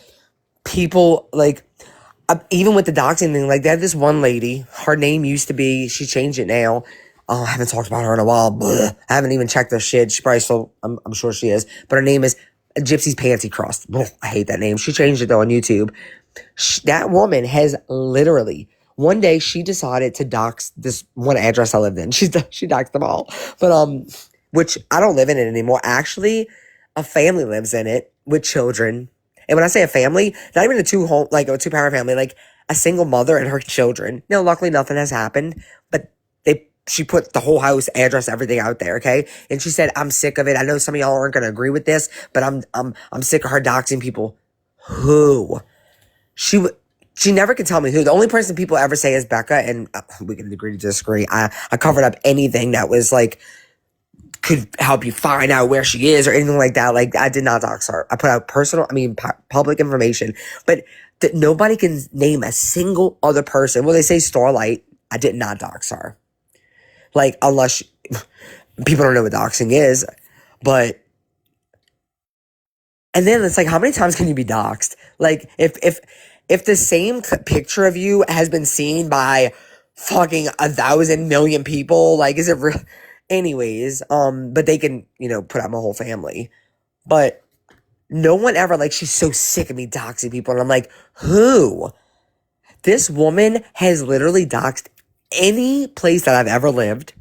people, like, even with the doxing thing, like, they had this one lady, her name used to be, she changed it now. I haven't talked about her in a while. Blech. I haven't even checked her shit. She probably still, I'm sure she is. But her name is Gypsy's Panty Crust. Blech. I hate that name. She changed it, though, on YouTube. That woman has literally, one day she decided to dox this one address I lived in. She doxed them all. But, which I don't live in it anymore. Actually, a family lives in it with children. And when I say a family, not even a two-parent family, like a single mother and her children. No, luckily nothing has happened, but she put the whole house, address, everything out there, okay? And she said, I'm sick of it. I know some of y'all aren't gonna agree with this, but I'm sick of her doxing people. Who? She never can tell me who. The only person people ever say is Becca, and we can agree to disagree. I covered up anything that was like, could help you find out where she is or anything like that. Like, I did not dox her. I put out public information, but nobody can name a single other person. Well, they say Starlight. I did not dox her. Like, unless people don't know what doxing is, but, and then it's like, how many times can you be doxed? Like, if the same picture of you has been seen by fucking 1,000 million people, like, is it real? Anyways, but they can, put out my whole family. But no one ever, like, she's so sick of me doxing people. And I'm like, who? This woman has literally doxed any place that I've ever lived.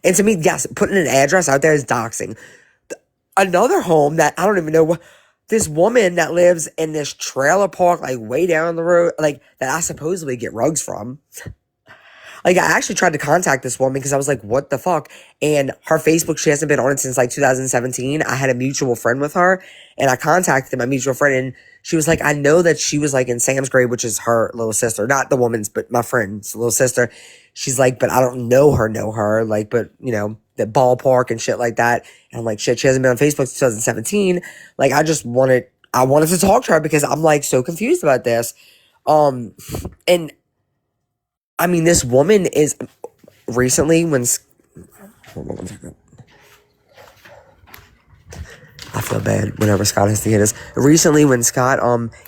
And to me, yes, putting an address out there is doxing. Another home that I don't even know, this woman that lives in this trailer park, like, way down the road, like, that I supposedly get rugs from. Like, I actually tried to contact this woman because I was like, what the fuck? And her Facebook, she hasn't been on it since like 2017. I had a mutual friend with her, and I contacted my mutual friend, and she was like, I know that she was like in Sam's grade, which is her little sister, not the woman's, but my friend's little sister. She's like, but I don't know her, like, but the ballpark and shit like that. And I'm like, shit, she hasn't been on Facebook since 2017. Like, I wanted to talk to her because I'm like so confused about this. And I mean, this woman is recently when, hold on one second. I feel bad whenever Scott has to hear this. Recently when Scott,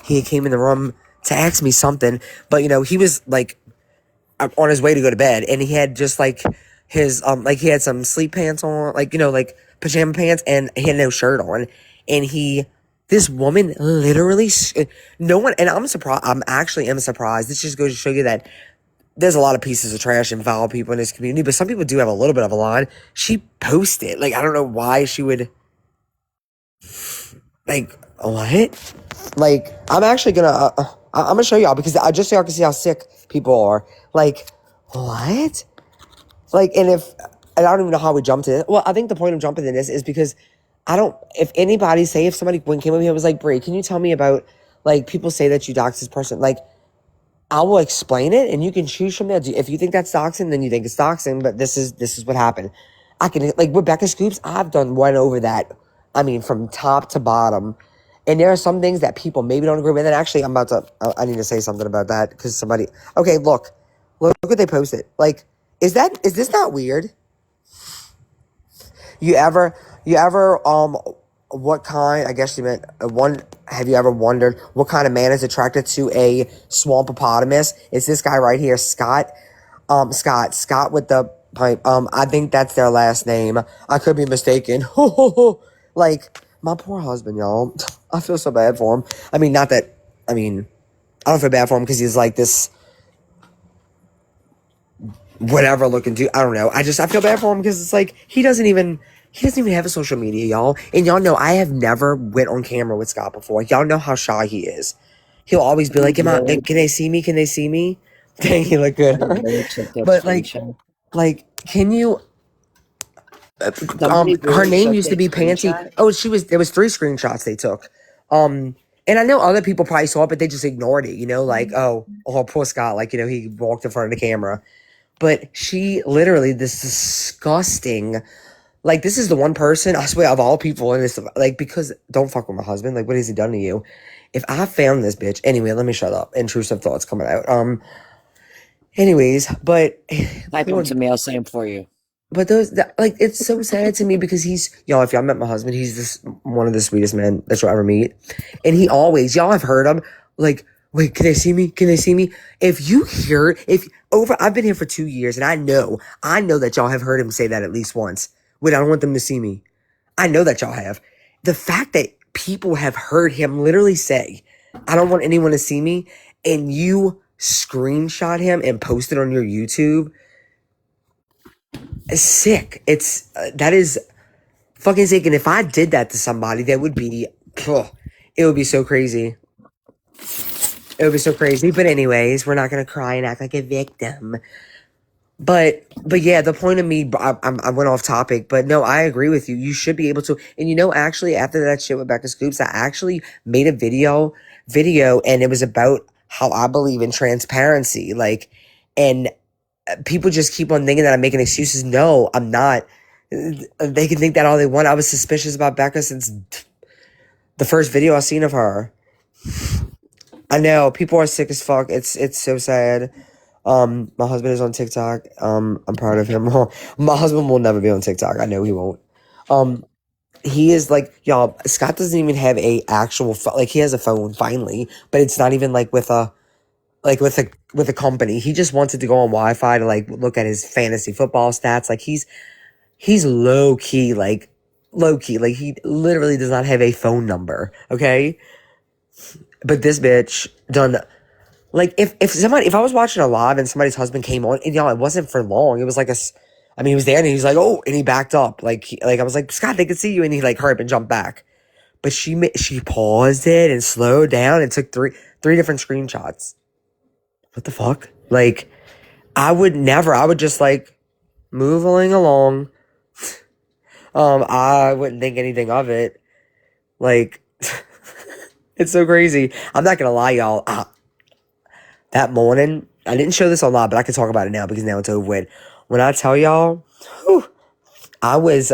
he came in the room to ask me something, but he was like on his way to go to bed, and he had just like his, like he had some sleep pants on, like, like pajama pants, and he had no shirt on, and this woman literally, no one, and I'm surprised, am surprised. This just goes to show you that there's a lot of pieces of trash and foul people in this community, but some people do have a little bit of a line. She posted, like, I don't know why she would, like, what? Like, I'm actually gonna, I'm gonna show y'all because just so y'all can see how sick people are. Like, what? Like, and I don't even know how we jumped in it. Well, I think the point of jumping in this is because if somebody came with me and was like, Brie, can you tell me about, like, people say that you doxed this person, like, I will explain it, and you can choose from there. If you think that's doxing, then you think it's doxing, but this is what happened. I can, like, with Becca Scoops, I've went over that, I mean, from top to bottom, and there are some things that people maybe don't agree with, and actually, I need to say something about that, because okay, look what they posted. Like, is this not weird? You ever, what kind, I guess you meant, have you ever wondered what kind of man is attracted to a swamp hippopotamus? It's this guy right here, Scott with the pipe. I think that's their last name. I could be mistaken. Like, my poor husband, y'all. I feel so bad for him. I mean, I don't feel bad for him because he's like this whatever looking dude. I don't know. I feel bad for him because it's like he doesn't even have a social media, y'all. And y'all know I have never went on camera with Scott before. Y'all know how shy he is. He'll always be like, can they see me? Can they see me? Dang, he look good. But like, can you? Somebody Her really name took used to that be Pansy. screenshot? Oh, there was 3 screenshots they took. And I know other people probably saw it, but they just ignored it. You know, like, oh, poor Scott. Like, you know, he walked in front of the camera. But she literally, this disgusting, like, this is the one person, I swear, of all people in this, like, because don't fuck with my husband. Like, what has he done to you? If I found this bitch, anyway, let me shut up. Intrusive thoughts coming out. Anyways, but Type them to me, I'll say them for you. But like, it's so sad to me because y'all, if y'all met my husband, he's one of the sweetest men that you'll ever meet. And he always, y'all have heard him, like, wait, can they see me? Can they see me? I've been here for 2 years and I know that y'all have heard him say that at least once. Wait, I don't want them to see me. I know that y'all have. The fact that people have heard him literally say, I don't want anyone to see me, and you screenshot him and post it on your YouTube, is sick. That is fucking sick. And if I did that to somebody, that would be, it would be so crazy. It would be so crazy. But anyways, we're not gonna cry and act like a victim. But yeah, the point of me, I went off topic, but no, I agree with you. You should be able to. And you know, actually, after that shit with Becca Scoops, I actually made a video, and it was about how I believe in transparency. Like, and people just keep on thinking that I'm making excuses. No, I'm not. They can think that all they want. I was suspicious about Becca since the first video I seen of her. I know people are sick as fuck. It's so sad. My husband is on TikTok. I'm proud of him. My husband will never be on TikTok. I know he won't. He is like, y'all, Scott doesn't even have a actual like, he has a phone finally, but it's not even like with a company. He just wanted to go on Wi-Fi to like look at his fantasy football stats. Like, he's low key, like he literally does not have a phone number. Okay. But this bitch done, like, if I was watching a live and somebody's husband came on, and y'all, it wasn't for long. It was like he was there and he was like, oh, and he backed up. Like I was like, Scott, they could see you. And he like hurried up and jumped back. But she paused it and slowed down and took three different screenshots. What the fuck? Like, I would just like moving along. I wouldn't think anything of it. Like, it's so crazy. I'm not gonna lie, y'all. That morning, I didn't show this a lot, but I can talk about it now because now it's over with. When I tell y'all, I was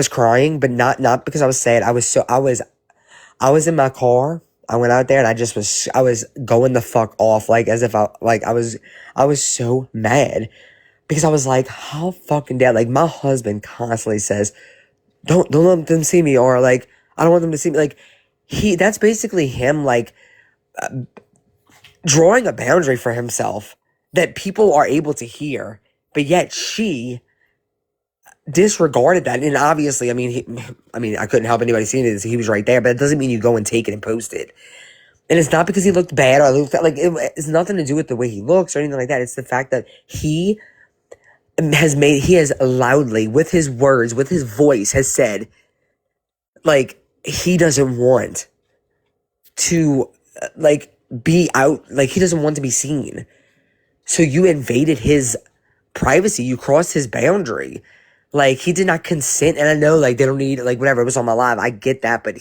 crying, but not because I was sad. I was in my car. I went out there and I was going the fuck off, like, as if I was so mad because I was like, how fucking dare, like, my husband constantly says, don't let them see me, or like, I don't want them to see me. Like, that's basically him, like, drawing a boundary for himself that people are able to hear, but yet she disregarded that. And obviously, I mean, I couldn't help anybody seeing it. He was right there, but it doesn't mean you go and take it and post it. And it's not because he looked bad or looked like it's nothing to do with the way he looks or anything like that. It's the fact that he has loudly, with his words, with his voice, has said, like, he doesn't want to, like, be out, like, he doesn't want to be seen. So you invaded his privacy. You crossed his boundary. Like, he did not consent. And I know, like, they don't need, like, whatever, it was on my live. I get that. But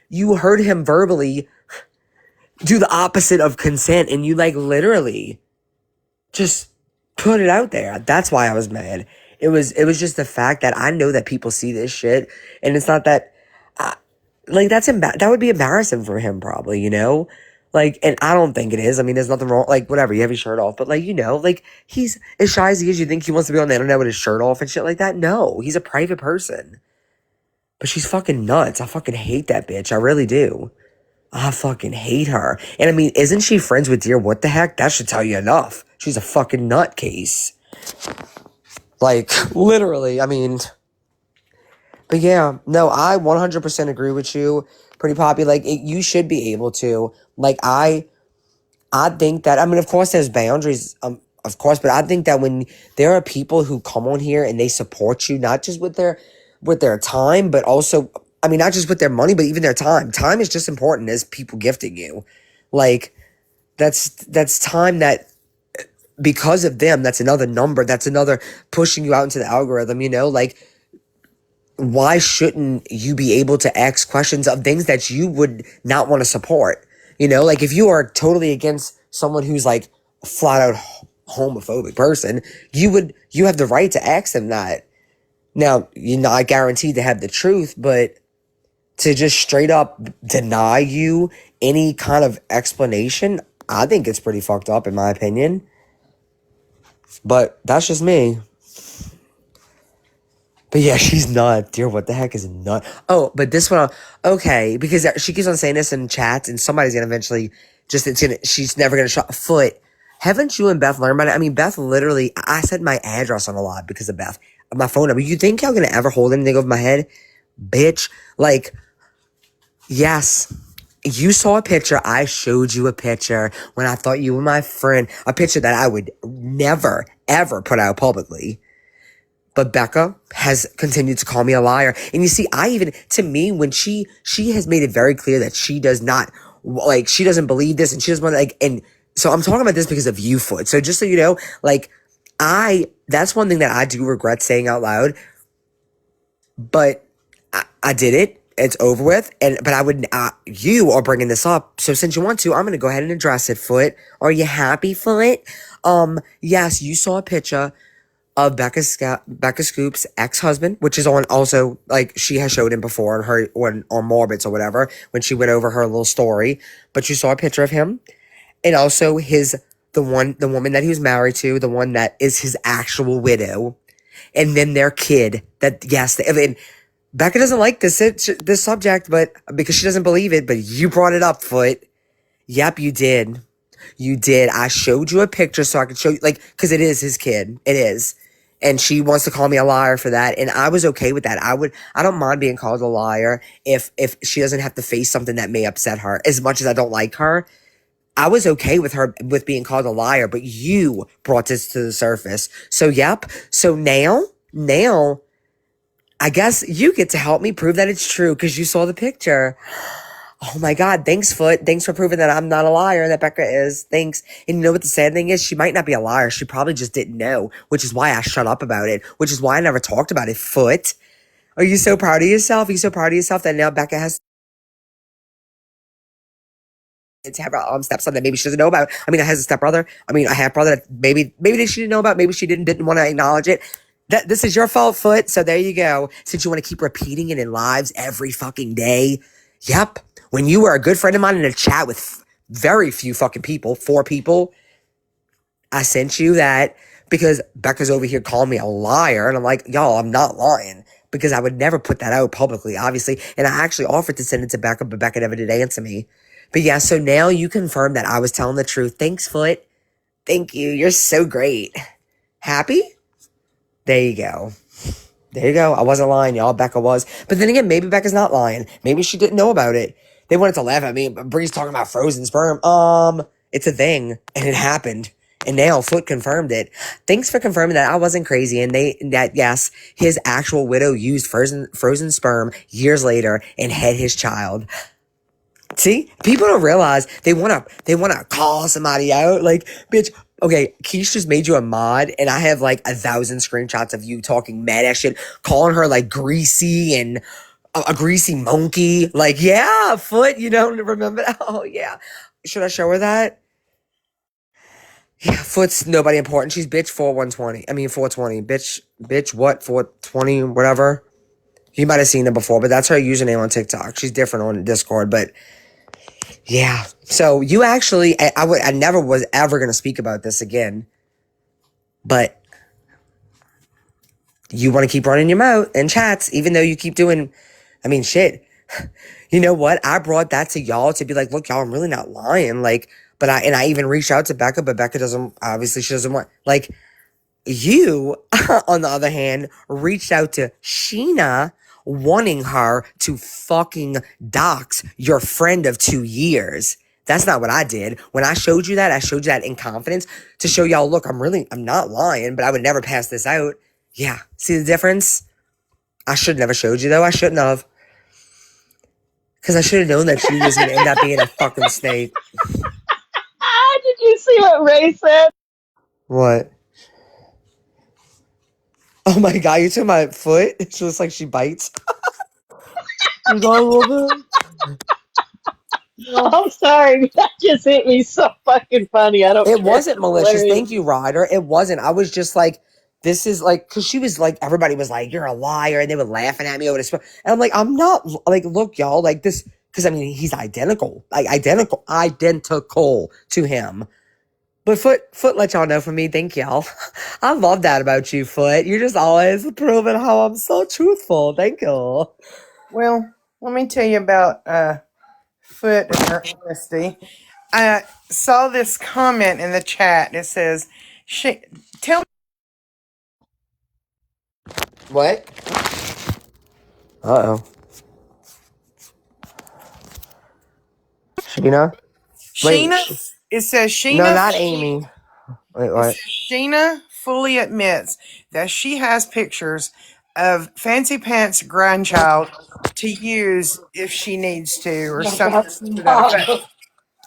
you heard him verbally do the opposite of consent. And you, like, literally just put it out there. That's why I was mad. It was just the fact that I know that people see this shit. And it's not that, like, that would be embarrassing for him probably, you know? Like, and I don't think it is. I mean, there's nothing wrong. Like, whatever, you have your shirt off. But, like, you know, like, he's as shy as he is. You think he wants to be on the internet with his shirt off and shit like that? No, he's a private person. But she's fucking nuts. I fucking hate that bitch. I really do. I fucking hate her. And I mean, isn't she friends with Dear What the Heck? That should tell you enough. She's a fucking nutcase. Like, literally, I mean. But yeah, no, I 100% agree with you. Pretty Poppy. Like, you should be able to. Like, I think that, I mean, of course there's boundaries, of course, but I think that when there are people who come on here and they support you, not just with their time, but also, I mean, not just with their money, but even their time. Time is just important as people gifting you. Like, that's time that, because of them, that's another number, that's another pushing you out into the algorithm, you know? Like, why shouldn't you be able to ask questions of things that you would not want to support? You know, like if you are totally against someone who's like a flat out homophobic person, you have the right to ask them that. Now, you're not guaranteed to have the truth, but to just straight up deny you any kind of explanation, I think it's pretty fucked up in my opinion. But that's just me. But yeah, she's not. Dear, what the heck is not? Oh, but this one, okay, because she keeps on saying this in chats, and somebody's gonna eventually she's never gonna shut a foot. Haven't you and Beth learned about it? I mean, Beth literally, I said my address on a lot because of Beth. My phone number. You think I'm gonna ever hold anything over my head? Bitch. Like, yes. You saw a picture. I showed you a picture when I thought you were my friend. A picture that I would never, ever put out publicly. But Becca has continued to call me a liar. And you see, to me, when she has made it very clear that she does not, like, she doesn't believe this and she doesn't want to, like, and so I'm talking about this because of you, Foot. So just so you know, like, that's one thing that I do regret saying out loud, but I did it. It's over with. But you are bringing this up. So since you want to, I'm going to go ahead and address it, Foot. Are you happy, Foot? Yes, you saw a picture of Becca Scoop's ex-husband, which is on also, like, she has showed him before on Morbits or whatever, when she went over her little story. But you saw a picture of him. And also the woman that he was married to, the one that is his actual widow. And then their kid and Becca doesn't like this subject, but because she doesn't believe it, but you brought it up, Foot. Yep, you did. You did. I showed you a picture so I could show you, like, because it is his kid. It is. And she wants to call me a liar for that. And I was okay with that. I don't mind being called a liar if she doesn't have to face something that may upset her. As much as I don't like her, I was okay with being called a liar, but you brought this to the surface. So, yep. So now, I guess you get to help me prove that it's true because you saw the picture. Oh my God. Thanks, Foot. Thanks for proving that I'm not a liar, that Becca is. Thanks. And you know what the sad thing is? She might not be a liar. She probably just didn't know, which is why I shut up about it, which is why I never talked about it, Foot. Are you so proud of yourself? Are you so proud of yourself that now Becca has to have her stepson that maybe she doesn't know about? I mean, I has a stepbrother. I mean, a half brother that maybe she didn't know about. Maybe she didn't want to acknowledge it. This is your fault, Foot. So there you go. Since you want to keep repeating it in lives every fucking day. Yep. When you were a good friend of mine in a chat with very few fucking people, 4 people, I sent you that because Becca's over here calling me a liar. And I'm like, y'all, I'm not lying because I would never put that out publicly, obviously. And I actually offered to send it to Becca, but Becca never did answer me. But yeah, so now you confirm that I was telling the truth. Thanks, Foot. Thank you. You're so great. Happy? There you go. There you go. I wasn't lying, y'all. Becca was. But then again, maybe Becca's not lying. Maybe she didn't know about it. They wanted to laugh at me. Bree's talking about frozen sperm. It's a thing, and it happened. And now Foot confirmed it. Thanks for confirming that I wasn't crazy, and that yes, his actual widow used frozen sperm years later and had his child. See, people don't realize they wanna call somebody out. Like, bitch, okay, Keish just made you a mod, and I have like 1,000 screenshots of you talking mad ass shit, calling her like greasy and a greasy monkey. Like, yeah, Foot, you don't remember that? Oh yeah. Should I show her that? Yeah, Foot's nobody important. She's bitch 4120. I mean 420. Bitch what? 420, whatever. You might have seen her before, but that's her username on TikTok. She's different on Discord, but yeah. So you actually, I never was ever going to speak about this again, but you want to keep running your mouth in chats, even though you keep doing, I mean, shit. You know what? I brought that to y'all to be like, look, y'all, I'm really not lying. Like, I even reached out to Becca, but Becca obviously she doesn't want, like, you, on the other hand, reached out to Sheena wanting her to fucking dox your friend of 2 years. That's not what I did. When I showed you that in confidence to show y'all, look, I'm not lying, but I would never pass this out. Yeah. See the difference? I should never showed you though. I shouldn't have. Because I should have known that she was going to end up being a fucking snake. Did you see what Ray said? What? Oh my god, you took my foot? It looks like she bites. You got a little bit? I'm sorry, that just hit me so fucking funny. I don't It care. wasn't It's malicious. hilarious. Thank you, Ryder. It wasn't. I was just like, this is like, because she was like, everybody was like, you're a liar. And they were laughing at me over this. And I'm like, I'm not, like, look, y'all, like this, because I mean, he's identical, like identical to him. But Foot let y'all know from me. Thank y'all. I love that about you, Foot. You're just always proving how I'm so truthful. Thank you. Well, let me tell you about Foot and her honesty. I saw this comment in the chat. It says, tell me. What? Uh-oh. Sheena? Wait. Sheena, it says No, Sheena. not Amy. Wait, It what? says Sheena fully admits that she has pictures of Fancy Pants' grandchild to use if she needs to, or something That's to that not. effect.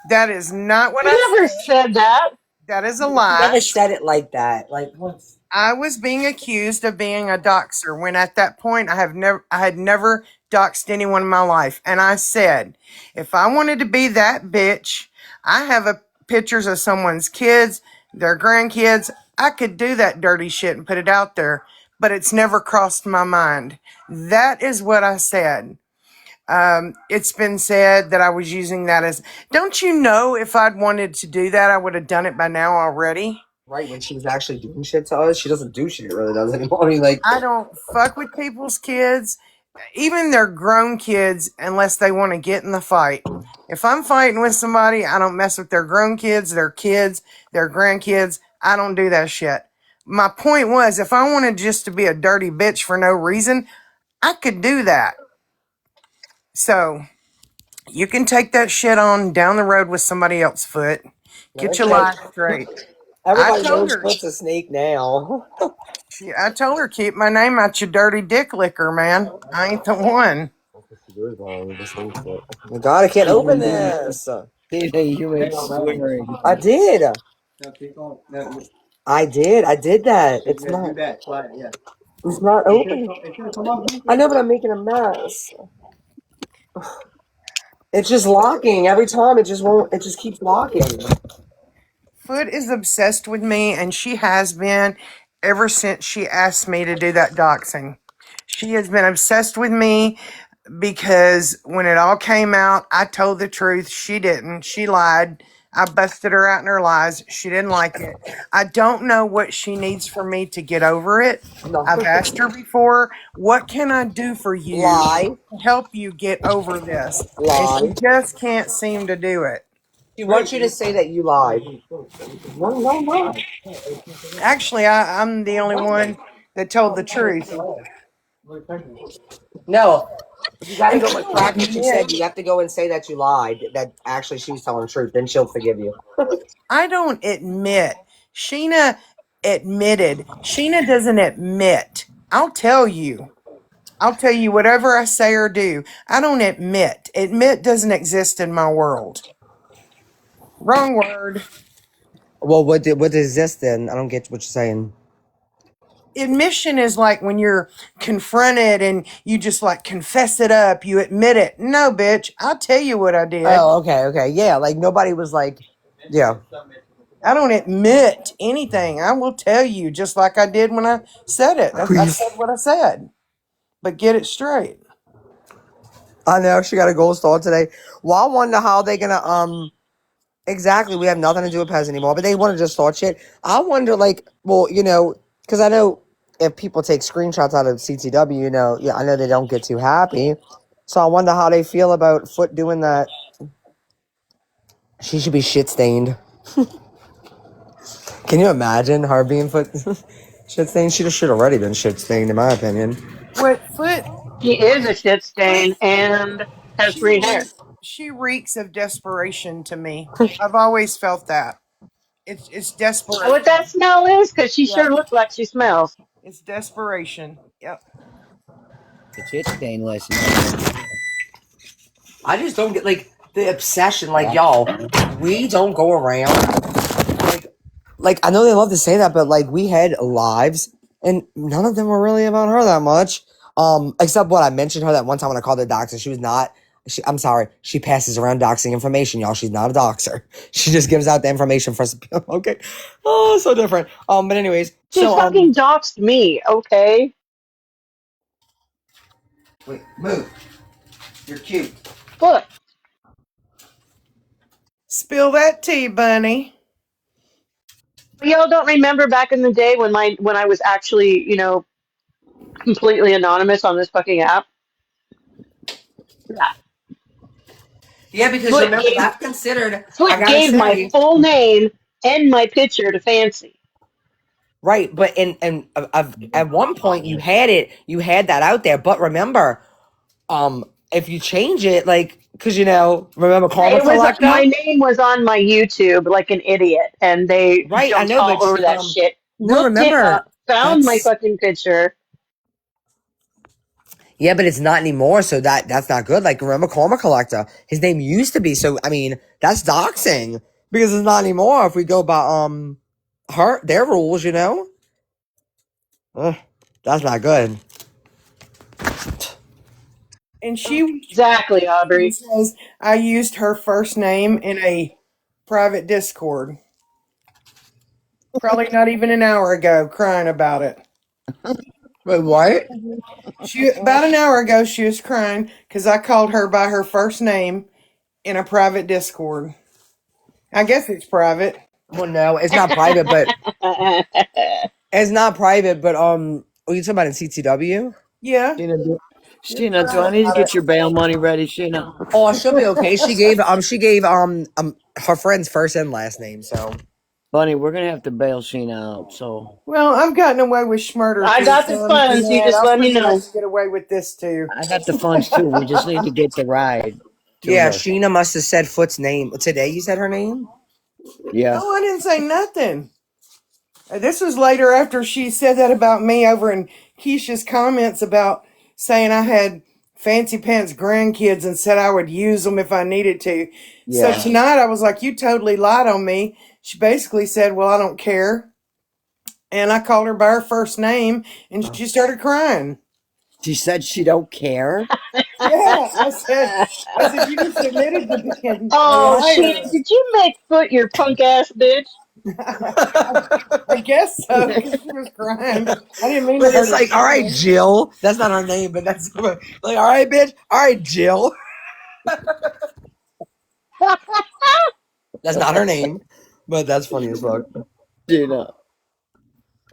That is not what I I never said. said that. That is a She lie. never said it like that. Like, what? I was being accused of being a doxer when at that point I had never doxed anyone in my life. And I said, if I wanted to be that bitch, I have pictures of someone's kids, their grandkids. I could do that dirty shit and put it out there, but it's never crossed my mind. That is what I said. It's been said that I was using that as, don't you know, if I'd wanted to do that, I would have done it by now already. Right, when she was actually doing shit to us, she doesn't do shit really does anymore. I mean, like, I don't fuck with people's kids, even their grown kids, unless they want to get in the fight. If I'm fighting with somebody, I don't mess with their grown kids, their grandkids. I don't do that shit. My point was, if I wanted just to be a dirty bitch for no reason, I could do that. So you can take that shit on down the road with somebody else, Foot. Get your life straight. I everybody told knows her. Foot's a snake now. I told her keep my name out your dirty dick licker, man. I ain't the one. My God, I can't open this. You were swearing. I did. I did that. It's not. It's not open. I know, but I'm making a mess. It's just locking every time. It just won't. It just keeps locking. Foot is obsessed with me, and she has been ever since she asked me to do that doxing. She has been obsessed with me because when it all came out, I told the truth. She didn't. She lied. I busted her out in her lies. She didn't like it. I don't know what she needs for me to get over it. No. I've asked her before, what can I do for you Lie. to help you get over this? And she Lie. just can't seem to do it. She wants you to say that you lied. No. Actually, I'm the only one that told the truth. No. You got to And go with crack what you said. You have to go and say that you lied. That actually she was telling the truth. Then she'll forgive you. I don't admit. Sheena admitted. Sheena doesn't admit. I'll tell you. I'll tell you whatever I say or do. I don't admit. Admit doesn't exist in my world. Wrong word. Well, what is this then? I don't get what you're saying. Admission is like when you're confronted and you just like confess it up. You admit it. No, bitch. I'll tell you what I did. Oh, okay. Yeah, like nobody was like, yeah. I don't admit anything. I will tell you just like I did when I said it. I Please. said what I said. But get it straight. I know she got a gold star today. Well, I wonder how they gonna exactly. We have nothing to do with Pez anymore, but they want to just start shit. I wonder, like, well, because I know if people take screenshots out of CTW, yeah, I know they don't get too happy. So I wonder how they feel about Foot doing that. She should be shit stained. Can you imagine her being Foot shit stained? She should already been shit stained, in my opinion. What Foot? He is a shit stain and has She green hair. She reeks of desperation to me. I've always felt that. It's desperation. What that smell is? Because she Yeah. sure looks like she smells. It's desperation. Yep. The shit stainless and everything. I just don't get like the obsession. Like y'all, we don't go around like I know they love to say that, but like we had lives, and none of them were really about her that much. Except what I mentioned her that one time when I called her doxer. She was not. I'm sorry. She passes around doxing information, y'all. She's not a doxer. She just gives out the information for us. Okay. Oh, so different. But anyways, She so fucking doxed me, okay? wait, move. You're cute. Look, Spill that tea, Bunny. y'all don't remember back in the day when I was actually, completely anonymous on this fucking app? Yeah. Yeah, because Foot remember gave that's considered. I Foot gotta gave my say. full name and my picture to Fancy. Right, but at one point you had that out there. But remember, if you change it, like, because remember Karma It was Collector, my name was on my YouTube like an idiot, and they right? I jumped know, all but over that shit. no, Looked it remember up, found my that's fucking picture. yeah, but it's not anymore. So that's not good. Like, remember Karma Collector, his name used to be. So I mean, that's doxing because it's not anymore. If we go by their rules, Ugh, that's not good. And she Exactly, Aubrey. says I used her first name in a private Discord. Probably not even an hour ago, crying about it. Wait, what? She about an hour ago she was crying because I called her by her first name in a private Discord. I guess it's private. Well, no, it's not private, but it's not private, but are you talking about in CTW? Yeah. Sheena, do I need to get your bail money ready, Sheena? Oh, she'll be okay. She gave her friend's first and last name, so Bunny, we're gonna have to bail Sheena out, so Well, I've gotten away with schmurder I got the threesomes and funds. You that. just I let me figured I know. could get away with this too. I got the funds too. We just need to get the ride to yeah, her. Sheena must have said Foot's name today. You said her name. Yeah. Oh, I didn't say nothing. This was later after she said that about me over in Keisha's comments about saying I had fancy pants grandkids and said I would use them if I needed to. So Yeah. tonight I was like, you totally lied on me. She basically said, well, I don't care. And I called her by her first name and she started crying. She said she don't care. Yeah, I said, you just admitted to being a Oh, liar. Sheena, did you make Foot your punk ass bitch? I guess so, because she was crying. I didn't mean But to hurt it's her like, all right, feelings. Jill. That's not her name, but that's like, all right, bitch. All right, Jill. That's not her name, but that's funny as fuck. Sheena.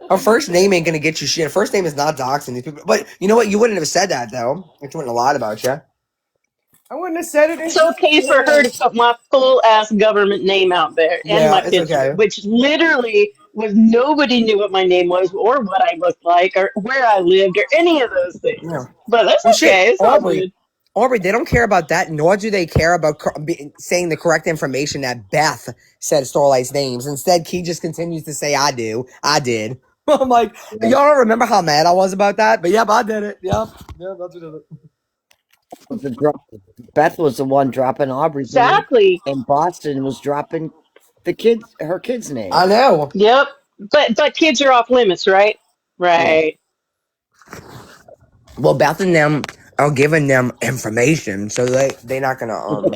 Her first name ain't gonna get you shit. Her first name is not doxing these people. But you know what? You wouldn't have said that though. It wouldn't have lied about you. I wouldn't have said it if It's she okay for her to said put my full ass government name out there and Yeah, my it's picture, okay. which literally was nobody knew what my name was or what I looked like or where I lived or any of those Yeah. things. But that's Well, shit, okay. It's all good. Aubrey, they don't care about that, nor do they care about saying the correct information that Beth said Starlight's names. Instead, Key just continues to say, I do. I did. I'm like, y'all don't remember how mad I was about that? But yep, I did it. Yep. Yep, that's what it is. Beth was the one dropping Aubrey's name, Exactly. and Boston was dropping her kid's name. I know. Yep. But kids are off limits, right? Yeah. Right. Well, Beth and them are giving them information, so they're not gonna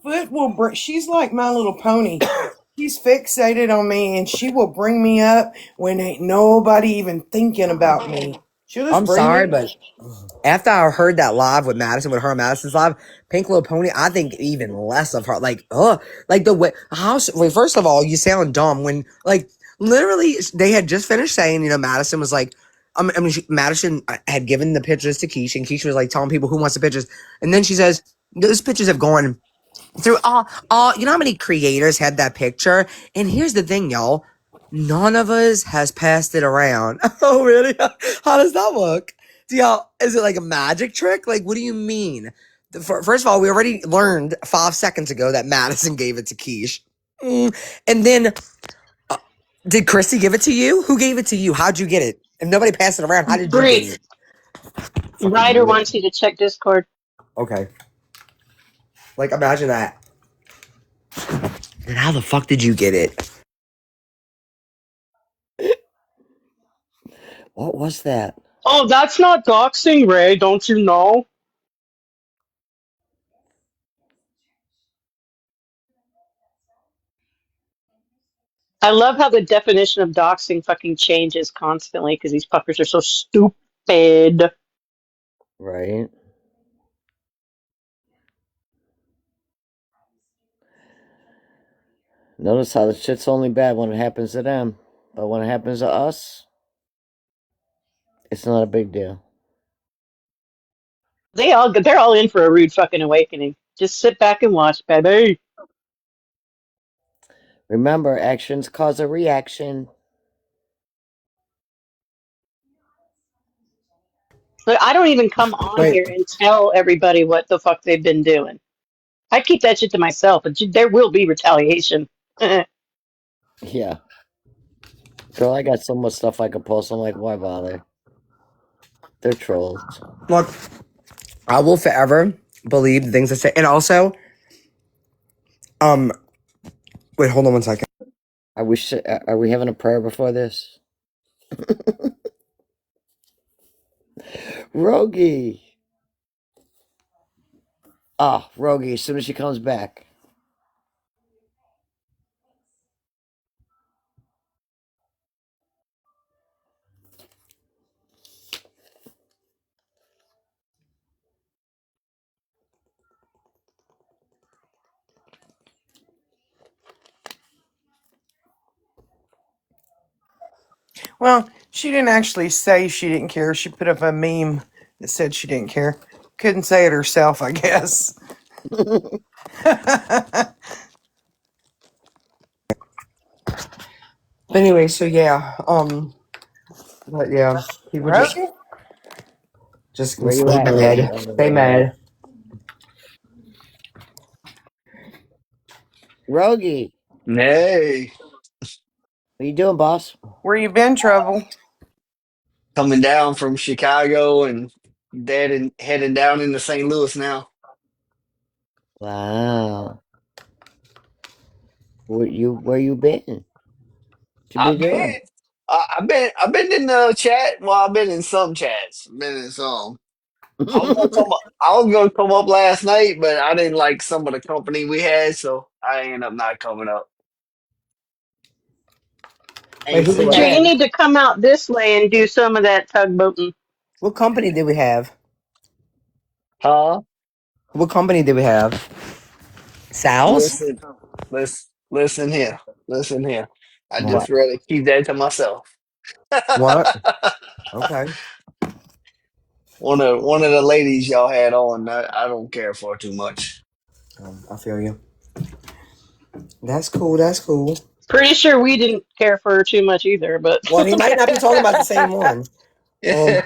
Foot will bring. She's like My Little Pony. She's fixated on me, and she will bring me up when ain't nobody even thinking about me. She'll just I'm bring sorry, me. but after I heard that live with Madison, with her and Madison's live, Pink Little Pony, I think even less of her. Like the way, wait, first of all, you sound dumb when, like, literally, they had just finished saying, Madison was like, Madison had given the pictures to Keisha, and Keisha was like telling people who wants the pictures. And then she says, those pictures have gone through you know how many creators had that picture? And here's the thing, y'all. None of us has passed it around. Oh, really? How does that work? Is it like a magic trick? Like, what do you mean? First of all, we already learned 5 seconds ago that Madison gave it to Keish. And then, did Christy give it to you? Who gave it to you? How'd you get it? If nobody passed it around, how did you get Bree, it? Fucking Ryder weird. wants you to check Discord. Okay. Like, imagine that. Then how the fuck did you get it? What was that? Oh, that's not doxing, Ray. Don't you know? I love how the definition of doxing fucking changes constantly because these fuckers are so stupid. Right? Notice how the shit's only bad when it happens to them. But when it happens to us, it's not a big deal. They're all in for a rude fucking awakening. Just sit back and watch, baby. Remember, actions cause a reaction. But I don't even come on Wait. here and tell everybody what the fuck they've been doing. I keep that shit to myself, but there will be retaliation. Yeah. Girl, I got so much stuff I could post. I'm like, why bother? They're trolls. Look, I will forever believe the things I say. And also, wait, hold on 1 second. Are we having a prayer before this? Rogie! Ah, Rogie, as soon as she comes back. Well, she didn't actually say she didn't care. She put up a meme that said she didn't care. Couldn't say it herself, I guess. Anyway, so yeah, but yeah, people just Rosie? Where can you stay at, Rogie? mad. On the Stay radio. mad. Rogie! Hey, What you doing, boss? Where you been, Trouble? coming down from Chicago and heading down into St. Louis now. Wow. Where you been? What you be I've been, doing? I've been in the chat. Well, I've been in some chats. I've been in some. I was gonna come up last night, but I didn't like some of the company we had, so I ended up not coming up. Wait, Ain't who we feel Victor, like you had? it. need to come out this way and do some of that tugboating. What company did we have? Huh? What company did we have? Sal's? Listen, listen here, listen here. I What? just rather keep that to myself. What? Okay. One of the ladies y'all had on, I don't care for too much. I feel you. That's cool. That's cool. Pretty sure we didn't care for her too much either, but Well, he might not be talking about the same one. Um,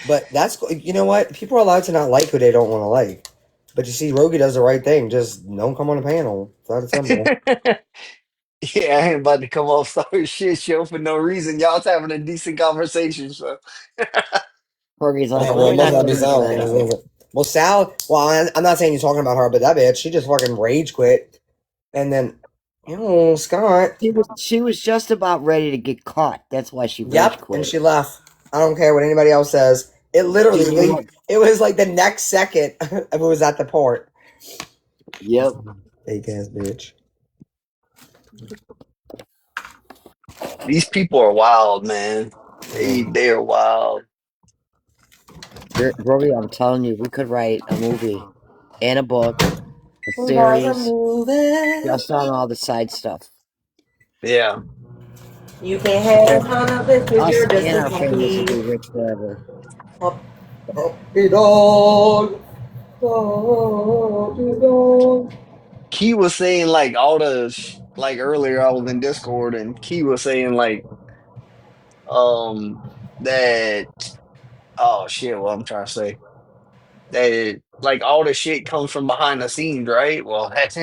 but that's cool. You know what? People are allowed to not like who they don't want to like. But you see, Rogie does the right thing. Just don't come on the panel. It's that simple. Yeah, I ain't about to come off start shit show for no reason. Y'all's having a decent conversation, so Rogie's like, Well, we're it must not not going be to do Sal. that either. Well, Sal. Well, I'm not saying you're talking about her, but that bitch, she just fucking rage quit, and then, Scott. She was just about ready to get caught. That's why she rage Yep, and quit. she left. I don't care what anybody else says. It She literally, knew what. it was like the next second it was at the port. Yep. Fake ass bitch. these people are wild, man. They are wild. Rogie, I'm telling you, we could write a movie and a book, a Was a series, movie. just on all the side stuff. Yeah. You can have none of it because Us you're just and a our families will puppy. be rich forever. Puppy dog. Puppy dog. Key was saying like all the like earlier I was in Discord and Key was saying like that Oh shit! What I'm trying to say that like all the shit comes from behind the scenes, right? Well, that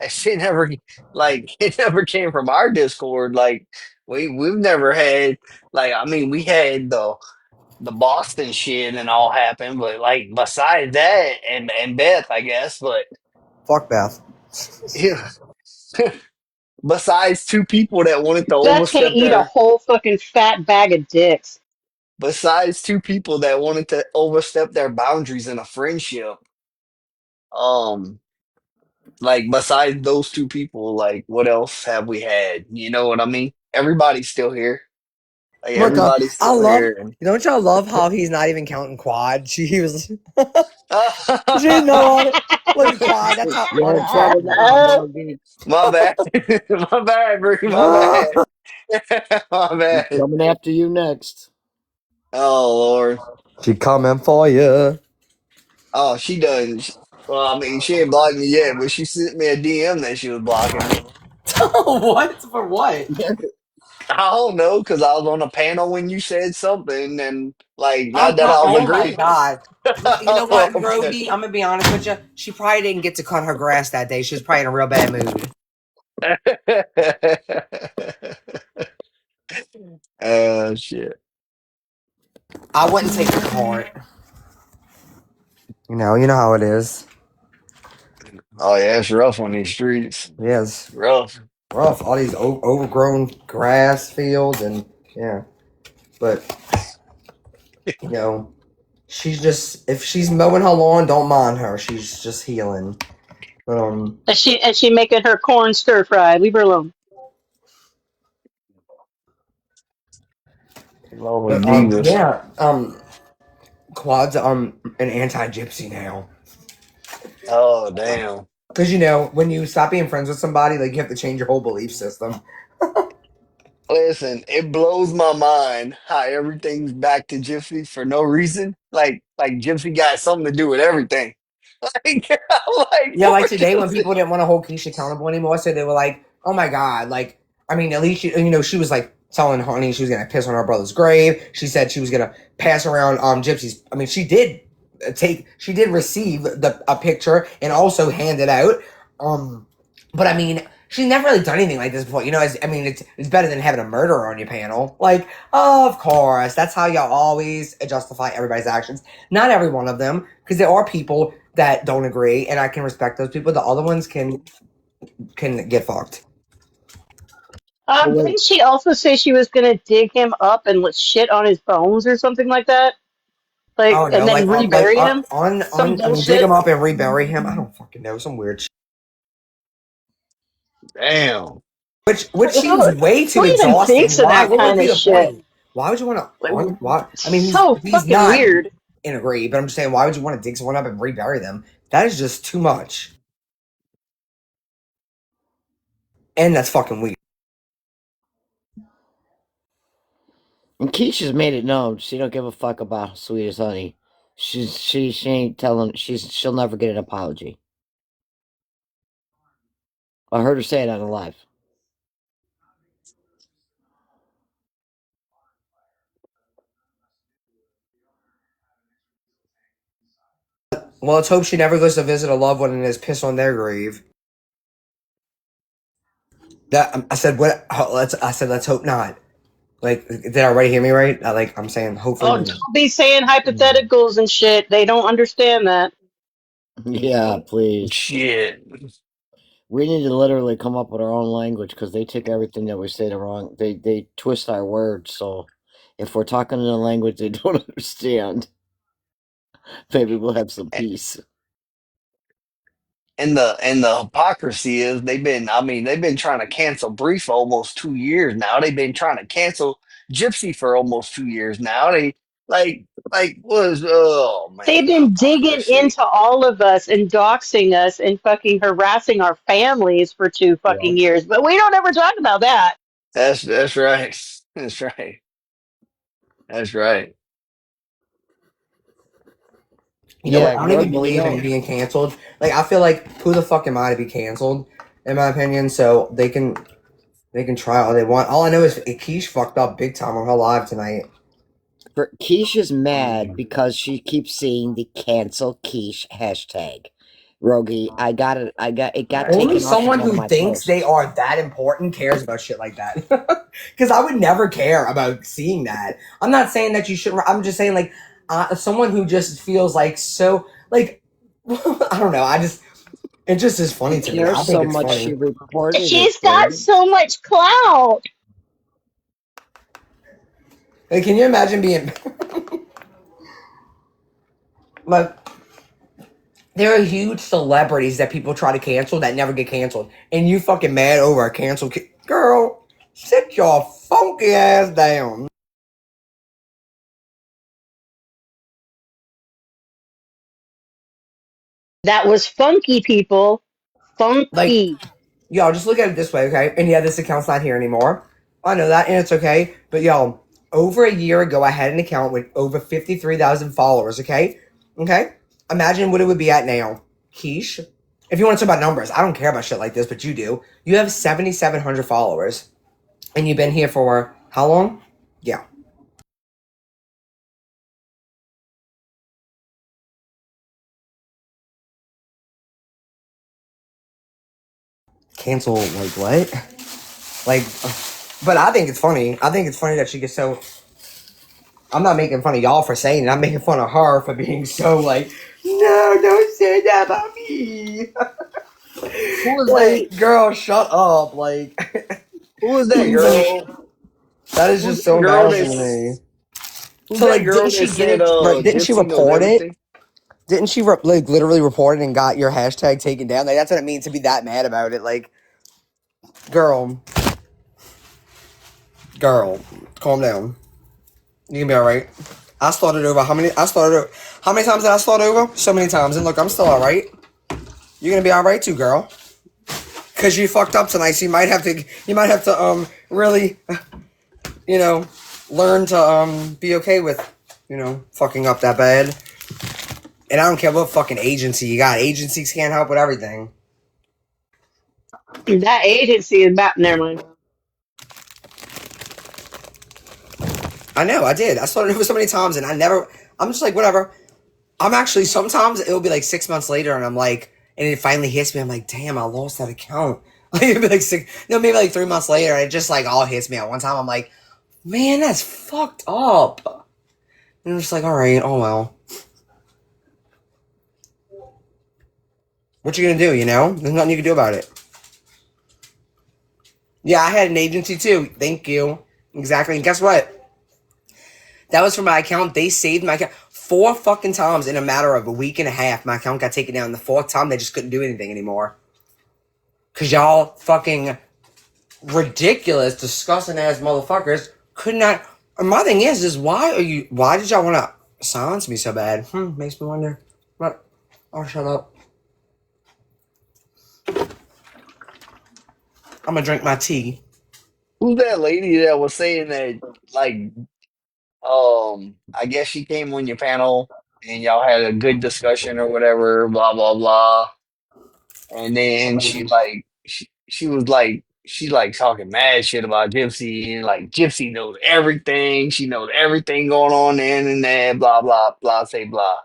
shit never like it never came from our Discord. Like we've never had like I mean we had the Boston shit and all happened, but like besides that and Beth, I guess, but Fuck Beth. yeah, besides two people that wanted to Beth can overstep eat a their whole fucking fat bag of dicks. besides two people that wanted to overstep their boundaries in a friendship, um, like besides those two people, like what else have we had? You know what I mean? Everybody's still here. Like Look, everybody's I still love. here, and Don't y'all love how he's not even counting quad? She was. She know on it. Look at quad. That's how You're in trouble now, unacceptable. doggy. my bad, my bad, Bree, my bad, my She's bad. coming after you next. Oh Lord. She coming for you. Oh, she does. Well, I mean, she ain't blocked me yet, but she sent me a DM that she was blocking me. What for? What? I don't know, because I was on a panel when you said something, and like, not that I was Oh my agreeing. god. You know what, But- Groby? I'm gonna be honest with you. She probably didn't get to cut her grass that day. She was probably in a real bad mood. Oh shit! I wouldn't take it to heart. You know how it is. Oh yeah, it's rough on these streets. Yes, Rough. rough. All these overgrown grass fields and yeah. But you know, she's just if she's mowing her lawn, don't mind her. She's just healing. But And she making her corn stir fry. Leave her alone. Lord Jesus. yeah. Quad's an anti-gypsy now. Oh damn. Because you know, when you stop being friends with somebody, like you have to change your whole belief system. Listen, it blows my mind how everything's back to Gypsy for no reason. Like Gypsy got something to do with everything. Like, I'm like, Yeah, like poor today when Gypsy. people didn't want to hold Keisha accountable anymore, so they were like, "Oh my god!" Like, I mean, at least you know she was like telling Honey she was gonna piss on her brother's grave. She said she was gonna pass around Gypsy's. I mean, she did receive a picture and also hand it out. But I mean, she's never really done anything like this before. You know, I mean, it's better than having a murderer on your panel. Like, of course, that's how y'all always justify everybody's actions. Not every one of them, because there are people that don't agree, and I can respect those people. The other ones can get fucked. Oh, wait. Didn't she also say she was gonna dig him up and let shit on his bones or something like that? Like, Oh and no, then rebury him? Some I mean, dig him bullshit. up and rebury him. I don't fucking know, some weird shit. Damn. Which seems way too Who even exhausting. thinks of Why? that What would kind be of the shit? point? Why would you want to Like, why? I mean, so he's fucking not weird. in agree, but I'm just saying, why would you want to dig someone up and rebury them? That is just too much, and that's fucking weird. And Keisha's made it known she don't give a fuck about Sweet as Honey. She ain't telling she'll never get an apology. I heard her say it on the live. Well, let's hope she never goes to visit a loved one and is pissed on their grave. That I said what? I said let's hope not. Like, did I already hear me right? I'm saying hopefully. Oh, don't be saying hypotheticals and shit. They don't understand that. Yeah, please. Shit. We need to literally come up with our own language because they take everything that we say the wrong. They twist our words. So if we're talking in a language they don't understand, maybe we'll have some peace. And the hypocrisy is they've been trying to cancel Bree for almost 2 years now. They've been trying to cancel Gypsy for almost 2 years now. They like was oh They've man, the been digging hypocrisy. into all of us and doxing us and fucking harassing our families for two Yeah. fucking years. But we don't ever talk about that. That's right. That's right. That's right. You know what? Yeah, I don't Lord, even you believe in know. being canceled. Like, I feel like who the fuck am I to be canceled? In my opinion, so they can try all they want. All I know is Keish fucked up big time on her live tonight. Quiche is mad because she keeps seeing the cancel quiche hashtag. Rogie, it got Only taken off someone one of who my thinks posts. they are that important cares about shit like that. Because I would never care about seeing that. I'm not saying that you shouldn't. I'm just saying, like, someone who just feels like so, like, I don't know. It just is funny She to me. I cares think so it's much she funny. reported it, She's got dude. so much clout. Like, can you imagine being like? There are huge celebrities that people try to cancel that never get canceled, and you fucking mad over a cancel girl. Sit your funky ass down. That was funky, people. Like, Funky. y'all, just look at it this way, okay? And yeah, this account's not here anymore. I know that, and it's okay. But y'all, over a year ago, I had an account with over 53,000 followers, okay? Okay? Imagine what it would be at now. Quiche, if you want to talk about numbers, I don't care about shit like this, but you do. You have 7,700 followers, and you've been here for how long? Yeah. Cancel, like, what? Like, but I think it's funny. I think it's funny that she gets so. I'm not making fun of y'all for saying it. I'm making fun of her for being so like, no, don't say that about me. Who was that? Like, girl, shut up. Like, Who was that like, girl? that is Who's just so that girl embarrassing to that's me. Who's So, that like, didn't girl she that get said it? Right? Didn't she Gypsy knows report it? everything? Didn't she like literally report it and got your hashtag taken down? Like, that's what it means to be that mad about it. Like, girl, calm down. You can be all right. I started over. How many times did I start over? So many times. And look, I'm still all right. You're gonna be all right too, girl. Cause you fucked up tonight. So you might have to. Really, learn to be okay with, fucking up that bad. And I don't care what fucking agency you got. Agencies can't help with everything. That agency is about. Never mind. I know. I did. I started over so many times, and I never. I'm just like whatever. I'm actually sometimes it'll be like 6 months later, and I'm like, and it finally hits me. I'm like, damn, I lost that account. Like it'll be like maybe like 3 months later, and it just like all hits me at one time. I'm like, man, that's fucked up. And I'm just like, all right, oh well. What you gonna do? There's nothing you can do about it. Yeah, I had an agency too. Thank you. Exactly. And guess what? That was for my account. They saved my account 4 fucking times in a matter of a week and a half. My account got taken down. The fourth time, they just couldn't do anything anymore. Cause y'all fucking ridiculous, disgusting ass motherfuckers could not. My thing is why did y'all want to silence me so bad? Makes me wonder. But I'll shut up. I'm gonna drink my tea. Who's that lady that was saying that like I guess she came on your panel and y'all had a good discussion or whatever, blah blah blah. And then she was like she like talking mad shit about Gypsy and like Gypsy knows everything. She knows everything going on the internet, blah blah blah say blah.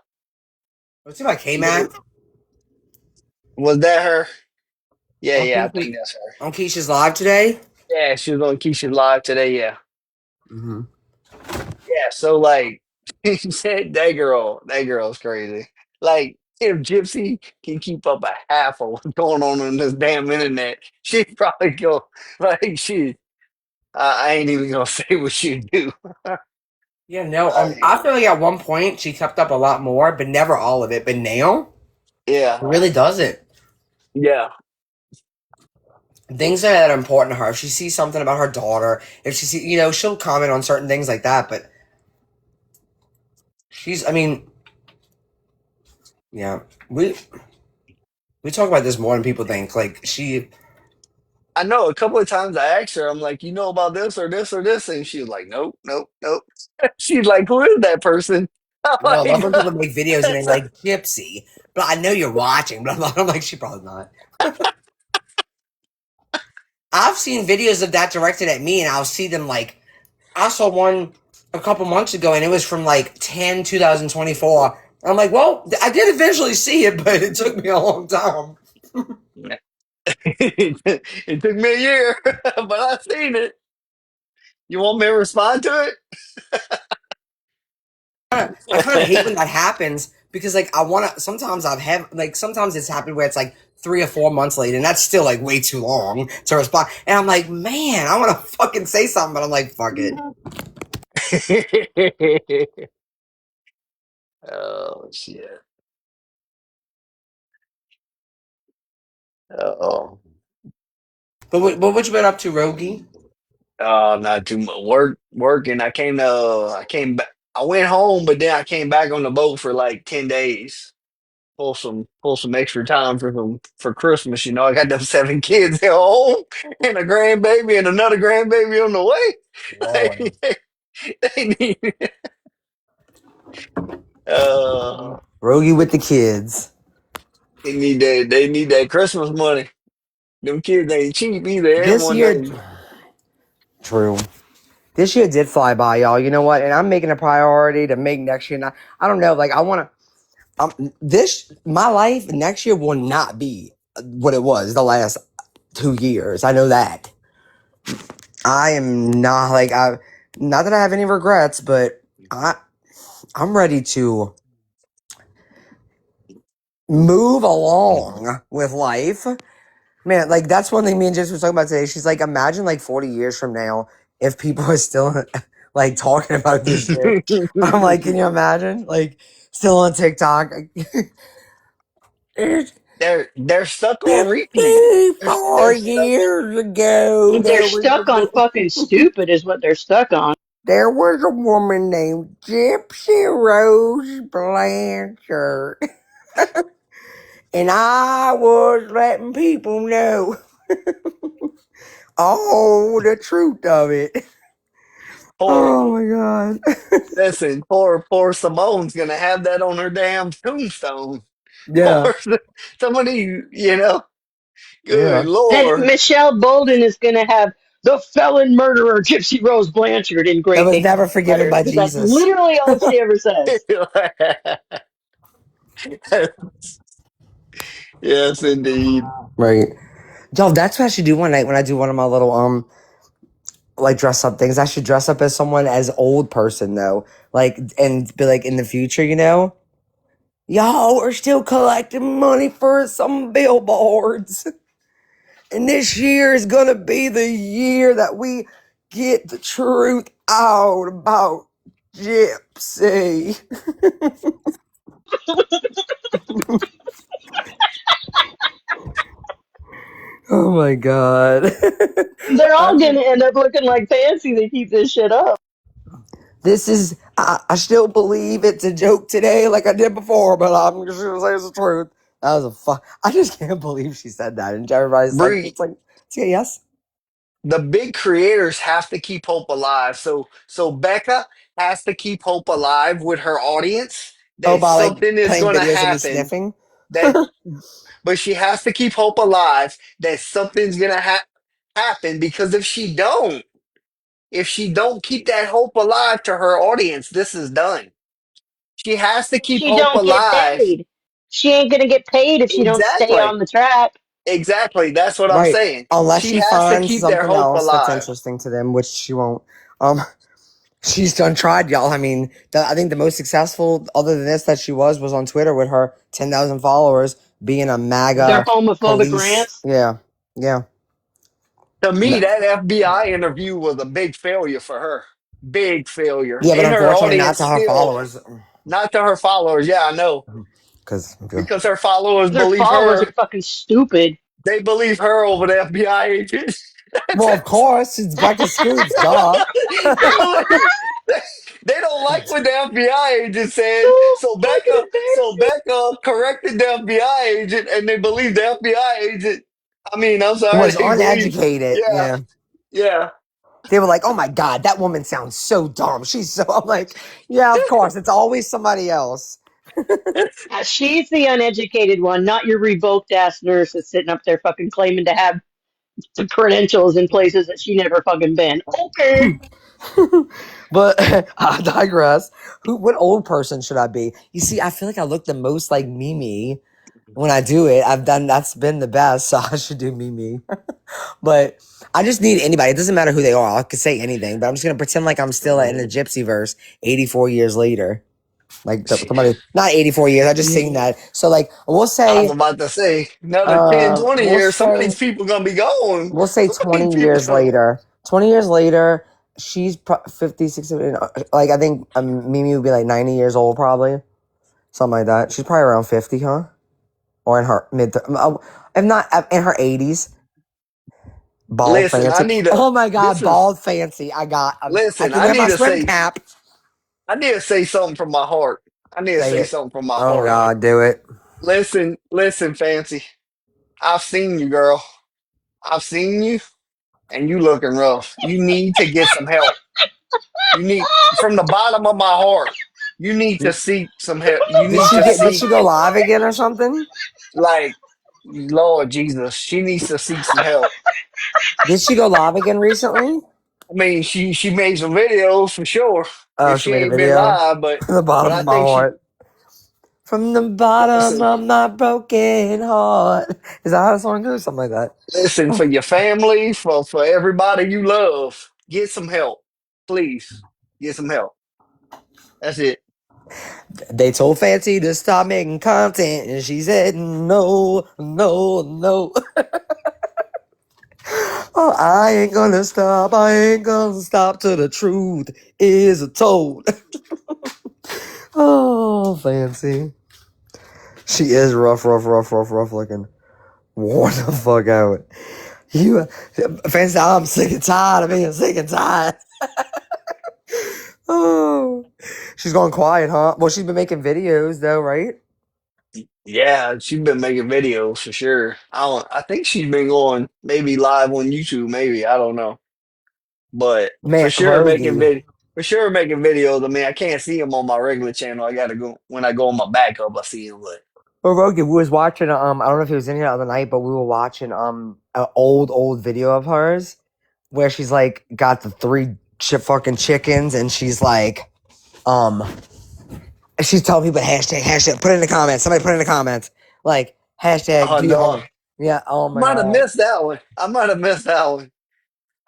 What's about K You know, Mac was that her? Yeah, on yeah, I think that's her. Keisha's live today? Yeah, she was on Keisha Live today, yeah. Mm-hmm. Yeah, so like he said that girl's crazy. Like if Gypsy can keep up a half of what's going on this damn internet, she'd probably go like she. I ain't even gonna say what she'd do. Yeah, no. Like, I feel like at one point she kept up a lot more, but never all of it. But now, yeah, she really doesn't. yeah. Things that are important to her. If she sees something about her daughter, if she see, she'll comment on certain things like that. But I mean, yeah, we talk about this more than people think. Like I know a couple of times I asked her, I'm like, you know about this or this or this, and she was like, nope, nope, nope. She's like, who is that person? I'm I love like, when people make videos and they're like Gypsy, but I know you're watching. But I'm like, she probably not. I've seen videos of that directed at me, and I'll see them like I saw one. a couple months ago, and it was from like 2024. I'm like, well, I did eventually see it, but it took me a long time. It took me a year, but I seen it. You want me to respond to I kind of hate when it? that happens because like I want to. Sometimes I've had like sometimes it's happened where it's like 3 or 4 months later, and that's still like way too long to respond. And I'm like, man, I want to fucking say something, but I'm like, fuck it. Oh shit. Oh. But what you been up to, Rogie? Oh, not too much working. I came back. I went home, but then I came back on the boat for like 10 days. Pull some extra time for Christmas. You know, I got them 7 kids at home and a grandbaby and another grandbaby on the Lord. way. They need uh Rogie with the kids. they need that Christmas money. Them kids ain't cheap either. This Everyone year, knows. true. This year did fly by, y'all. You know what? And I'm making a priority to make next year. I don't know. Like I want to. My life next year will not be what it was the last 2 years. I know that. I am not like I. Not that I have any regrets, but I'm ready to move along with life. Man, like that's one thing me and Jess was talking about today. She's like, imagine like 40 years from now if people are still like talking about this shit. I'm like, can you imagine? Like, still on TikTok. It's They're stuck on repeat. They're 54 stuck. years ago, They're stuck on fucking stupid, is what they're stuck on. there was a woman named Gypsy Rose Blanchard, and I was letting people know all the truth of it. Poor Oh my god. Listen, poor Simone's gonna have that on her damn tombstone. Yeah. Or somebody, you know. Good Yeah. And lord. Michelle Bolden is going to have the felon murderer Gypsy Rose Blanchard That engraved was in never her forgiven letters by because that's Jesus. literally all she ever says. Yes, indeed. Right. Yo, that's what I should do one night when I do one of my little like dress up things. I should dress up as someone as old person though. Like and be like in the future, you know? Y'all are still collecting money for some billboards. And this year is gonna be the year that we get the truth out about Gypsy. Oh my god. They're all going to end up looking like fancy. They keep this shit up. This is, I still believe it's a joke today like I did before, but I'm just gonna say it's the truth. That was a fuck. I just can't believe she said that. And everybody's like, Bree, yeah, yes. the big creators have to keep hope alive. So Becca has to keep hope alive with her audience Oh, that by like something is playing gonna videos of me happen sniffing? that but she has to keep hope alive that something's gonna happen because if she don't keep that hope alive to her audience, this is done. She has to keep She hope don't get alive. paid. She ain't going to get paid if she don't stay Exactly. on the track. Exactly. That's what I'm Right. saying. Unless She she has to finds keep their something hope else that's alive. interesting to them, which she won't. Um, she's done tried, y'all. I mean, I think the most successful, other than this, that she was on Twitter with her 10,000 followers being a Their MAGA homophobic police. rants. Yeah. Yeah. To me, No. that FBI interview was a big failure for her. Big failure. Yeah, but And her unfortunately, not audience to her still, followers. not to her followers. Yeah, I know. Because, Because her followers Their believe followers are her. fucking stupid. They believe her over the FBI agent. well, of course, it's Becca Scoops, duh. they believe they, they don't like what the FBI agent said. So So fucking embarrassing. Becca corrected the FBI agent, and they believe the FBI agent. I mean, I'm sorry, Was they believe. uneducated. Yeah, Yeah. yeah. They were like, oh my God, that woman sounds so dumb. She's so, I'm like, yeah, of course. It's always somebody else. She's the uneducated one, not your revoked ass nurse that's sitting up there fucking claiming to have the credentials in places that she never fucking been. Okay. But I digress. What old person should I be? You see, I feel like I look the most like Mimi when I do it. That's been the best, so I should do Mimi. But I just need anybody. It doesn't matter who they are. I could say anything, but I'm just gonna pretend like I'm still in the Gypsy verse 84 years later. Like somebody, not 84 years. I just seen that. So like I was about to say another 10, 20 we'll years. Some of say these people gonna be gone. we'll say Some of these 20 people years later. 20 years later, she's 50, 60. Like I think Mimi would be like 90 years old, probably something like that. She's probably around 50, huh? Or in her if not in her 80s. Bald listen, I fancy. need to Oh my god, this is bald fancy. I listen, can wear my swim cap. I need to say something from my heart. I need to Say say it. something from my Oh heart. god, do it. Listen, fancy. I've seen you, girl. I've seen you and you looking rough. You need to get some help. You need from the bottom of my heart. You need to seek some help. You need to Did seek she go live again or something? like Lord Jesus. She needs to seek some help. Did she go live again recently? I mean, she made some videos for sure. Oh, If she she made a ain't been video. live, From the but bottom I of my think she heart. From the bottom listen. of my broken heart. Is that how the song goes? Something like that. Listen, for your family, for everybody you love, get some help. Please. Get some help. That's it. They told Fancy to stop making content, and she said no, no, no. Oh, I ain't gonna stop. I ain't gonna stop till the truth is told. Oh, Fancy. She is rough looking. Worn the fuck out. You, Fancy, I'm sick and tired of being sick and tired. Oh, she's gone quiet, huh? Well, she's been making videos though, right? Yeah, she's been making videos for sure. I think she's been going maybe live on YouTube, maybe. I don't know. But Man, Rogie. for sure making videos. I mean, I can't see them on my regular channel. I gotta go when I go on my backup, I see them, but Well, Rogie, we was watching. I don't know if he was in here the other night, but we were watching an old video of hers where she's like got the three fucking chickens, and she's like um she's telling people hashtag put it in the comments. Somebody put it in the comments like hashtag oh do your no. homework. Yeah. Oh I my might have god. missed that one. I might have missed that one.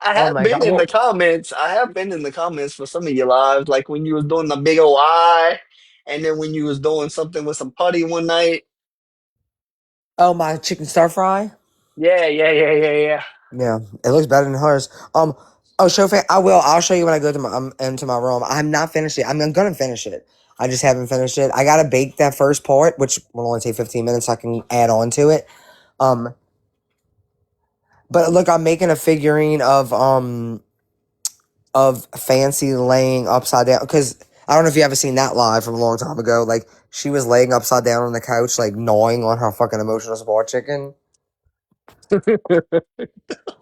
I Oh have my been god. in the Well, comments. I have been in the comments for some of your lives, like when you was doing the big old eye, and then when you was doing something with some putty one night. oh my chicken stir fry. Yeah. Yeah, it looks better than hers. Oh, show fan. I will. I'll show you when I go to my into my room. I'm not finished it. I'm gonna finish it. I just haven't finished it. I gotta bake that first part, which will only take 15 minutes. So I can add on to it. Um, but look, I'm making a figurine of Fancy laying upside down because I don't know if you ever seen that live from a long time ago. Like she was laying upside down on the couch, like gnawing on her fucking emotional support chicken.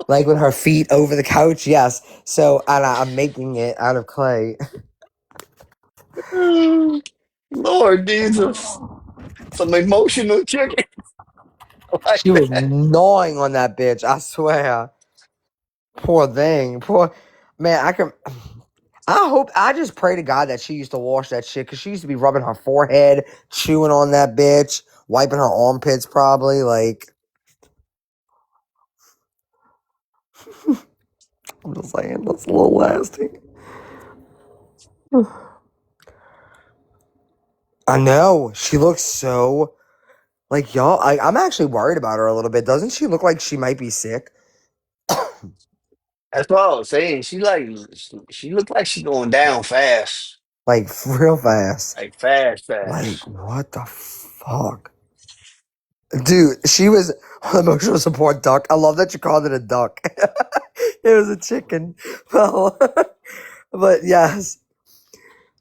Like with her feet over the couch, yes. So and I'm making it out of clay. Lord Jesus, some emotional chicken like She was that. gnawing on that bitch. I swear. Poor thing. Poor man. I can. I hope. I just pray to God that she used to wash that shit because she used to be rubbing her forehead, chewing on that bitch, wiping her armpits. Probably like. I'm just saying that's a little lasting. I know she looks so like y'all. I'm actually worried about her a little bit. Doesn't she look like she might be sick? That's what I was saying. She looked like she's going down fast, Like real fast. like fast, Like fast. what the fuck? Dude, she was emotional support duck. I love that you called it a duck. It was a chicken. Well, but yes,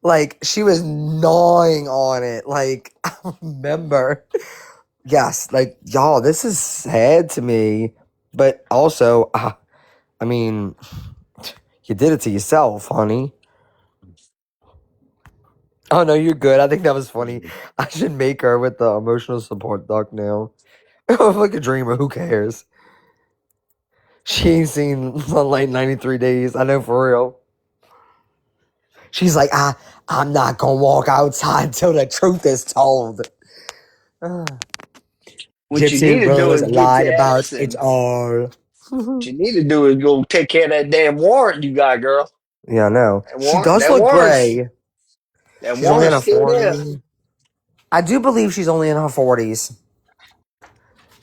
like she was gnawing on it. Like I remember. Yes, like y'all, this is sad to me, but also, I mean, you did it to yourself, honey. Oh no, you're good. I think that was funny. I should make her with the emotional support duck now. Like a dreamer. Who cares? She ain't seen sunlight in 93 days. I know for real. She's like, I'm not gonna walk outside till the truth is told. What you need Gypsy to do Rose is get lied your about ass it and all. what you need to do is go take care of that damn warrant you got, girl. Yeah, no. That She warrant, does that look warrant's gray. that She's only in warrant's her still there. 40s. I do believe she's only in her 40s.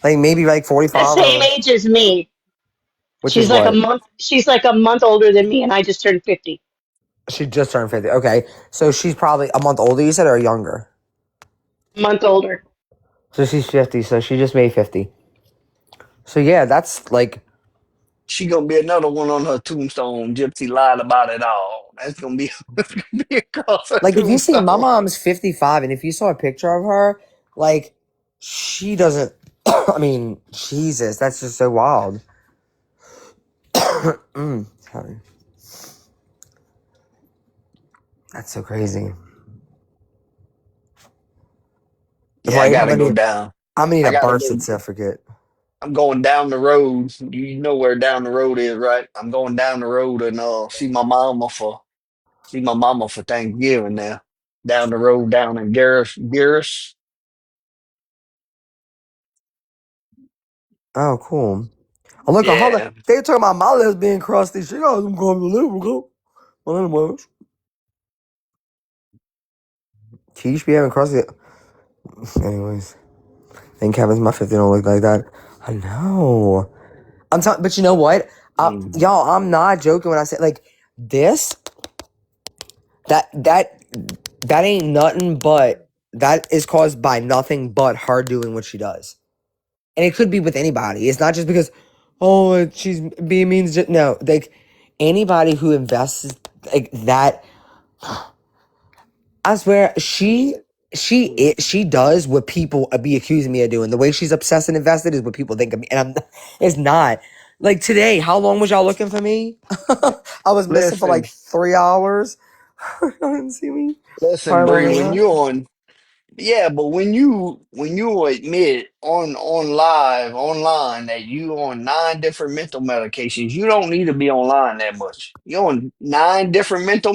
Like maybe like The 45 same or age as me. which is what? She's like a month older than me, and I just turned 50. She just turned 50. Okay. So she's probably a month older, you said, or younger? A month older. So she's 50, so she just made 50. So yeah, that's like She gonna be another one on her tombstone. Gypsy lied about it all. That's gonna be, that's gonna be across her if you see my tombstone. mom's 55 and if you saw a picture of her, like she doesn't I mean, Jesus, that's just so wild. Sorry. That's so crazy. Yeah, I Right? gotta go down. I'm gonna need I a gotta birth go. certificate. I'm going down the road. You know where down the road is, right? I'm going down the road and see my mama for Thanksgiving now. Down the road, down in Garris. Oh, cool. Oh, look, hold on. Yeah. They talking about my lesbian crusty shit. Oh, I'm going to live. Go. Well, anyways. Keish be having crusty. Anyways. And Kevin's my 50 don't look like that. I know. I'm telling, but you know what? Mm. Y'all, I'm not joking when I say like this. That ain't nothing but that is caused by nothing but her doing what she does, and it could be with anybody. It's not just because, she's being mean. No, like anybody who invests like that. I swear, she does what people be accusing me of doing. The way she's obsessed and invested is what people think of me, and it's not. Like today, how long was y'all looking for me? I was missing for Listen, like 3 hours. Y'all didn't see me. listen, Right Bree, over when here. you on yeah, but when you admit on live online that you on 9 different mental medications, you don't need to be online that much. You on 9 different mental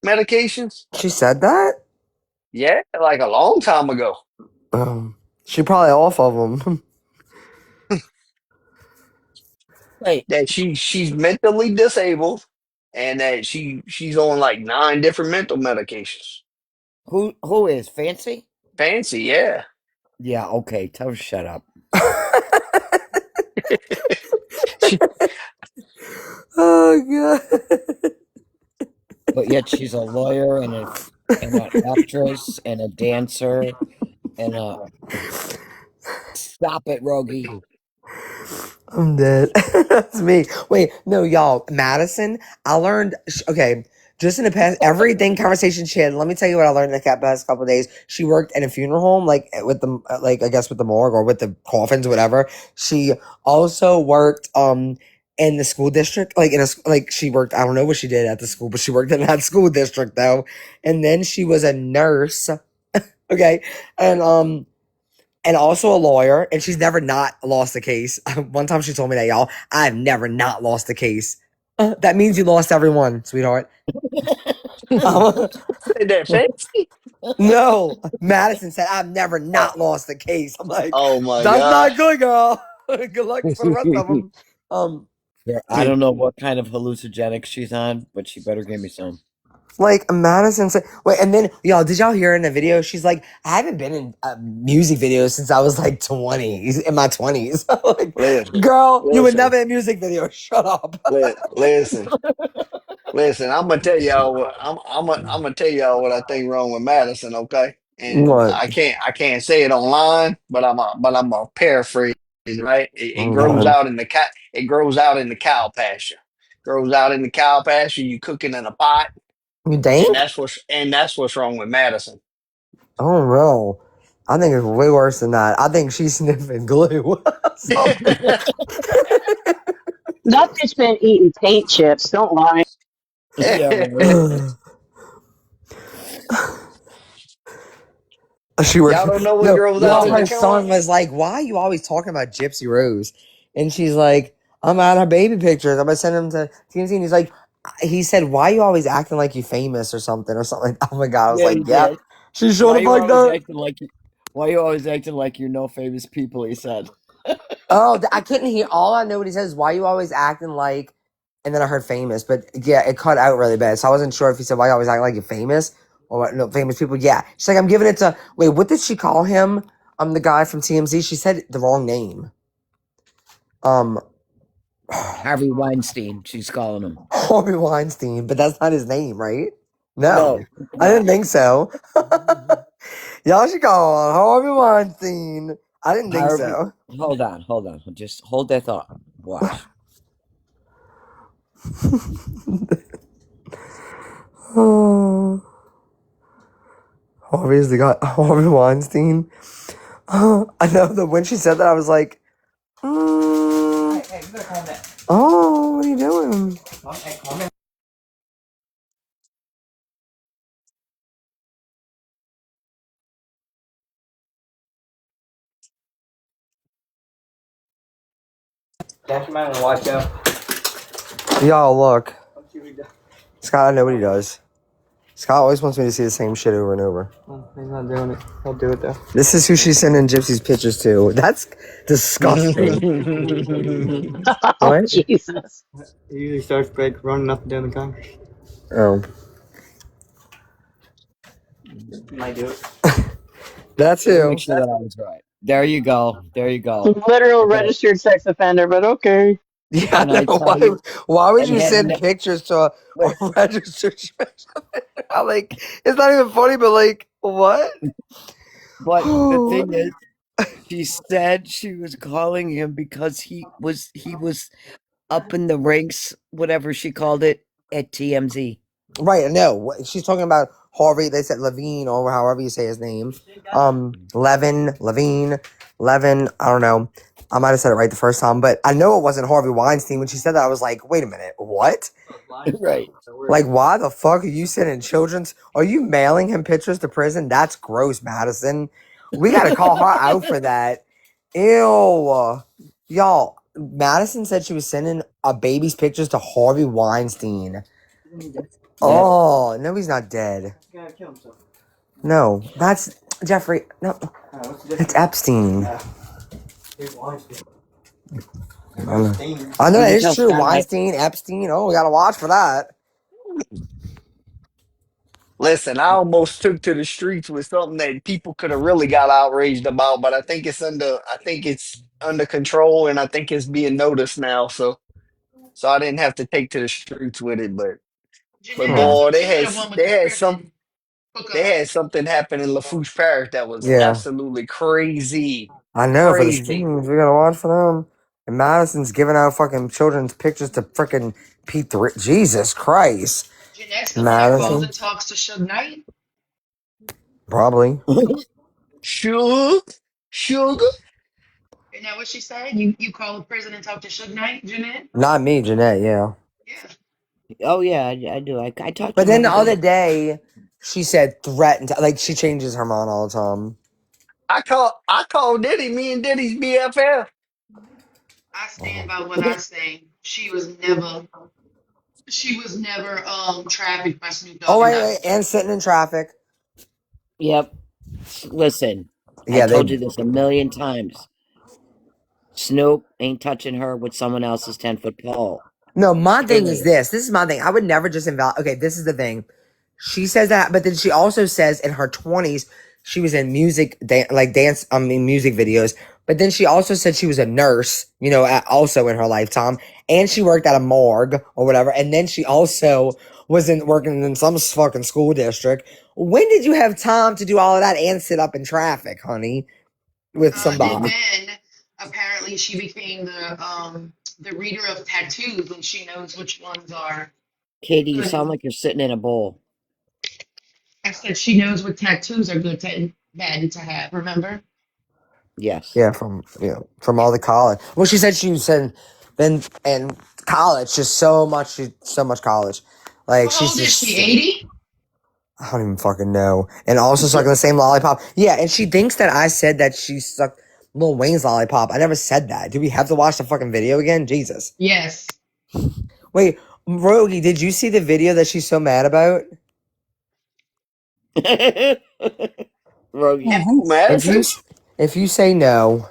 medications? She said that. Yeah, like a long time ago. She probably off of them. Wait, That she's mentally disabled and that she's on like 9 different mental medications. who is Fancy? Fancy, yeah. Yeah, okay, tell her to shut up. She, Oh god. But yet she's a lawyer and an actress and a dancer and a stop it, Rogie. I'm dead. That's me. Wait, no, y'all. Madison, I learned. Okay, just in the past, everything conversation she had. Let me tell you what I learned in the past couple of days. She worked in a funeral home, like with the, like I guess with the morgue or with the coffins, whatever. She also worked in the school district, like like she worked. I don't know what she did at the school, but she worked in that school district though. And then she was a nurse. Okay, and also a lawyer, and she's never not lost a case. One time she told me that, y'all, I've never not lost a case. That means you lost every one, sweetheart. said that fancy? No, Madison said, I've never not lost a case. I'm like, Oh my that's god. not good, girl. Good luck for the rest of them. Yeah, I don't know what kind of hallucinogenics she's on, but she better give me some. Like Madison said, wait, and then y'all, did y'all hear in the video? She's like, I haven't been in music videos since I was like 20s, in my 20s. Like, Listen, girl, you were listen, never in music videos. Shut up. listen. Listen, I'm gonna tell y'all what I'm gonna tell y'all what I think wrong with Madison, okay? And What? I can't say it online, but I'm a paraphrase, right? It Oh grows god. out in the it grows out in the cow pasture. Grows out in the cow pasture. You cooking in a pot, You and think? that's what's wrong with Madison. Oh no. I think it's way worse than that. I think she's sniffing glue. Something. That bitch been eating paint chips. Don't lie. Yeah, right. She works. Y'all don't know what No, grows out y'all. in the Her cow. son was like, "Why are you always talking about Gypsy Rose?" And she's like, "I'm out of baby pictures. I'm gonna send them to TNT." And he's like, he said, "Why you always acting like you famous or something?" Oh my god! I was Yeah, like, he "Yeah." did. She showed up like that. Why you always acting like you're no famous people? He said. Oh, I couldn't hear. All I know what he says is, "Why you always acting like?" And then I heard famous, but yeah, it cut out really bad. So I wasn't sure if he said, "Why you always acting like you're famous?" or what, no, famous people. Yeah, she's like, "I'm giving it to." Wait, what did she call him? The guy from TMZ. She said the wrong name. Harvey Weinstein, she's calling him. Harvey Weinstein, but that's not his name, right? No, No, I didn't no. think so. Y'all should call Harvey Weinstein. I didn't think Harvey, so. hold on. Just hold that thought. Watch. Oh, Harvey's the guy. Harvey Weinstein. I know that when she said that, I was like, Hey, you gotta calm down. "Oh, what are you doing?" Hey, calm down. Dash him out and watch out. Y'all look, Scott. I know what he does. Scott always wants me to see the same shit over and over. Oh, he's not doing it. He'll do it though. This is who she's sending Gypsy's pictures to. That's disgusting. Oh, What? Jesus. He usually starts running up and down the car. Oh, Might do it. that's Let me who. make sure that I was right. There you go. Literal Okay. registered sex offender, but okay. Yeah, I Can I know. tell you? Why would And you send then, pictures to a listen, registered sex offender? I'm like, it's not even funny, but like, what? but the thing is, she said she was calling him because he was up in the ranks, whatever she called it, at TMZ. Right, no. She's talking about Harvey. They said Levine or however you say his name. Levine. I don't know. I might have said it right the first time, but I know it wasn't Harvey Weinstein. When she said that, I was like, wait a minute, what? Right. Like, why the fuck are you sending children's? Are you mailing him pictures to prison? That's gross, Madison. We gotta call her out for that. Ew. Y'all, Madison said she was sending a baby's pictures to Harvey Weinstein. Yep. Oh, no, he's not dead. He's kill himself. No, that's Jeffrey. No, it's Epstein. Here's Weinstein. I know, I know You that can is tell true. Scott. Weinstein, Epstein. Oh, we gotta watch for that. Listen, I almost took to the streets with something that people could have really got outraged about, but I think it's under control and I think it's being noticed now. So I didn't have to take to the streets with it, but Hmm. boy, they had something happen in Lafourche Parish that was Yeah, absolutely crazy. I know for the Crazy. streams, we gotta watch for them. And Madison's giving out fucking children's pictures to freaking Pete. Jesus Christ, Jeanette's the one that calls Madison. and talks to Suge Knight. Probably Sugar, sugar. Isn't that what she said? You call the prison and talk to Suge Knight, Jeanette? not me, Jeanette. Yeah, Yeah. Oh yeah, I do. I talk to but him then the every other day. day, she said threatened. Like she changes her mind all the time. I call Diddy, me and Diddy's BFF. I stand by what I say. She was never trafficked by Snoop Oh Dogg and wait, Dr. and Dre. sitting in traffic. Yep. Listen, I Yeah, they. told you this a million times. Snoop ain't touching her with someone else's 10-foot pole. No, my thing is Period. this. This is my thing. I would never just invalidate. Okay, this is the thing. She says that, but then she also says in her 20s she was in music videos. But then she also said she was a nurse, also in her lifetime, and she worked at a morgue or whatever. And then she also was working in some fucking school district. When did you have time to do all of that and sit up in traffic, honey, with And somebody? then apparently she became the reader of tattoos and she knows which ones are Katie, you sound good. like you're sitting in a bowl. I said she knows what tattoos are good to bad to have, remember? Yes. Yeah, from all the college. Well, she said she was in college, just so much college. Like How she's old is she? just 80? I don't even fucking know. And also sucking the same lollipop. Yeah, and she thinks that I said that she sucked Lil Wayne's lollipop. I never said that. Do we have to watch the fucking video again? Jesus. Yes. Wait, Rogie, did you see the video that she's so mad about? Rogie, Madison? If you say no,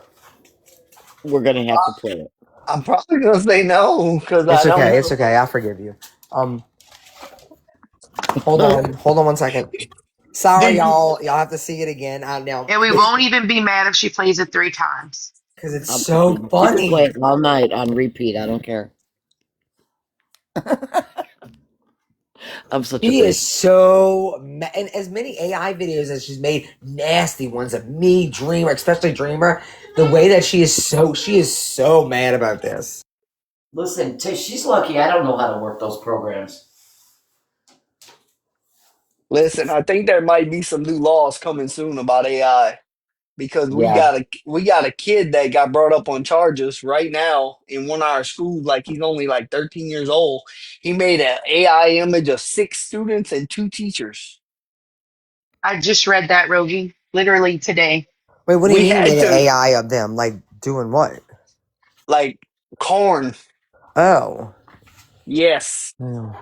we're gonna have to play it. I'm probably gonna say no because I it's don't okay. It's know. okay. I forgive you. Hold on. Hold on 1 second. Sorry, And y'all. Y'all have to see it again. Now, we won't even be mad if she plays it 3 times. because it's so She can play funny. it all night on repeat. I don't care. I'm such a She is bitch. so and as many AI videos as she's made, nasty ones of me, Dreamer, especially Dreamer. The way that she is so mad about this. Listen, she's lucky I don't know how to work those programs. Listen, I think there might be some new laws coming soon about AI because Yeah, we got a kid that got brought up on charges right now in one of our schools. Like he's only like 13 years old. He made an AI image of 6 students and 2 teachers. I just read that, Rogie, literally today. Wait, what do you We mean you made had an to AI of them? Like doing what? like corn. Oh. Yes. Yeah.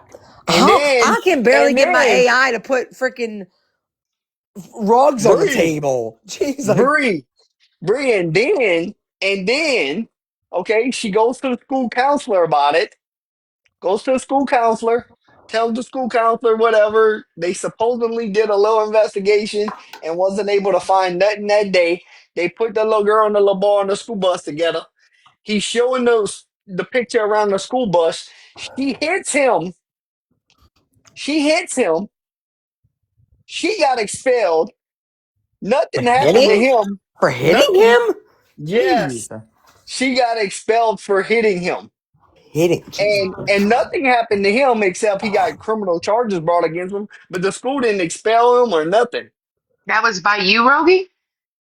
And then I can barely and get my then AI to put freaking rugs on the Bree, table. Jeez, like Bree, Bree, and then okay, she goes to the school counselor about it. Goes to the school counselor, tells the school counselor whatever. They supposedly did a little investigation and wasn't able to find nothing that day. They put the little girl and the little boy on the school bus together. He's showing the picture around the school bus. She hits him. She hits him. She got expelled. for Nothing happened to hitting? him. For hitting him? Yes, Jeez. she got expelled for hitting him. Hitting. Jeez. And nothing happened to him except he got criminal charges brought against him. But the school didn't expel him or nothing. That was by you, Rogie?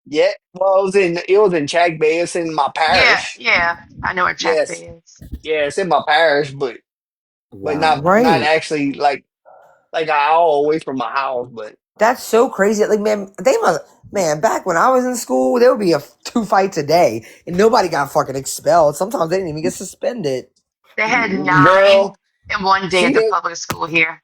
Yeah, well, it was in Chack Bay. It's in my Yeah, parish. yeah. I know where Jack Yes, Bay is. yeah, it's in my parish, but wow. not Right. actually like all away from my house. But That's so crazy. Like, man, back when I was in school, there would be 2 fights a day, and nobody got fucking expelled. Sometimes they didn't even get suspended. They had girl, 9 in one day see at the that public school here.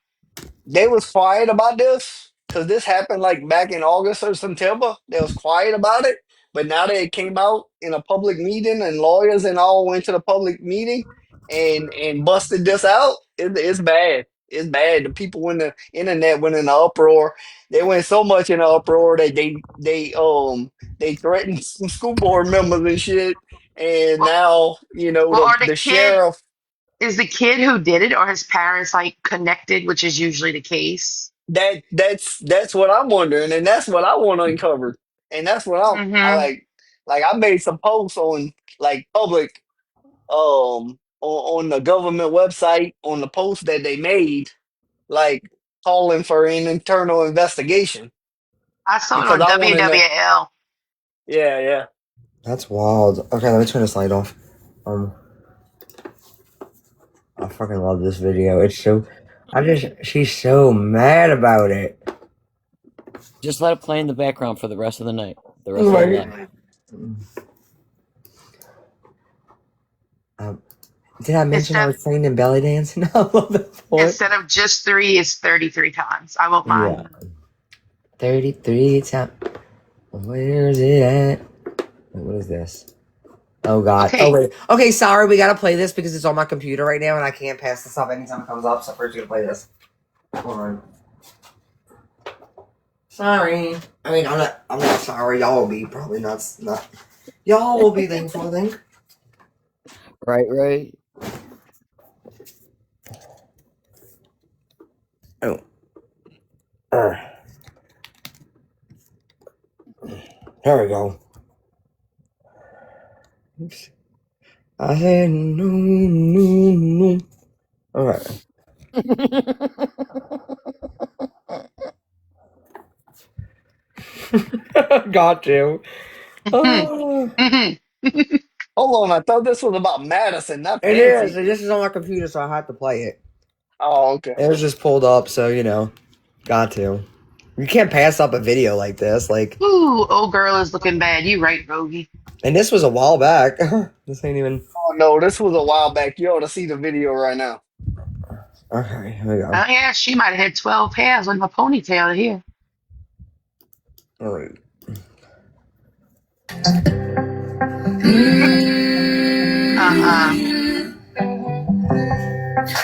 they was quiet about this because this happened like back in August or September. They was quiet about it, but now that it came out in a public meeting and lawyers and all went to the public meeting and busted this out, it's bad. It's bad. The people in the internet went in an uproar. They went so much in an uproar that they threatened some school board members and shit. And Well, now well, are the sheriff. is the kid who did it or his parents like connected, which is usually the case? That's what I'm wondering, and that's what I want to uncover, and that's what I Mm-hmm. like. I made some posts on like public on the government website on the post that they made, like calling for an internal investigation I saw it because on I want to know. WWL. Yeah, yeah. That's wild. Okay, let me turn this light off. Um, I fucking love this video. She's so mad about it. Just let it play in the background for the rest of the night. The rest of the Right. night. Um, did I mention I Instead was trained in belly dancing? I love that part. instead of just 3, it's 33 times. I won't mind. Yeah. 33 times. Where is it at? Wait, what is this? Oh god. Oh Okay, wait. Okay, sorry, we gotta play this because it's on my computer right now and I can't pass this up anytime it comes up, so first we gotta play this. Hold on. Sorry. I mean I'm not sorry. Y'all will be probably not y'all will be thankful, I think. Right. Oh. There we go. Oops. I said no. Alright. Got you. Oh. Hold on, I thought this was about Madison, not It is. Fancy. This is on my computer, so I had to play it. Oh, okay. It was just pulled up, so got to. You can't pass up a video like this, Ooh, old girl is looking bad. You right, Rogie. and this was a while back. This ain't even. Oh no, this was a while back. You ought to see the video right now. Okay, here we go. Oh yeah, she might have had 12 hairs on her ponytail here. All right. Uh-uh.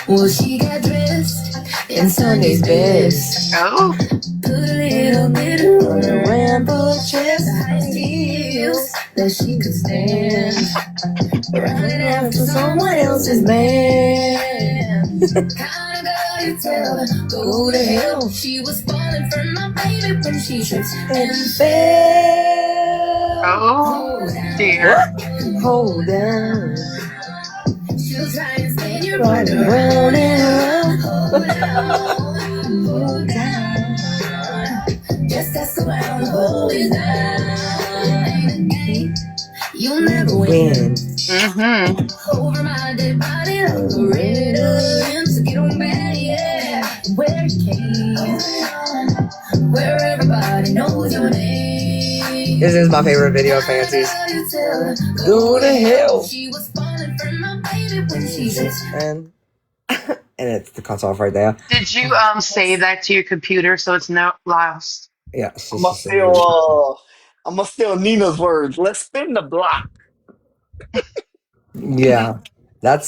Well, she got dressed in Sunday's best. Oh, Put a little bit on her ramble chest, high heels that she could stand. Running after someone else's man. Kind of girl you tell her, go to hell. She was falling for my baby when she tripped and fell. oh dear. Hold down. She'll try and spin you right around and around. Hold down, hold down. Just ask around, hold it down. You'll never win. Mm-hmm. Over my dead body, I'm ready to limp. So get on back, yeah. Where you came, where everybody knows your name. This is my favorite video, Fancies. Go to hell. She was falling for my baby when she just And it's the cuts off right there. Did you save that to your computer so it's not lost? Yeah, it's I'm just gonna steal Nina's words. Let's spin the block. yeah.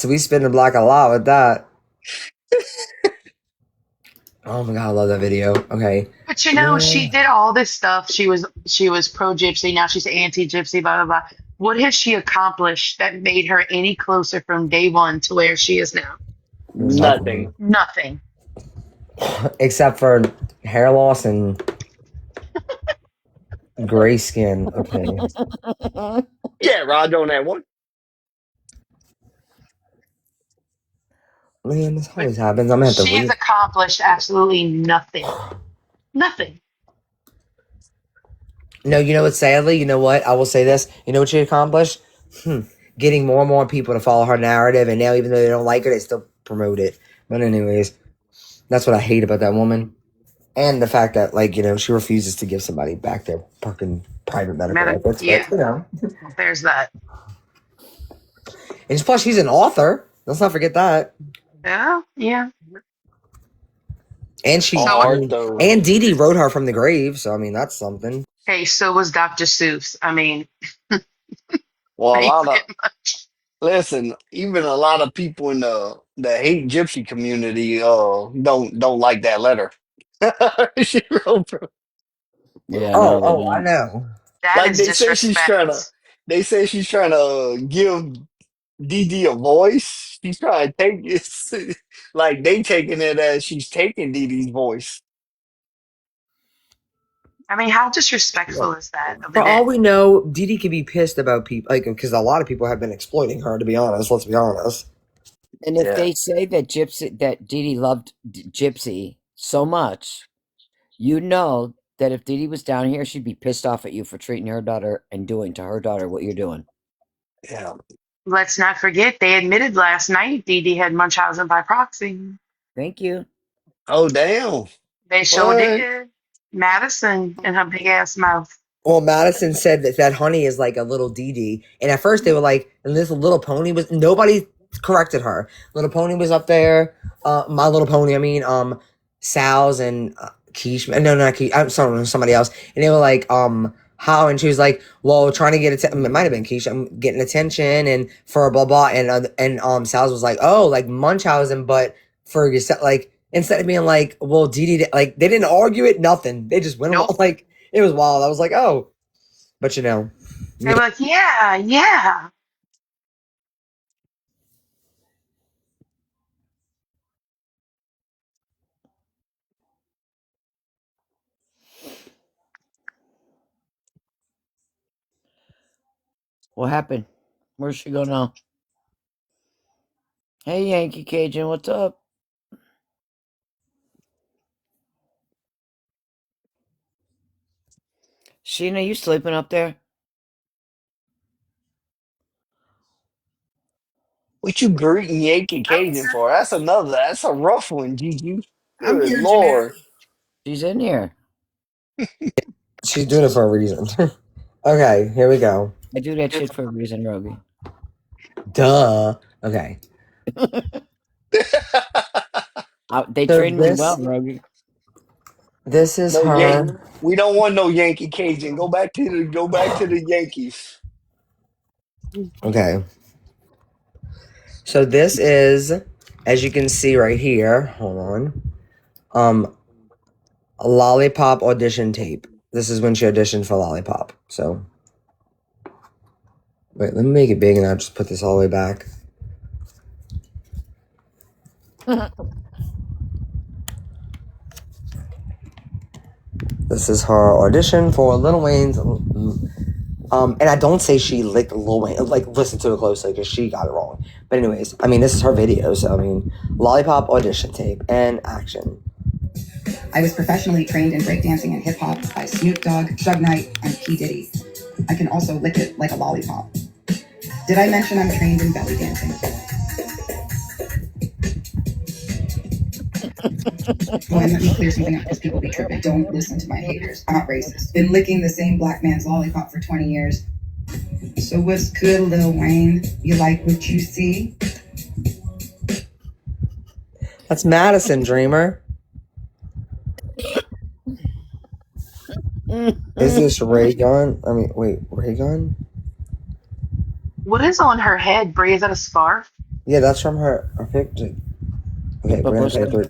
We spin the block a lot with that. Oh my god, I love that video. Okay. But you know, she did all this stuff. She was pro gypsy. Now she's anti gypsy. Blah blah blah. What has she accomplished that made her any closer from day one to where she is now? Nothing. Nothing. Except for hair loss and gray skin. Okay. Yeah, Rod on that one. Man, this always happens. I'm gonna have to She's read. accomplished absolutely nothing. Nothing. No, you know what? Sadly, you know what? I will say this. You know what she accomplished? Getting more and more people to follow her narrative, and now even though they don't like her, they still promote it. But anyways, that's what I hate about that woman, and the fact that she refuses to give somebody back their fucking private medical records. Yeah. But There's that. and plus she's an author. Let's not forget that. Yeah. Yeah. And and Dee Dee wrote her from the grave, so I mean that's something. Hey, so was Dr. Seuss. I mean, Well, listen, even a lot of people in the hate gypsy community don't like that letter. She wrote from, Yeah, no, they I don't. know. that like is disrespect. they say she's trying to give Dee Dee a voice. She's trying to take it like they taking it as she's taking Dee Dee's voice. I mean, how disrespectful is that of the For all dead? we know, Dee Dee could be pissed about people, because a lot of people have been exploiting her. To be honest, let's be honest. And if Yeah. they say that Dee Dee loved Gypsy so much, you know that if Dee Dee was down here, she'd be pissed off at you for treating her daughter and doing to her daughter what you're doing. Yeah. Let's not forget they admitted last night Dee Dee had Munchausen by proxy. Thank you. Oh damn. They sure What? did. Madison in her big ass mouth. Well, Madison said that Honey is like a little Dee Dee, and at first they were like, and this Little Pony was nobody corrected her. Little Pony was up there. My Little Pony, I mean, Sal's and Keish. No, not Keish. I'm sorry, somebody else. And they were like, how? And she was like, well, trying to get it might have been Keish. I'm getting attention and for blah blah. And Sal's was like, oh, like Munchausen, but for yourself, like instead of being like, well, Dee Dee, like they didn't argue it, nothing. They just went along like. It was wild. I was like, oh. But They were like, yeah, yeah. What happened? Where's she go now? Hey, Yankee Cajun, what's up? Sheena, you sleeping up there? What you greeting Yankee Cajun for? That's a rough one, Gigi. I'm Good here, Lord. She's in here. she's doing it for a reason. Okay, here we go. I do that shit for a reason, Rogie. Duh. Okay. They So trained me well, Rogie. this is No Yank. her. We don't want no Yankee Cajun. Go back to the Yankees. Okay. So this is, as you can see right here. Hold on. A Lollipop audition tape. This is when she auditioned for Lollipop. So wait, let me make it big and I'll just put this all the way back. This is her audition for Lil Wayne's. And I don't say she licked Lil Wayne. Like, listen to it closely because she got it wrong. But anyways, I mean, this is her video. So, I mean, Lollipop audition tape and action. I was professionally trained in breakdancing and hip hop by Snoop Dogg, Suge Knight, and P. Diddy. I can also lick it like a lollipop. Did I mention I'm trained in belly dancing? Oh, and let me clear something up because people be tripping. Don't listen to my haters. I'm not racist. Been licking the same black man's lollipop for 20 years. So what's good, Lil Wayne? You like what you see? That's Madison, Dreamer. Is this Ray Gun? I mean, wait, Ray Gun? What is on her head, Brie? Is that a scarf? Yeah, that's from her picture. Okay, we're gonna play it through.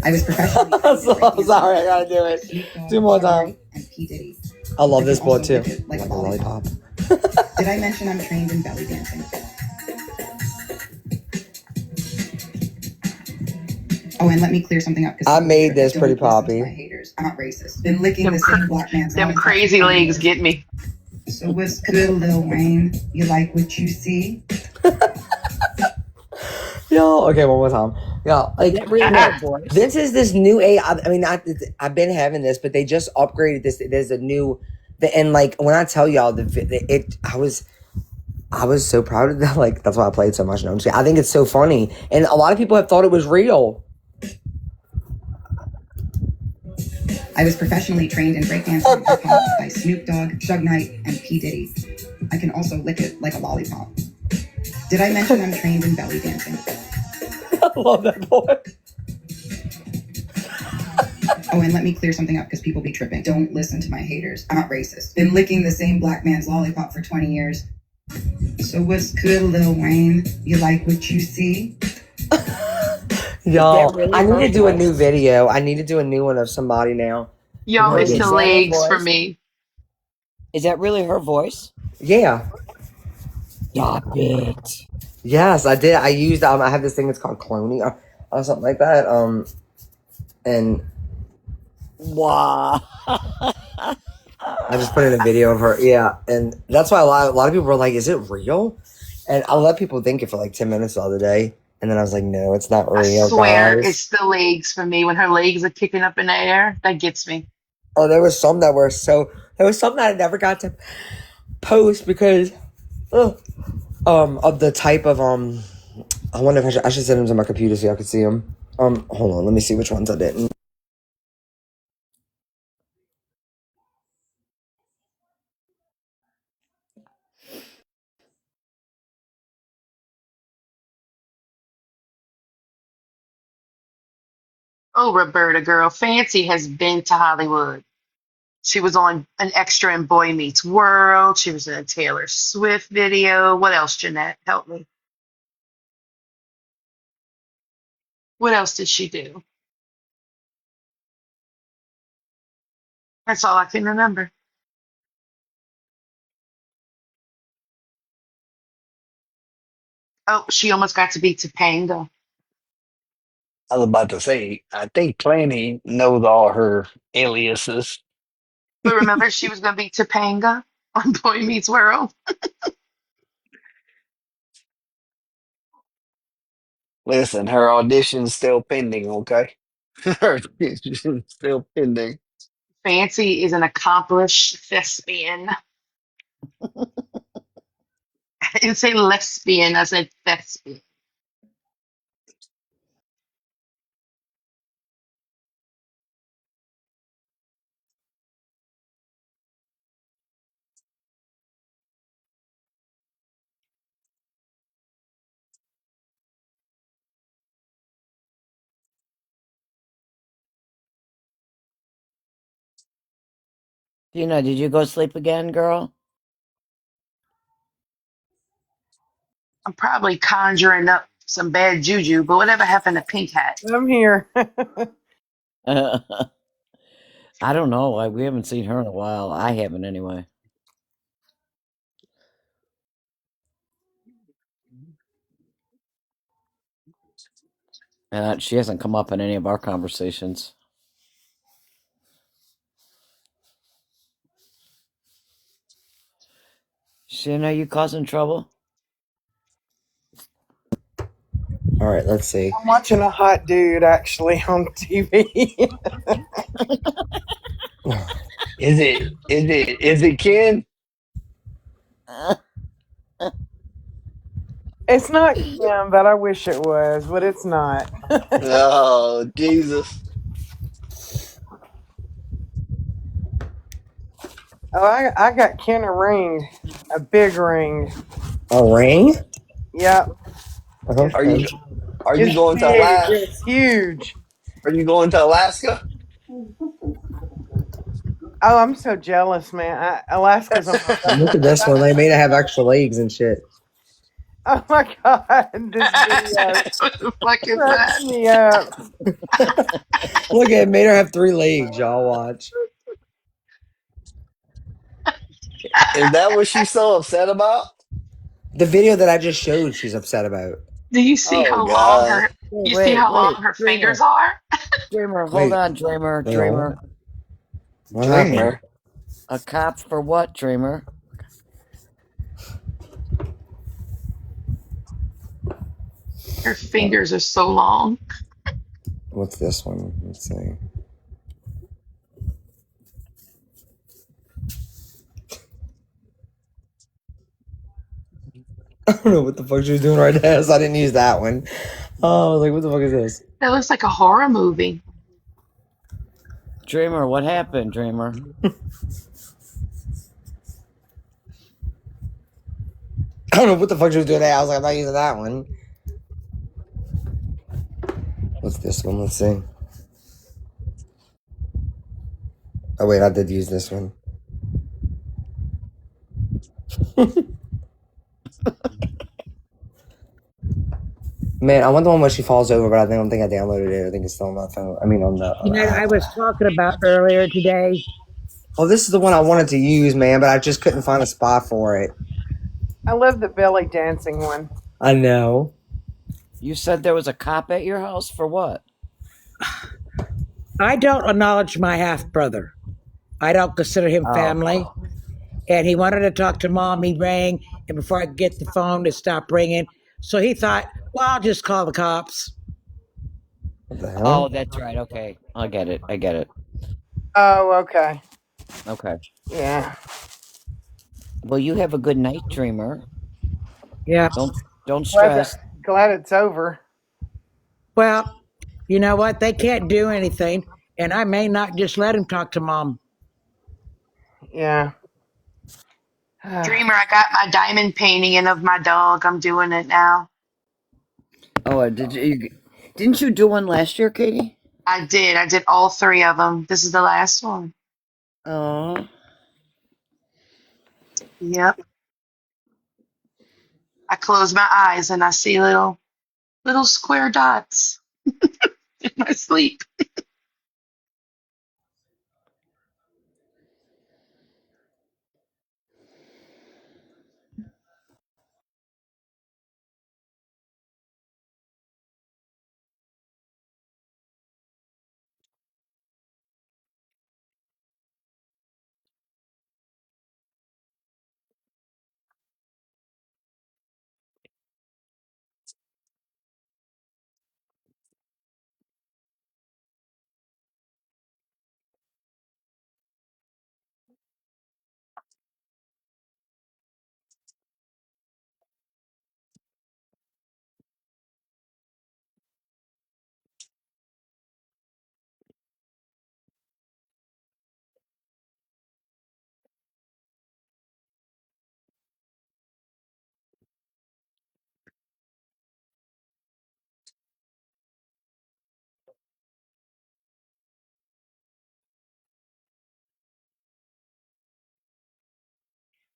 I was professionally. I'm sorry, I gotta do it. 2 more times. And P. Diddy. I love this boy too. Like a lollipop. Did I mention I'm trained in belly dancing? Oh, and let me clear something up. I made this pretty poppy. My haters. I'm not racist. Been licking the same black man's Them lollipop crazy for 20 legs years. get me. So what's good, Lil Wayne? You like what you see? Yo, okay, one more time. Yo, like this is this new AI. I mean, I've been having this, but they just upgraded this. There's a new, and like when I tell y'all I was so proud of that. Like that's why I played so much. No, I'm just kidding. I think it's so funny, and a lot of people have thought it was real. I was professionally trained in breakdancing and hip hop by Snoop Dogg, Suge Knight, and P. Diddy. I can also lick it like a lollipop. Did I mention I'm trained in belly dancing? I love that boy. Oh, and let me clear something up because people be tripping. Don't listen to my haters. I'm not racist. Been licking the same black man's lollipop for 20 years. So what's good, Lil Wayne? You like what you see? Y'all, really I need to do a new video. I need to do a new one of somebody now. Yo, it's the legs for me. Is that really her voice? Yeah. Stop it. Yes, I did. I used I have this thing that's called cloning or something like that. And wow. I just put in a video of her. Yeah, and that's why a lot of people were like, "Is it real?" And I let people think it for like 10 minutes the other day, and then I was like, "No, it's not real, I swear guys." it's the legs for me. When her legs are kicking up in the air, that gets me. Oh, there was some that were there was some that I never got to post because of the type of I wonder if I should send them to my computer so y'all could see them. Hold on, let me see which ones I didn't. Oh, Roberta, girl, Fancy has been to Hollywood. She was on an extra in Boy Meets World. She was in a Taylor Swift video. What else, Jeanette? Help me. What else did she do? That's all I can remember. Oh, she almost got to be Topanga. I was about to say, I think Planny knows all her aliases. But remember, she was going to be Topanga on Boy Meets World. Listen, her audition's still pending, okay? Her audition's still pending. Fancy is an accomplished thespian. I didn't say lesbian, I said thespian. Tina, did you go sleep again, girl? I'm probably conjuring up some bad juju, but whatever happened to Pink Hat? I'm here. I don't know. We haven't seen her in a while. I haven't anyway. She hasn't come up in any of our conversations. Shin, are you causing trouble? All right, let's see. I'm watching a hot dude actually on TV. Is it Ken? It's not Kim, but I wish it was, but it's not. Oh Jesus! Oh, I got Ken a ring, a big ring. A ring? Yep, it's Are Okay. you are you it's going to big, Alaska? it's huge. Are you going to Alaska? Oh, I'm so jealous, man. Alaska's on my Look bucket at list. this one. They made it have extra legs and shit. Oh my god, this video What the fuck is cracks that? me up. Look at it. Made her have 3 legs. Y'all watch. Is that what she's so upset about? The video that I just showed, she's upset about. Do you see Oh how long God! her? You see Wait, how long wait. her fingers Dreamer. are? Dreamer, hold Wait, on, Dreamer. wait, hold Dreamer. on. What happened? Dreamer. A cop for what, Dreamer? Her fingers are so long. What's this one? Let's see. I don't know what the fuck she was doing right now, so I didn't use that one. Oh, I was like, what the fuck is this? That looks like a horror movie. Dreamer, what happened, Dreamer? I don't know what the fuck she was doing there. I was like, I'm not using that one. What's this one? Let's see. Oh, wait, I did use this one. Man, I want the one where she falls over, but I don't think I downloaded it. I think it's still on my phone. I mean, on the I app. was talking about earlier today. Oh, this is the one I wanted to use, man, but I just couldn't find a spot for it. I love the belly dancing one. I know. You said there was a cop at your house for what? I don't acknowledge my half brother. I don't consider him Oh. family. And he wanted to talk to mom. He rang, and before I could get the phone, it stopped ringing. So he thought, well, I'll just call the cops. What the Oh, hell? that's right. Okay. I get it. I get it. Oh, okay. Okay. Yeah. Well, you have a good night, Dreamer. Yeah. Don't Glad stress. glad it's over. Well, you know what? They can't do anything, and I may not just let him talk to mom. Yeah. Dreamer, I got my diamond painting in of my dog. I'm doing it now. Oh, didn't you do one last year, Katie? I did. I did all three of them. This is the last one. Oh. Yep. I close my eyes and I see little square dots in my sleep.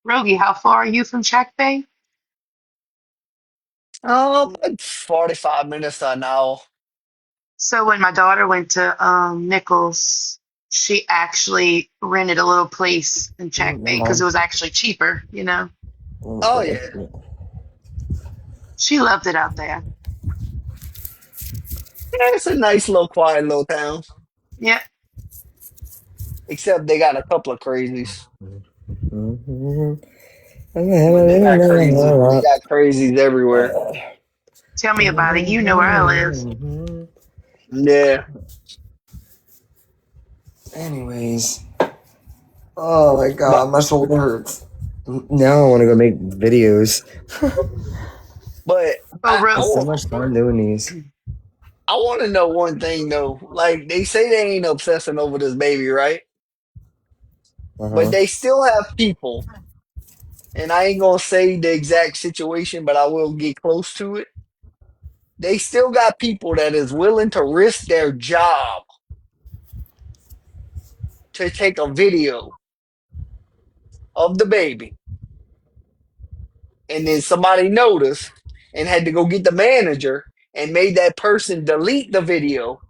Rogie, how far are you from Shack Bay? 45 minutes to an hour. So when my daughter went to Nichols, she actually rented a little place in Shack Bay because it was actually cheaper, you know. Oh yeah. She loved it out there. Yeah, it's a nice little quiet little town. Yeah. Except they got a couple of crazies. Mhm. But they got crazies everywhere. Tell me about it. You know where I live. Yeah. Anyways, oh my But god, my shoulder hurts. Now I want to go make videos. but Oh, It's so much fun doing these. I want to know one thing though. Like they say they ain't obsessing over this baby, right? Uh But huh. they still have people, and I ain't gonna say the exact situation, but I will get close to it. They still got people that is willing to risk their job to take a video of the baby, and then somebody noticed and had to go get the manager and made that person delete the video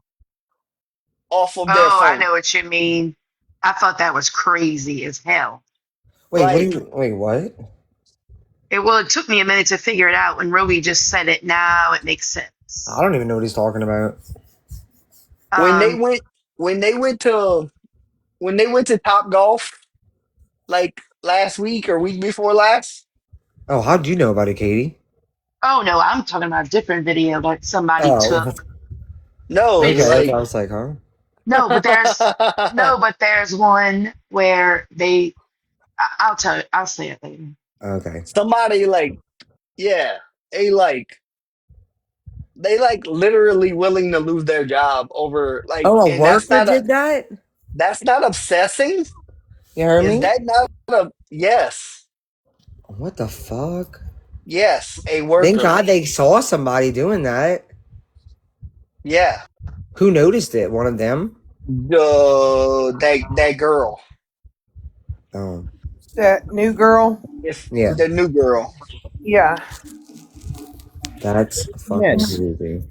off of their Oh, I phone. know what you mean. I thought that was crazy as hell. Wait, what do Like you? Wait, what? It took me a minute to figure it out when Roby just said it. Now it makes I sense. don't even know what he's talking about. when they Um, went when they went to when they went to Top Golf like last week or week before last. Oh, how'd you know about it, Katie? oh no, I'm talking about a different video that somebody Oh, took. No, okay. That's It's what I like was like, huh? no, but there's no, but there's one where I'll tell you. I'll say it later. Okay. somebody like yeah, they like they like literally willing to lose their job over like Oh, a and that's worker not a did that. that's not obsessing. You heard Is me? that not a yes. What the fuck? Yes, a Thank worker. God they saw somebody doing that. Yeah. Who noticed it? One of them? That girl. Oh, That new girl. If yeah. the new girl. Yeah. That's fucking Yes. crazy.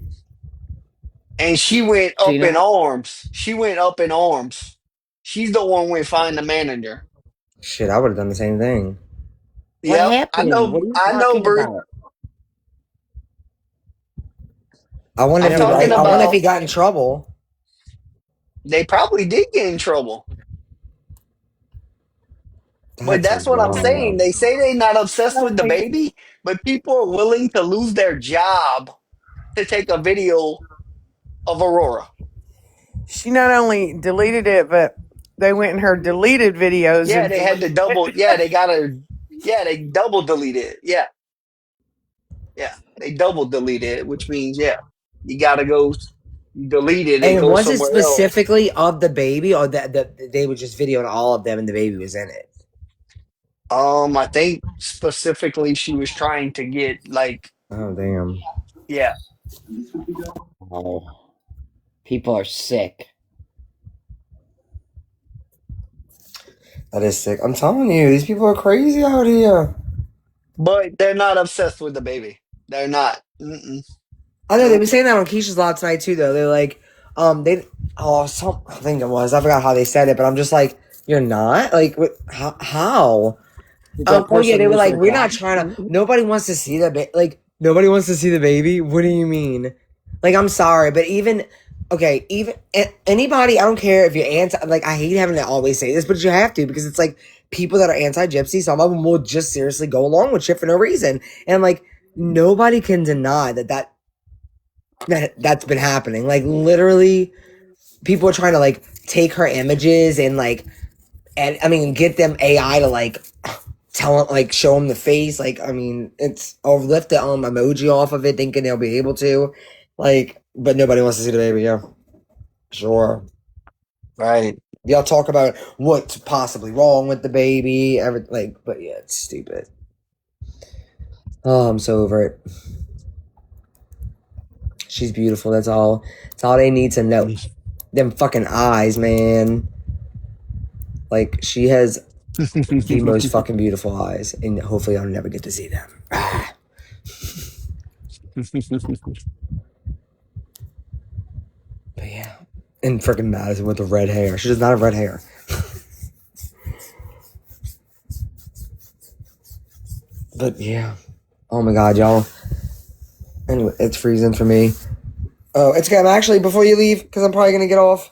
And she went up in Gina, arms. She went up in arms. She's the one went find the manager. Shit, I would have done the same thing. what Yep, I happened? know. What are you I know, talking Brie. about? I wonder I I'm if he don't like. talking I wonder if about he got in trouble. they probably did get in trouble. But That's that's what I'm saying. wild. They say they're not obsessed with the Like, baby, but people are willing to lose their job to take a video of Aurora. She not only deleted it, but they went in her deleted videos Yeah, and they had to deleted double. it. Yeah, they gotta. Yeah, they double deleted it. Yeah, yeah, they double deleted it, which means yeah, you gotta go. You delete it and And go was it somewhere else. specifically of the baby, or that they were just videoing all of them and the baby was in it? I think specifically she was trying to get like, Oh damn, yeah, Oh, people are sick. that is sick. I'm telling you, these people are crazy out here. but they're not obsessed with the baby. They're not. I know they Nope. were saying that on Keisha's lot tonight too. Though they're like, they some I think it was I forgot how they said it, but I'm just like, you're not like what? How? Did that Oh yeah, person they were lose like, their we're not job? trying to. Nobody wants to see the like. Nobody wants to see the baby. What do you mean? Like, I'm sorry, but even okay, even anybody. I don't care if you're anti. Like, I hate having to always say this, but you have to because it's like people that are anti-gypsy. Some of them will just seriously go along with shit for no reason, and like nobody can deny that's been happening. Like, literally, people are trying to like take her images and like, and I mean, get them AI to like tell him, like, show him the face. Like, I mean, it's or lift the emoji off of it, thinking they'll be able to, like, but nobody wants to see the baby. Yeah, sure. Right. Y'all talk about what's possibly wrong with the baby, like, but yeah, it's stupid. Oh, I'm so over it. She's beautiful. That's all. That's all they need to know. Them fucking eyes, man. Like, she has The most fucking beautiful eyes, and hopefully I'll never get to see them. But yeah, and freaking Madison with the red hair. She does not have red hair. But yeah, oh my god, y'all. Anyway, it's freezing for me. Oh, it's gonna actually before you leave because I'm probably gonna get off.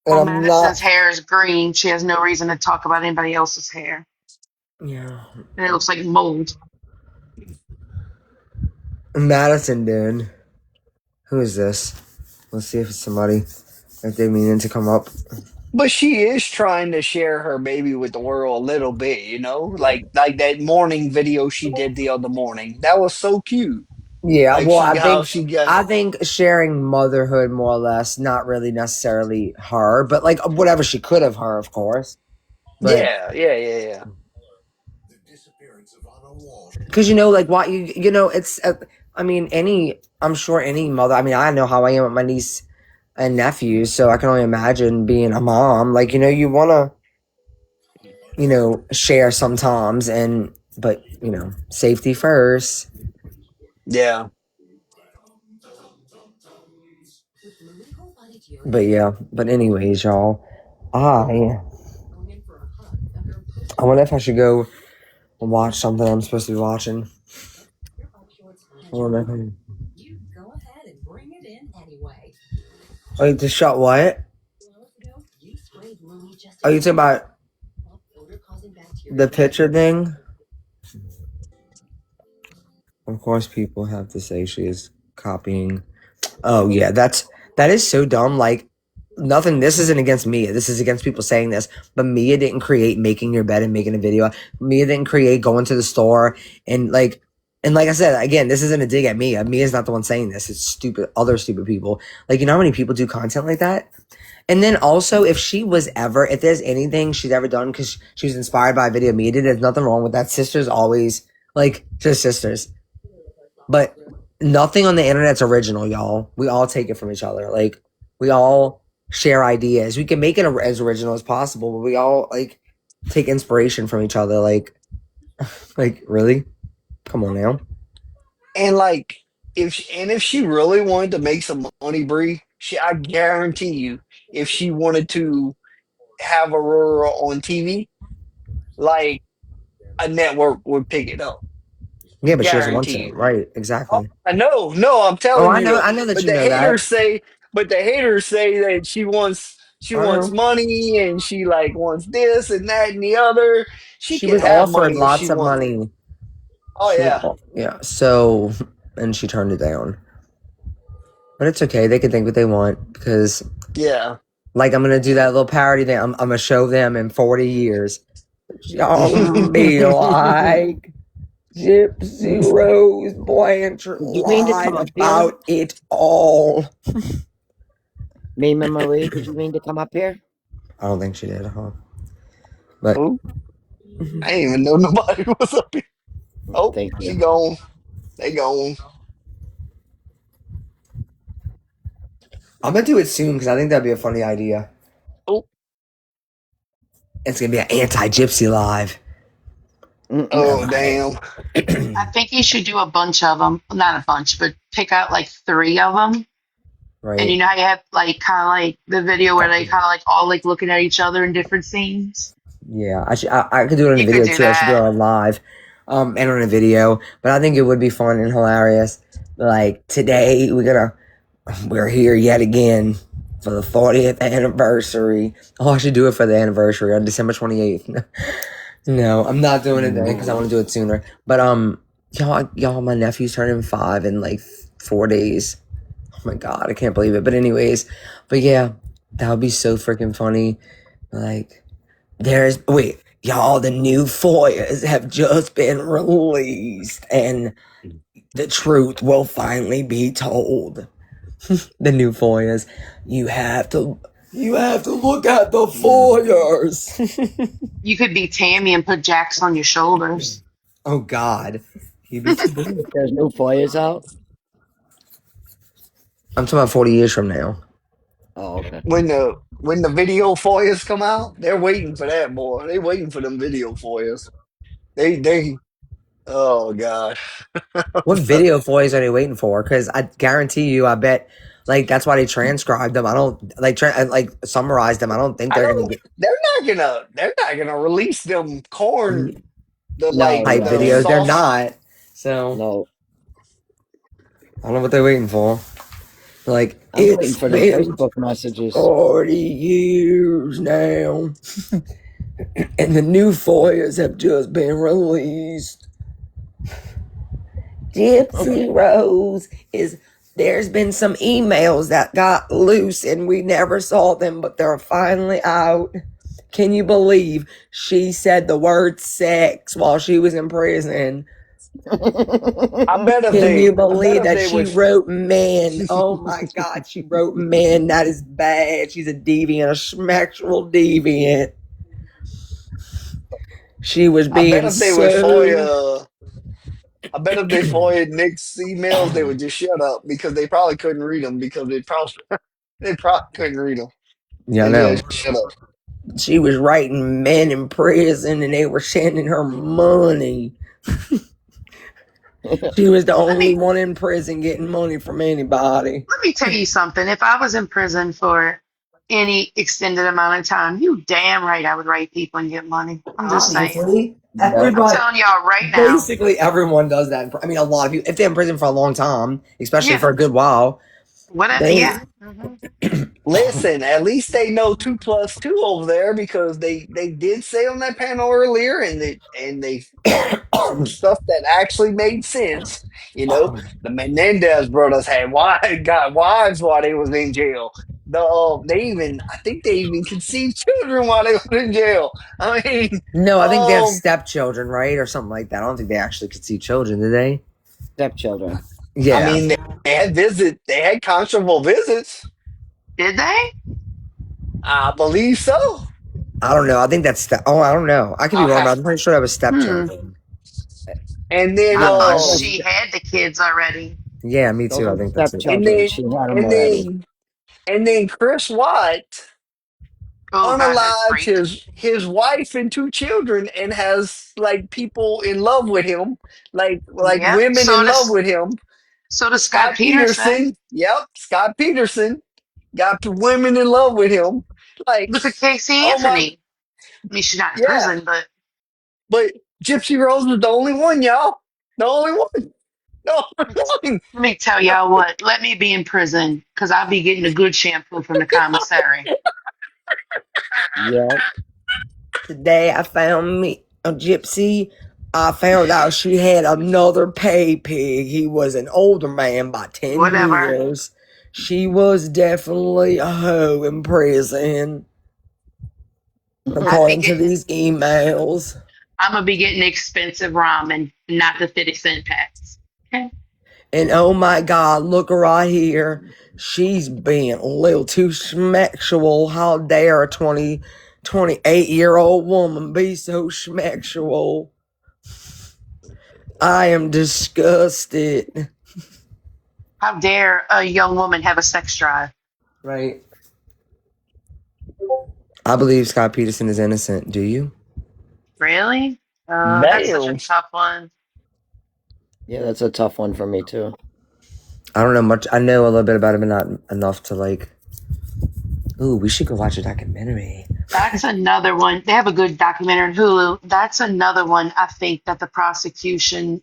And Well, I'm not. Madison's hair is green. She has no reason to talk about anybody else's hair. Yeah, And it looks like mold. Madison, dude. Who is this? Let's see if it's somebody if they meaning to come up. But she is trying to share her baby with the world a little bit, you know, like that morning video she did the other morning. That was so cute. Yeah, Like well, she how she got. I think sharing motherhood more or less, not really necessarily her, but like whatever she could have her, of course. But Yeah. because like what it's I mean I'm sure any mother, I mean I know how I am with my niece and nephews, so I can only imagine being a mom, like you want to share sometimes, but safety first. Yeah. But yeah, but anyways, y'all, I wonder if I should go and watch something I'm supposed to be watching. Or nothing. Oh, to shut what? Are you talking about the picture thing? Of course, people have to say she is copying. Oh yeah, that is so dumb. Like nothing. This isn't against Mia. This is against people saying this. But Mia didn't create making your bed and making a video. Mia didn't create going to the store and like I said again, this isn't a dig at Mia. Mia's not the one saying this. It's other stupid people. Like how many people do content like that? And then also, if there's anything she's ever done because she was inspired by a video Mia did, there's nothing wrong with that. Sisters always just sisters. But nothing on the internet's original, y'all. We all take it from each other. Like we all share ideas. We can make it as original as possible, but we all take inspiration from each other. Like really? Come on now. And like if she really wanted to make some money, Bree, I guarantee you, if she wanted to have Aurora on TV, like a network would pick it up. Yeah, but she doesn't want Guarantee to. you. Right? Oh, Exactly. I know, no, I'm Oh, telling I you know. though. I know that But you the know that. haters say, that she I wants know. money and she like wants this and that and the other. She She can was have offered money if she lots of wants. money. Oh yeah, Yeah. So, and she turned it down. But it's okay. They can think what they want because, yeah. like, I'm gonna do that little parody thing. I'm gonna show them in 40 years. Y'all gonna be like, Gypsy Rose Blanchard Did you mean to come lied up here? about it all. Mima Marie, did you mean to come up here? I don't think she did, huh? But Oh, I didn't even know nobody was up here. Oh, Thank she you. gone. They gone. I'm gonna do it soon because I think that'd be a funny idea. Oh, It's gonna be an anti-Gypsy live. oh Like, damn. I think you should do a bunch of them. Not a bunch, but pick out like three of them. And right. you know how you have like kind of like the video where they kind of like all like looking at each other in different scenes? Yeah, I could do it on a You could video do too. I should do it that. on live, and on a video. But I think it would be fun and hilarious. Like today, we're here yet again for the 40th anniversary. Oh, I should do it for the anniversary on December 28th. No, I'm not doing it then because I want to do it sooner. But y'all, my nephew's turning 5 in like 4 days. Oh my god, I can't believe it. But anyways, but yeah, that would be so freaking funny. Like. Y'all, the new FOIAs have just been released and the truth will finally be told. The new FOIAs. You have to look at the FOIAs. You could be Tammy and put Jax on your shoulders. Oh God. He'd be too big. There's no FOIAs out. I'm talking about 40 years from now. Oh, okay. when the video foils come out, they're waiting for that, boy. They waiting for them video foils. They oh god. What video foils are they waiting for? Because I guarantee you, I bet, like that's why they transcribed them. I don't like summarize them. I don't think I they're gonna don't. get They're not gonna release them corn the No, like hype the no, videos. They're sauce. not. So no. I don't know what they're waiting for. Like I'm waiting it's for the been Facebook messages. 40 years now, and the new foils have just been released. Gypsy Rose is. There's been some emails that got loose and we never saw them, but they're finally out. Can you believe she said the word sex while she was in prison? I bet if Can you I bet believe if that they she was wrote men? Oh my God, she wrote men. That is bad. She's a deviant, a sexual deviant. She was I bet being if they would so. FOIA I bet if they FOIA Nick's emails, they would just shut up because they probably couldn't read them because they probably couldn't read them. Yeah, I They know. just shut up. She was writing men in prison and they were sending her money. She was the Let only me one in prison getting money from anybody. let me tell you something. If I was in prison for any extended amount of time, you damn right I would write people and get money. I'm just saying. Obviously, Yep. I'm everybody, telling y'all right now. basically everyone does that. I mean, a lot of people, if they're in prison for a long time, especially Yeah. for a good while, Whatever. they. Yeah. Hmm. Listen, at least they know 2 plus 2 over there because they did say on that panel earlier, and they some stuff that actually made sense. You know, the Menendez brothers had got wives while they was in jail. I think they even conceived children while they were in jail. I mean, No, I think they have um, stepchildren, right? Or something like that. I don't think they actually could see children, do they? Stepchildren. I Yeah. mean, they had conjugal visits. Did they? I believe so. I don't know. I think that's I don't know. I could be wrong, I, but I'm pretty sure that was Hmm. stepchildren. and then I Yeah, thought those she had the kids already. Yeah, me those too. I are think that's it. and stepchildren. then She had them and already. then and then Chris White Oh God, that's unalived crazy. his wife and 2 children and has like people in love with him, like Yep. women in love with him. So does Scott Scott Peterson. Peterson, yep, Scott Peterson got women in love with him. Like, Look at Casey oh my, Anthony. I mean, she's not in yeah. prison, but But Gypsy Rose was the only one, y'all. The only one. The only one. let me tell y'all what. Let me be in prison because I'll be getting a good shampoo from the commissary. Yep. Today I found me a gypsy. I found out she had another pay pig. He was an older man by 10 Whatever. years. She was definitely a hoe in prison, I be according to getting. these emails. I'm gonna be getting expensive ramen, not the 50-cent packs. Okay. And oh my God, look her right here. She's being a little too sexual. How dare a 28-year-old woman be so sexual? I am disgusted. How dare a young woman have a sex drive? Right. I believe Scott Peterson is innocent. Do you? Really? That's such a Damn. tough one. Yeah, that's a tough one for me too. I don't know much. I know a little bit about him, but not enough to like. Ooh, we should go watch a documentary. That's another one. They have a good documentary on Hulu. That's another one I think that the prosecution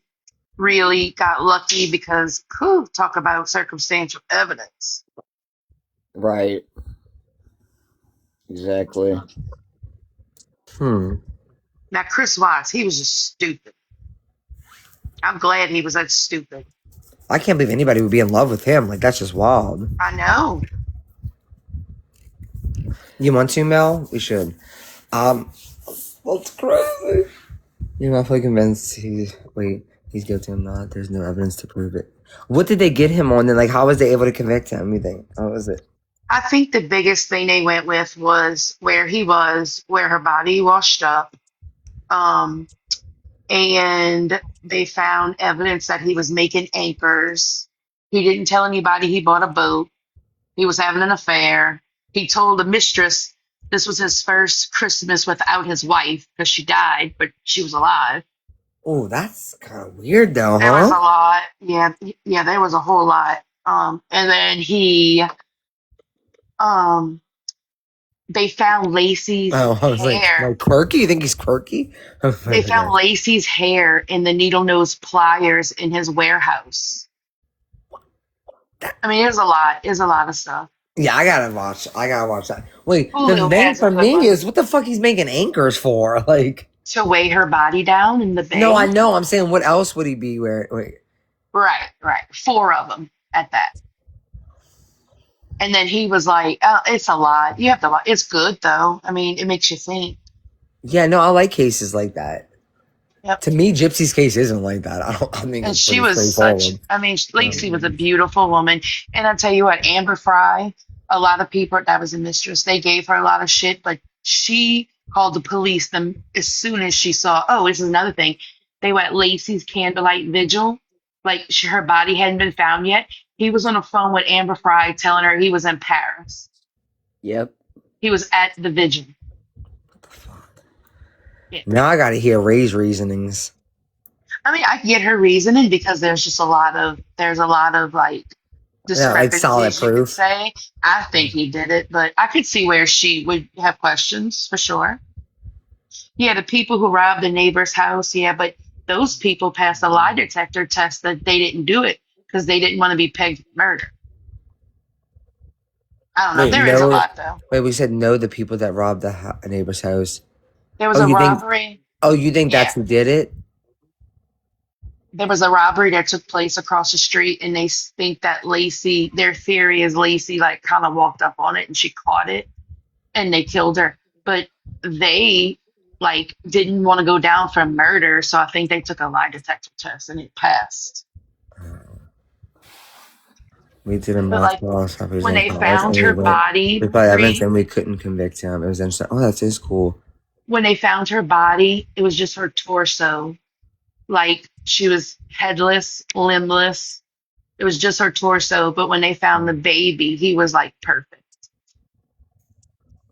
really got lucky because, whew, talk about circumstantial evidence. Right. Exactly. Hmm. Now, Chris Watts, he was just stupid. I'm glad he was that stupid. I can't believe anybody would be in love with him. Like that's just wild. I know. You want to, Mel? We should. That's crazy. You're not fully convinced he's guilty or not. There's no evidence to prove it. What did they get him on then? Like, how was they able to convict him? You think? How was it? I think the biggest thing they went with was where he was, where her body washed up. Um, and they found evidence that he was making anchors. He didn't tell anybody he bought a boat. He was having an affair. He told the mistress this was his first Christmas without his wife because she died, but she was alive. Oh, that's kind of weird though, There was a huh? lot. Yeah, yeah, there was a whole lot. And then um, they found Lacey's Oh, I was hair. like quirky? You think he's quirky? They found Lacey's hair in the needle nose pliers in his warehouse. I mean, there's a lot. There's a lot of stuff. Yeah, I gotta watch that. Wait, the Hulu thing has a for good me one. is what the fuck he's making anchors for? Like, To weigh her body down in the no, I bank. know. I'm saying, what else would he be wearing? Wait, Right, right. 4 of them at that. And then he was like, it's a lot. You have to, it's good though. I mean, it makes you think. yeah, no, I like cases like that. Yep. To me, Gypsy's case isn't like that. I think And it's she pretty was straightforward. I mean, Lacey was a beautiful woman. And I tell you what, Amber Fry, a lot of people, that was a mistress, they gave her a lot of shit, but she called the police them as soon as she saw, oh, this is another thing. They were at Lacey's candlelight vigil. Like her body hadn't been found yet. He was on the phone with Amber Fry telling her he was in Paris. Yep. He was at the vigil. Yeah. Now I gotta hear Ray's reasonings. I mean, I get her reasoning because there's a lot of like Yeah, like solid discrepancies you could proof. say. I think he did it, but I could see where she would have questions for sure. Yeah, the people who robbed the neighbor's house, yeah, but those people passed a lie detector test that they didn't do it because they didn't want to be pegged for murder. I don't know. Wait, There is a no. lot though. Wait, we said no. The people that robbed the neighbor's house. There was Oh, a you think? robbery. Oh, you think Yeah, that's who did it? there was a robbery that took place across the street, and they think that Lacey, their theory is Lacey like kind of walked up on it and she caught it and they killed her. But they like didn't want to go down for murder, so I think they took a lie detector test and it passed. We did a But like multiple assault when in they college, found and we her went. body, We probably evidence, Bree, and we couldn't convict him. It was interesting. Oh, that is cool. when they found her body, it was just her torso. Like she was headless, limbless. It was just her torso. But when they found the baby, he was like perfect.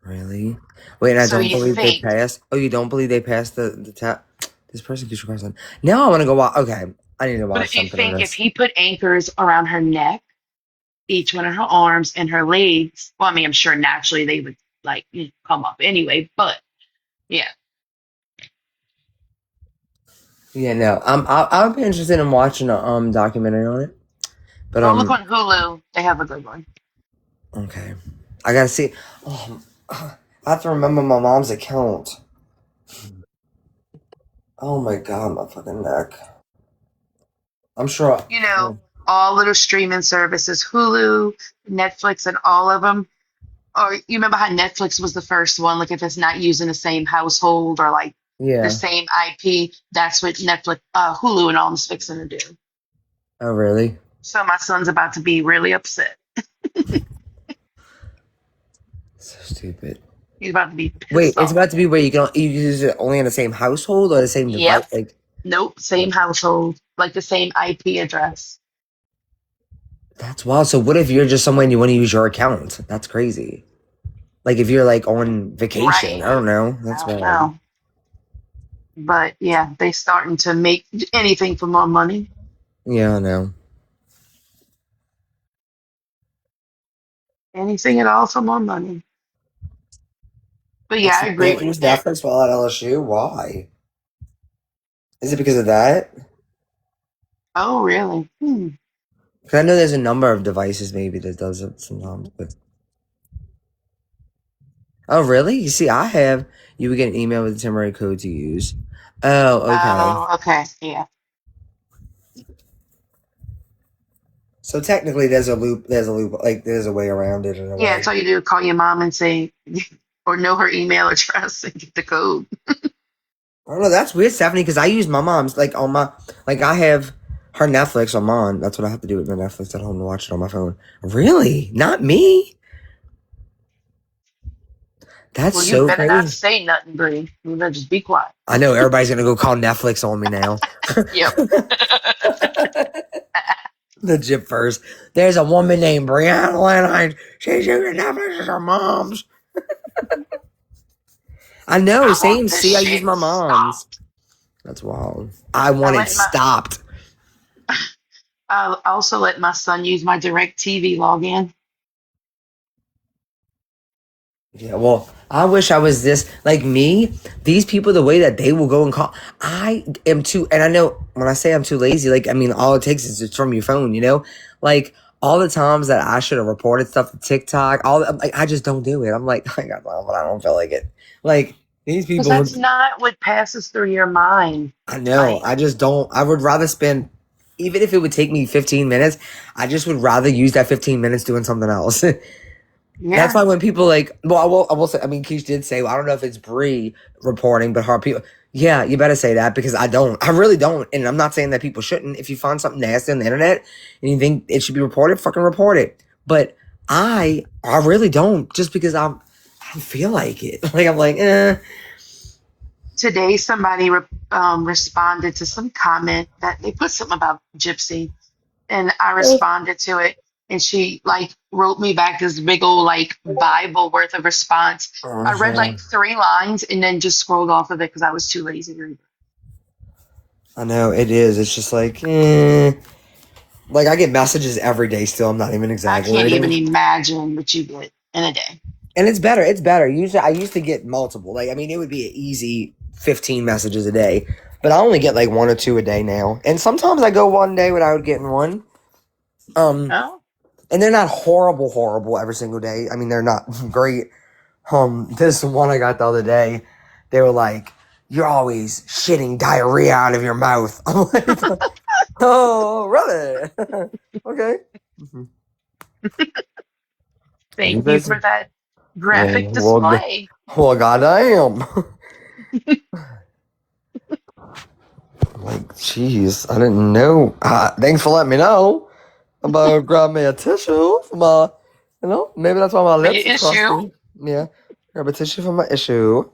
Really? Wait, and I So don't you believe they think, passed. Oh, you don't believe they passed the tap? This person keeps requesting. Now I want to go watch. Okay, I need to but watch if you something on think if this. he put anchors around her neck, each one of her arms and her legs, well, I mean, I'm sure naturally they would like come up anyway, but yeah. Yeah, no. I'll be interested in watching a documentary on it. But Go look on Hulu. They have a good one. okay. I gotta see. Oh, I have to remember my mom's account. Oh my god, my fucking neck. I'm sure. You know, all little streaming services, Hulu, Netflix, and all of them. Or you remember how Netflix was the first one? Like if it's not using the same household or like the Yeah. same IP, that's what Netflix, Hulu, and all is fixing to do. Oh really? So my son's about to be really upset. So stupid. He's about to be Wait, pissed it's off. about to be where you use it only in the same household or the same device? Yep. Like, Nope. Same household, like the same IP address. that's wild. So what if you're just somewhere and you want to use your account? That's crazy. Like if you're like on vacation, Right. I don't know. That's I don't wild. know. But yeah, they starting to make anything for more money. Yeah, I know. Anything at all for more money. But yeah, I You agree can't with use that. Netflix while at LSU? Why? Is it because of that? Oh, really? Because I know there's a number of devices maybe that does it sometimes. But oh, really? You see, you would get an email with a temporary code to use. Oh, okay. Oh, okay. Yeah. So technically, there's a loop. Like there's a way around it in a Yeah, way. that's all you do. Call your mom and say, or know her email address and get the code. I don't know. That's weird, Stephanie. Because I use my mom's on my I have her Netflix on mine. That's what I have to do with my Netflix at home to watch it on my phone. Really? Not me. That's Well, you so better not crazy. say nothing, Bree. You better just be quiet. I know everybody's gonna go call Netflix on me now. Yep. The Jip first. There's a woman named Brianna Lanhine. She's using Netflix as her mom's. I know, I want same. this See, I use shit my mom's. stopped. That's wild. I I want it let my stopped. I also let my son use my direct TV login. Yeah, well, I wish I was this like me. These people, the way that they will go and call, I am too. And I know when I say I'm too lazy, like I mean, all it takes is it's from your phone, you know. Like all the times that I should have reported stuff to TikTok, like I just don't do it. I'm like, I got, but I don't feel like it. Like these Because people, that's not what passes through your mind. I know. Like, I just don't. I would rather spend, even if it would take me 15 minutes. I just would rather use that 15 minutes doing something else. That's yeah. why when people like, well, I will say, I mean, Keish did say, well, I don't know if it's Bree reporting, but her people, yeah, you better say that because I really don't. And I'm not saying that people shouldn't. If you find something nasty on the internet and you think it should be reported, fucking report it. But I really don't just because I don't feel like it. Like, I'm like, eh. Today, somebody responded to some comment that they put something about Gypsy, and I responded to it, and she like wrote me back this big old like Bible worth of response. I read Uh-huh. like 3 lines and then just scrolled off of it because I was too lazy to read. I know it is. It's just like, eh. Like I get messages every day still. I'm not even I can't even exaggerating. imagine what you get in a day. And it's better. It's better. Usually, I used to get multiple. Like, I mean, it would be an easy 15 messages a day, but I only get like one or two a day now. And sometimes I go one day without getting one. Oh, And they're not horrible, horrible every single day. I mean, they're not great. This one I got the other day, they were like, "You're always shitting diarrhea out of your mouth." I'm like, "Oh, really? Okay." You thank you guys, for that yeah. graphic display. Well, goddamn. Like, jeez, I didn't know. Thanks for letting me know. I'm about to grab me a tissue for my, maybe that's why my For your lips are issue. crusty. Yeah, grab a tissue for my issue.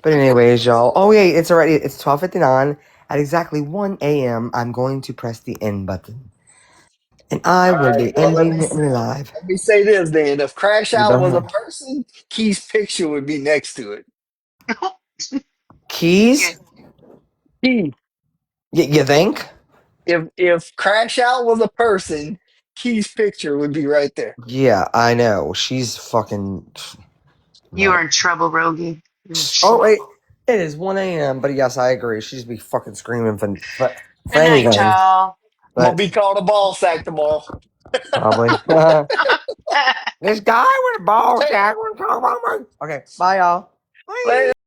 But anyways, y'all. Oh yeah, it's 12:59. At exactly 1 a.m., I'm going to press the end button, and I All will right. be Well, ending it live. let me say this then. If Crash Out was a The person, Key's picture would be next to it. Yeah, keys? Key. You think? If Crash Out was a person, Key's picture would be right there. Yeah, I know. She's fucking you no. are in trouble, Rogie. You're in Oh wait, trouble. it is 1 a.m. But yes, I agree. She'd just be fucking screaming for Good night, anything. y'all. I'm gonna But be called a ball sack tomorrow. probably this guy with a ball sack. Want to talk about me? Okay, bye y'all. Later. Bye.